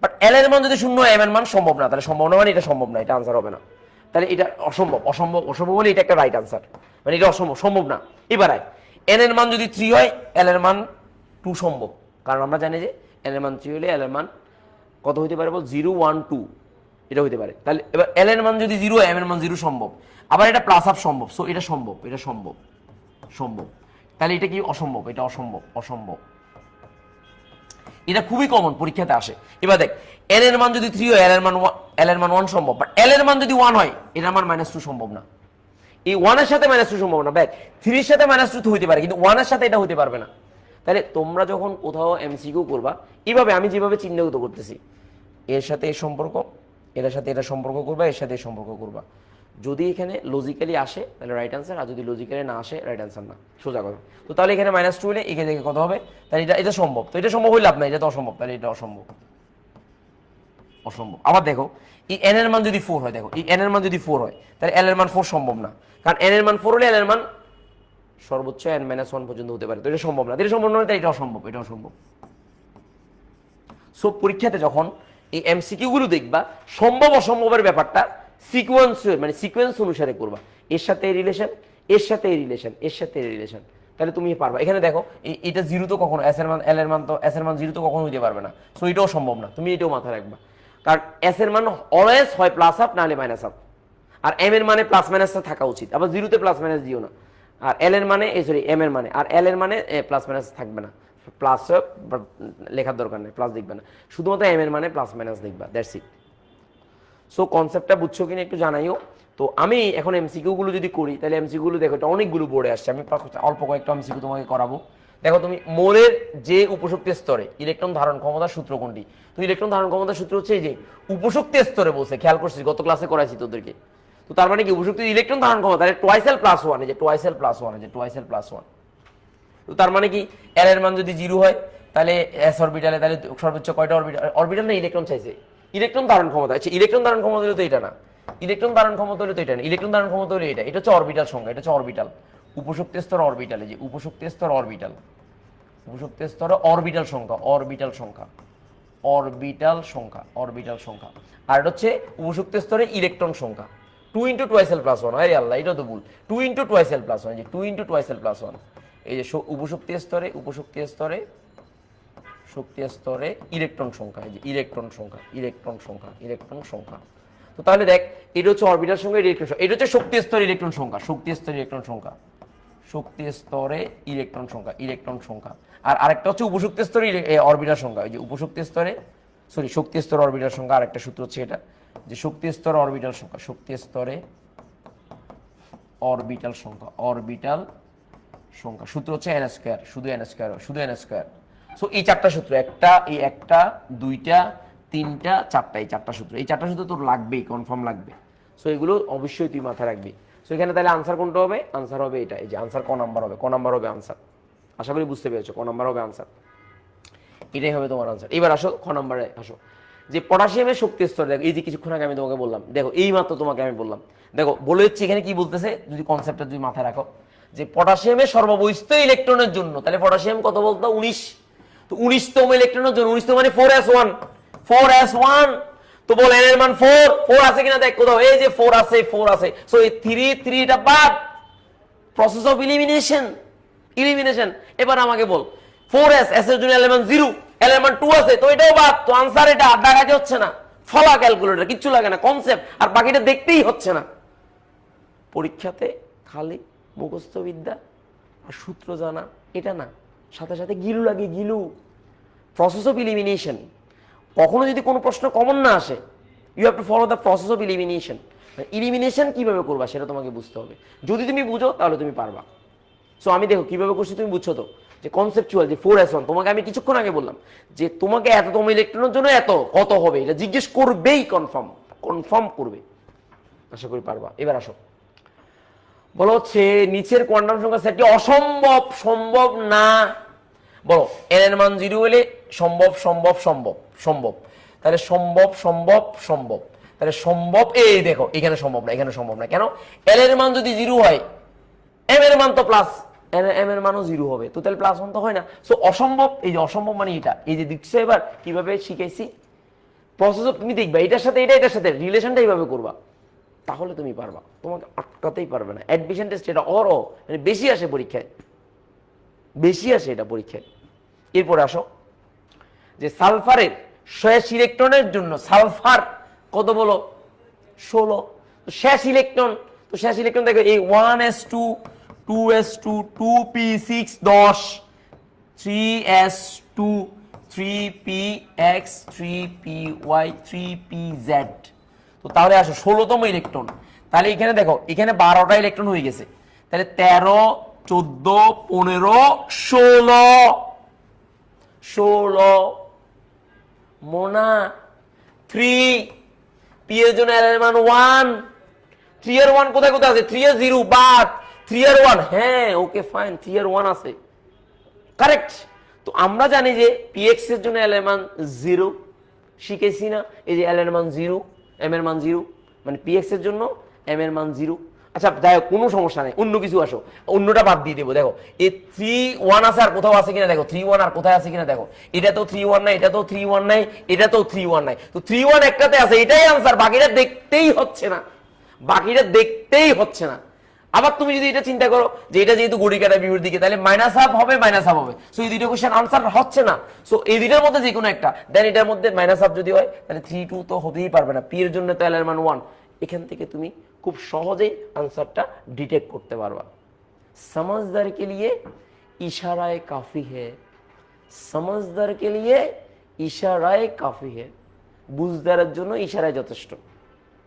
বাট l এর মান যদি 0 হয়, m এর মান সম্ভব না, তাহলে সম্ভব না মানে এটা সম্ভব না, এটা আনসার হবে না, তাহলে এটা অসম্ভব বলে এটা একটা রাইট আনসার, মানে এটা সম্ভব না। এবার n এর মান যদি 3 হয়, l এর মান 2 সম্ভব, কারণ আমরা জানি যে l এর মান 3 হলে l এর মান কত হতে পারে বল, 0, 1, 2 এটা হতে পারে। তাহলে এবার l এর মান যদি 0 হয়, m এর মান 0 সম্ভব, আবার এটা +1/2 সম্ভব, সো এটা সম্ভব, সম্ভব। তাহলে এটা কি অসম্ভব, এটা অসম্ভব। এটা খুবই কমন, পরীক্ষাতে আসে। এবার দেখ l এর মান যদি 3 হয়, l এর মান 1 সম্ভব, বাট l এর মান যদি 1 হয়, এটার মান -2 সম্ভব না। এই 1 এর সাথে -2 সম্ভব না, দেখ 3 এর সাথে -2 তো হতে পারে, কিন্তু 1 এর সাথে এটা হতে পারবে না। তাহলে তোমরা যখন কোথাও এমসিকিউ করবা, এইভাবে আমি যেভাবে চিহ্নিত করতেছি, এর সাথে এর সম্পর্ক, এর সাথে এটা সম্পর্ক করবা, এর সাথে সম্পর্ক করবা, যদি এখানে লজিক্যালি আসে তাহলে রাইট আনসার, আর যদি লজিক্যালি না আসে রাইট আনসার না, সোজা কথা। তো তাহলে এখানে -2 হলে এখানে দেখে কত হবে, তাহলে এটা সম্ভব, তো এটা সম্ভব হইলে লাভ নাই, এটা তো অসম্ভব, তাহলে এটা অসম্ভব। আবার দেখো এই n এর মান যদি 4 হয়, দেখো এই n এর মান যদি 4 হয়, তাহলে l এর মান 4 সম্ভব না, কারণ n এর মান 4 হলে l এর মান সর্বোচ্চ n-1 পর্যন্ত হতে পারে, তো এটা সম্ভব না, এটা সম্ভব না, তাই এটা অসম্ভব। সো পরীক্ষাতে যখন এই এমসিকিউ গুলো দেখবা, সম্ভব অসম্ভবের ব্যাপারটা সিকোয়েন্স অনুসারে করবা, এর সাথে রিলেশন, এর সাথে রিলেশন, এর সাথে রিলেশন, তাহলে তুমি পারবা। এখানে দেখো এটা 0 তো কখনো, s এর মান, l এর মান, তো s এর মান 0 তো কখনো হইতে পারবে না, সো এটাও সম্ভব না, তুমি এটাও মাথায় রাখবা, কারণ s এর মান অলওয়েজ হয় +1/2 না হলে -1/2, আর m এর মানে +- থাকা উচিত, আবার 0-তে +- দিও না, আর l এর মানে m এর মানে, আর l এর মানে +- থাকবে না, প্লাস লেখার দরকার নেই, প্লাস লিখবে না, শুধুমাত্র m এর মানে +- লিখবা, দ্যাটস ইট। সো কনসেপ্টটা বুঝছো কিনা একটু জানাইও। তো আমি এখন এমসিকিউ গুলো যদি করি, তাহলে এমসিকিউ গুলো দেখো, এটা অনেকগুলো বোর্ডে আসছে, আমি অল্প কয়েকটা এমসিকিউ তোমাকে করাবো। দেখো তুমি মোলের যে উপশক্তির স্তরে ইলেকট্রন ধারণ ক্ষমতার সূত্র কোনটি, তো ইলেকট্রন ধারণ ক্ষমতার সূত্র হচ্ছে এই যে উপশক্তির স্তরে বলছে, খেয়াল করছিস গত ক্লাসে করাইছি তোদেরকে। তো তার মানে কি উপশক্তি ইলেকট্রন ধারণ ক্ষমতা, টুয়াইস L+1, এই যে টুয়াইস L+1, তো তার মানে কি l এর মান যদি 0 হয়, তাহলে s অরবিটালে, তাহলে সর্বোচ্চ কয়টা অরবিটাল না ইলেকট্রন চাইছে, ইলেকট্রন ধারণ ক্ষমতা, আচ্ছা ইলেকট্রন ধারণ ক্ষমতা হলো তো এটা না, ইলেকট্রন ধারণ ক্ষমতা হলো তো এটা না, ইলেকট্রন ধারণ ক্ষমতা হলো এটা হচ্ছে অরবিটাল সংখ্যা, এটা হচ্ছে অরবিটাল, উপশক্তি স্তর অরবিটাল, এই যে উপশক্তি স্তর অরবিটাল, উপশক্তি স্তরে অরবিটাল সংখ্যা, অরবিটাল সংখ্যা, আর এটা হচ্ছে উপশক্তি স্তরে ইলেকট্রন সংখ্যা, 2 × 2s L+1, আরে আল্লাহ এটা তো ভুল, 2 × 2s L+1, এই যে 2 × 2s L+1, এই যে উপশক্তি স্তরে শক্তি স্তরে ইলেকট্রন সংখ্যা, এই যে ইলেকট্রন সংখ্যা। তো তাহলে দেখ এটা হচ্ছে অরবিটাল সংখ্যা, ইলেকট্রন সংখ্যা, এটা হচ্ছে শক্তি স্তরে ইলেকট্রন সংখ্যা, শক্তি স্তরে ইলেকট্রন সংখ্যা, আর আরেকটা হচ্ছে উপশক্তি স্তরে অরবিটাল সংখ্যা, এই যে শক্তি স্তরে অরবিটাল সংখ্যা, আরেকটা সূত্র হচ্ছে এটা যে শক্তি স্তরে অরবিটাল সংখ্যা, শক্তি স্তরে অরবিটাল সংখ্যা, অরবিটাল সংখ্যা সূত্র হচ্ছে n স্কয়ার, শুধু n স্কয়ার, শুধু n স্কয়ার। সো এই চারটা সূত্র, এই একটা দুইটা তিনটা চারটা, এই চারটা সূত্র, এই চারটা সূত্র তোর লাগবেই, কনফার্ম লাগবে। সো এগুলো অবশ্যই তুই মাথায় রাখবি। সো এখানে তাহলে আনসার কোনটা হবে? আনসার হবে এটা, এই যে আনসার ক নাম্বার হবে, ক নাম্বার হবে আনসার। আশা করি বুঝতে পেরেছো, ক নাম্বার হবে আনসার, এটাই হবে তোমার আনসার। এবার আসো খ নাম্বারে আসো, যে পটাশিয়ামের শক্তি স্তর দেখো, এই যে কিছুক্ষণ আগে আমি তোমাকে বললাম, দেখো এই মাত্র তোমাকে আমি বললাম, দেখো বলে হচ্ছে এখানে কি বলতেছে, যদি কনসেপ্টটা তুমি মাথায় রাখো, যে পটাশিয়ামের সর্ববহিস্থ ইলেকট্রনের জন্য, তাহলে পটাশিয়াম কত বলতো? 19। তো 19তম ইলেকট্রনের জন্য, 19 মানে 4s1, 4s1, তো বল n এর মান 4, 4 আছে কিনা দেখ কোথাও, এই যে 4 আছে, 4 আছে। সো এই 3 এটা বাদ, প্রসেস অফ ইলিমিনেশন, ইলিমিনেশন। এবার আমাকে বল 4s, s এর জন্য এলিমেন্ট 0, এলিমেন্ট 2 আছে, তো এটাও বাদ, তো আনসার এটা, আড্ডা কাজে হচ্ছে না, ফলা ক্যালকুলেটর কিচ্ছু লাগে না, কনসেপ্ট, আর বাকিটা দেখতেই হচ্ছে না। পরীক্ষাতে খালি মুখস্থ বিদ্যা আর সূত্র জানা, এটা না, সাথে সাথে গিলু লাগে, গিলু, প্রসেস অফ ইলিমিনেশন। কখনো যদি কোনো প্রশ্ন কমন না আসে, you have to follow the process of elimination. Elimination কিভাবে করবা সেটা তোমাকে বুঝতে হবে, যদি তুমি বুঝো তাহলে তুমি পারবা। সো আমি দেখো কিভাবে করছি, তুমি বুঝছো তো, যে কনসেপচুয়াল, যে 4s1, তোমাকে আমি কিছুক্ষণ আগে বললাম যে তোমাকে এততম ইলেকট্রনের জন্য এত কত হবে, এটা জিজ্ঞেস করবেই, কনফার্ম, কনফার্ম করবে, আশা করি পারবা। এবার আসো, বলো হচ্ছে নিচের কোয়ান্টাম সংখ্যা সেটটি অসম্ভব, সম্ভব না। বলো n এর মান 0 হলে সম্ভব, সম্ভব, সম্ভব, সম্ভব, তাহলে সম্ভব, সম্ভব, সম্ভব, তাহলে সম্ভব, এই দেখো এখানে সম্ভব না, এখানে সম্ভব না, কেন? l এর মান যদি 0 হয়, m এর মান তো প্লাস, m এর মানও 0 হবে, তো তাহলে প্লাস 1 তো হয় না। সো অসম্ভব, এই যে অসম্ভব মানে এটা, এই যে দেখছো এবার কিভাবে শিখাইছি প্রসেস, তুমি দেখবা এটার সাথে এটা, এটার সাথে রিলেশনটা এইভাবে করবা, তাহলে তুমি পারবা, তোমাকে আটকাতেই পারবে না। অ্যাডমিশন টেস্ট এটা মানে বেশি আসে পরীক্ষায়, বেশি আসে এটা পরীক্ষায়। এরপরে আসো, যে সালফারের শেষ ইলেকট্রনের জন্য, সালফার কত বলো? 16। তো শেষ ইলেকট্রন, তো শেষ ইলেকট্রন দেখো এই 1s2, 2s2, 2p6, 10, 3s2, 3px, 3py, 3pz। তো তাহলে আসো 16তম ইলেকট্রন, তাহলে এখানে দেখো এখানে 12টা ইলেকট্রন হয়ে গেছে, তাহলে 13, 14, 15, 16, 16 মোনা 3, পি এর জন্য এর মান 1, 3 এর 1 কোথায় কোথায় আছে? 3 এর 0 বাদ, 3 এর 1, হ্যাঁ ওকে ফাইন, 3 এর 1 আছে, কারেক্ট। তো আমরা জানি যে px এর জন্য l এর মান 0, শিখেছি না, এই যে l এর মান 0, m এর মান 0, মানে px এর জন্য m এর মান 0। আচ্ছা যাই হোক, কোনো সমস্যা নেই, অন্য কিছু আসো, অন্যটা বাদ দিয়ে দেবো। দেখো এই 3 1 আছে আর কোথাও আছে কিনা দেখো, 3 1 আর কোথায় আছে কিনা দেখো, এটা তো 3 1 নাই, এটা তো 3 1 নাই, এটা তো 3 1 নাই, তো 3 1 একটাতে আছে, এটাই আনসার, বাকিটা দেখতেই হচ্ছে না, বাকিটা দেখতেই হচ্ছে না। আবার তুমি যদি এটা চিন্তা করো যে এটা যেহেতু গড়ি কাটা বিপরীত দিকে, তাহলে মাইনাস হাফ হবে, মাইনাস হাফ হবে, সো এই দুটো কোশ্চেন আনসার হচ্ছে না। সো এই দুটোর মধ্যে যে কোনো একটা, দেন এটার মধ্যে মাইনাস হাফ যদি হয় তাহলে 3 2 তো হতেই পারবে না, পি এর জন্য তো এল এর মান 1। এখান থেকে তুমি খুব সহজেই আনসারটা ডিটেক্ট করতে পারবা। समझदार के लिए इशाराए काफी है, समझदार के लिए इशाराए काफी है, বুঝদারের জন্য ইশারায় যথেষ্ট,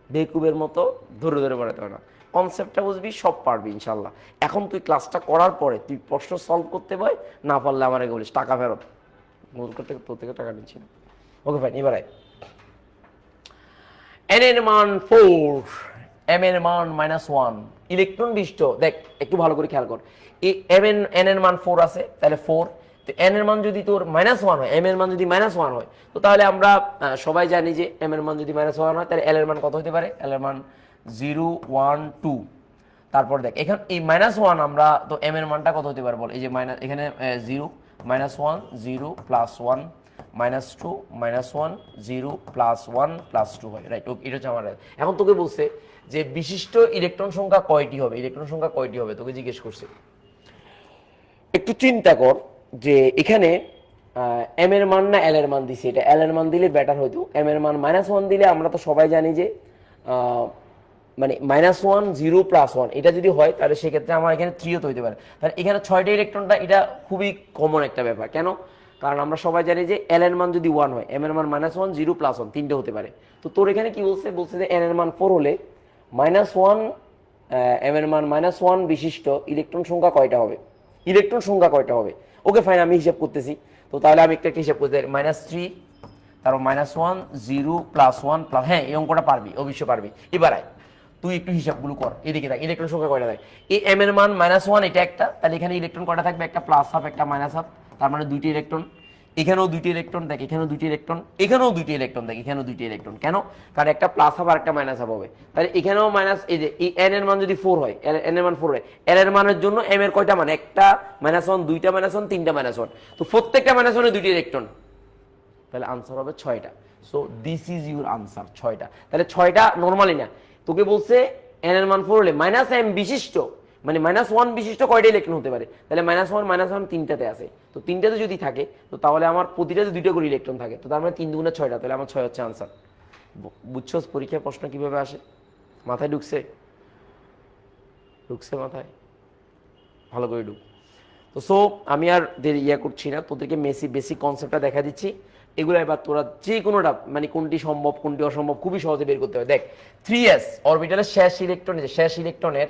বেকুবের মতো ধরে ধরে বেড়াতে হবে না, কনসেপ্টটা বুঝবি, সব পারবি ইনশাল্লাহ। এখন তুই ক্লাসটা করার পরে তুই প্রশ্ন সলভ করতে পার, না পারলে আমার আগে বলিস টাকা ফেরত, ভুল করতে তোর থেকে টাকা নিচ্ছি না। ওকে ফাইন, এবার n এর মান 4, m এর মান -1, ইলেকট্রন বিশিষ্ট, দেখ একটু ভালো করে খেয়াল কর, এই n এর মান 4 আছে, তাহলে 4, তো n এর মান যদি তোর -1 হয়, m এর মান যদি -1 হয়, তো তাহলে আমরা সবাই জানি যে m এর মান যদি -1 হয় তাহলে l এর মান কত হতে পারে? l এর মান 0 1 2। তারপর দেখ এখানে এই -1 আমরা, তো m এর মানটা কত হতে পারে বল, এই যে এখানে 0 -1 0 +1 -2 -1 0 +1 +2 হয়, রাইট? এটা হচ্ছে আমার। এখন তোকে বলছে যে বিশিষ্ট ইলেকট্রন সংখ্যা কয়টি হবে, ইলেকট্রন সংখ্যা কয়টি হবে তোকে জিজ্ঞেস করছে। একটু চিন্তা কর যে এখানে m এর মান না l এর মান দিছে, এটা l এর মান দিলে বেটার হইতো, m এর মান -1 দিলে আমরা তো সবাই জানি যে মানে -1 0 +1, এটা যদি হয় তাহলে সেক্ষেত্রে আমার এখানে 3 হইতে পারে, তাহলে এখানে 6টা ইলেকট্রনটা, এটা খুবই কমন একটা ব্যাপার। কেন? কারণ আমরা সবাই জানি যে এল এর মান যদি 1 হয়, এম এর মান -1, 0, +1 তিনটে হতে পারে। তো তোর এখানে কি বলছে, বলছে যে এন এর মান 4 হলে -1 এম এর মান -1 বিশিষ্ট ইলেকট্রন সংখ্যা কয়টা হবে, ইলেকট্রন সংখ্যা কয়টা হবে। ওকে ফাইন, আমি হিসাব করতেছি। তো তাহলে আমি একটা হিসাব করতে -3, তারপর -1, 0, +1, হ্যাঁ এই অঙ্কটা পারবি, অবশ্যই পারবি। এবার আয় তুই একটু হিসাবগুলো কর, এদিকে দেখ ইলেকট্রন সংখ্যা কয়টা থাকে। এই এম এর মান -1 এটা একটা, তাহলে এখানে ইলেকট্রন কয়টা থাকবে, একটা +1/2 একটা -1/2, তার মানে দুইটি ইলেকট্রন। এখানেও দুইটি ইলেকট্রন, দেখ এখানেও দুইটি ইলেকট্রন, এখানেও দুইটি ইলেকট্রন, দেখ এখানেও দুইটি ইলেকট্রন। কেন? কারণ একটা +1/2 আর একটা -1/2 হবে। তাহলে এখানেও মাইনাস, এই যে এই এন এর মান যদি 4 হয়, এন এর মান 4 হয়, এল এর মানের জন্য এম এর কয়টা মান, একটা -1, দুইটা -1, তিনটা -1, তো প্রত্যেকটা -1 দুইটি ইলেকট্রন, তাহলে আনসার হবে 6টা। So this is your answer, 6টা। তাহলে 6টা নরমালি না, তোকে বলছে এন এর মান 4 হলে -m বিশিষ্ট, মানে -1 বিশিষ্ট কয়টা ইলেকট্রন হতে পারে, তাহলে -1 -1 তিনটাতে আছে। তো তিনটাতে যদি থাকে, তো তাহলে আমার প্রতিটাতে দুইটা করে ইলেকট্রন থাকে, তো তার মানে 3 দুগুণে 6টা, তাহলে আমার 6 হচ্ছে আনসার। বুঝছস পরীক্ষার প্রশ্ন কিভাবে আসে? মাথায় ঢুকছে? ঢুকছে মাথায়? ভালো করে ঢুক। তো সো আমি আর দেরি করছি না, তোদেরকে বেসিক কনসেপ্টটা দেখা দিচ্ছি। এগুলো এবার তোরা যে কোনোটা, মানে কোনটি সম্ভব কোনটি অসম্ভব খুবই সহজে বের করতে হবে। দেখ 3s অরবিটালের শেষ ইলেকট্রন, এই যে শেষ ইলেকট্রনের,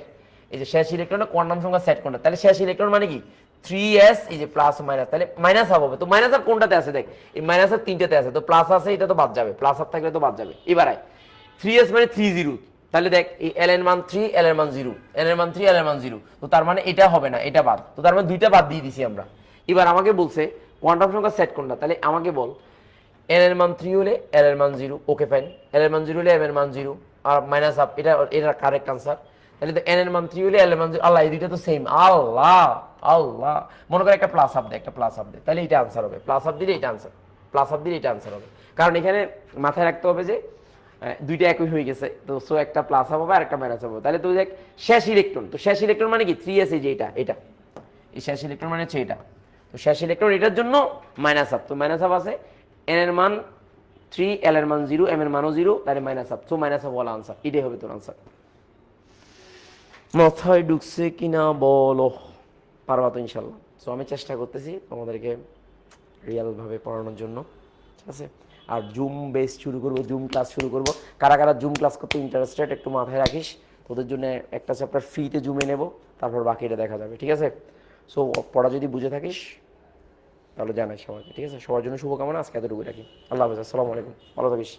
এই যে শেষ ইলেকট্রনের কোয়ান্টাম সংখ্যা সেট কোনটা, তাহলে শেষ ইলেকট্রন মানে কি 3s, এই যে প্লাস মাইনাস, তাহলে মাইনাস হাফ হবে। তো মাইনাস হাফ কোনটাতে আছে, দেখ এই মাইনাস হাফ তিনটাতে আছে, তো প্লাস আছে, এটা তো বাদ যাবে, প্লাস হাফ থাকলে তো বাদ যাবে। এবার আয় 3s মানে 30, তাহলে দেখ এই এল এর মান 3, এল এর মান 0, এল এর মান 3, এল এর মান 0, তো তার মানে এটা হবে না, এটা বাদ, তো তার মানে দুইটা বাদ দিয়ে দিছি আমরা। এবার আমাকে বলছে কোয়ান্টাম সংখ্যা সেট কোনটা, তাহলে আমাকে বল এল এর মান 3 হলে এল এর মান 0, ওকে ফাইন, এল এর মান 0 হলে এম এর মান 0 আর মাইনাস হাফ, এটা কারেক্ট আনসার। তাহলে তো এন এর মান 3 হলে এল এর মান 0, আল্লাহ এই দুইটা তো সেম, আল্লাহ আল্লাহ, মনে করে একটা প্লাস হাফ দে, একটা প্লাস হাফ দে, তাহলে এটা আনসার হবে, প্লাস হাফ দিলে এটা আনসার, প্লাস হাফ দিলে এটা আনসার হবে। কারণ এখানে মাথায় রাখতে হবে যে দুইটা একই হয়ে গেছে, তো সো একটা প্লাস হাফ হবে আর একটা মাইনাস হবে। তাহলে তুই দেখ শেষ ইলেকট্রন, তো শেষ ইলেকট্রন মানে কি 3s, এই যে এটা, এটা এই শেষ ইলেকট্রন মানে হচ্ছে এটা, তো শেষ ইলেকট্রন এটার জন্য মাইনাস হাফ, তো মাইনাস হাফ আছে, এন এর মান 3, এল এর মান 0, এম এর মানও 0, তাহলে minus half, so minus half বলা আনসার, এটাই হবে তোর আনসার। মাথায় ঢুকছে কিনা বলো? পারবা তো ইনশাল্লাহ। সো আমি চেষ্টা করতেছি তোমাদেরকে রিয়েলভাবে পড়ানোর জন্য, ঠিক আছে। আর জুম বেস শুরু করবো, জুম ক্লাস শুরু করবো। কারা কারা জুম ক্লাস করতে ইন্টারেস্টেড একটু মাথায় রাখিস, তোদের জন্য একটা চ্যাপ্টার ফ্রিতে জুমে নেব, তারপর বাকিটা দেখা যাবে, ঠিক আছে। সো পড়া যদি বুঝে থাকিস তাহলে জানাই সবাইকে, ঠিক আছে। সবার জন্য শুভকামনা, আজকে এতটুকু রাখি। আল্লাহ হাফেজ, আসসালামু আলাইকুম, ভালো থাকিস।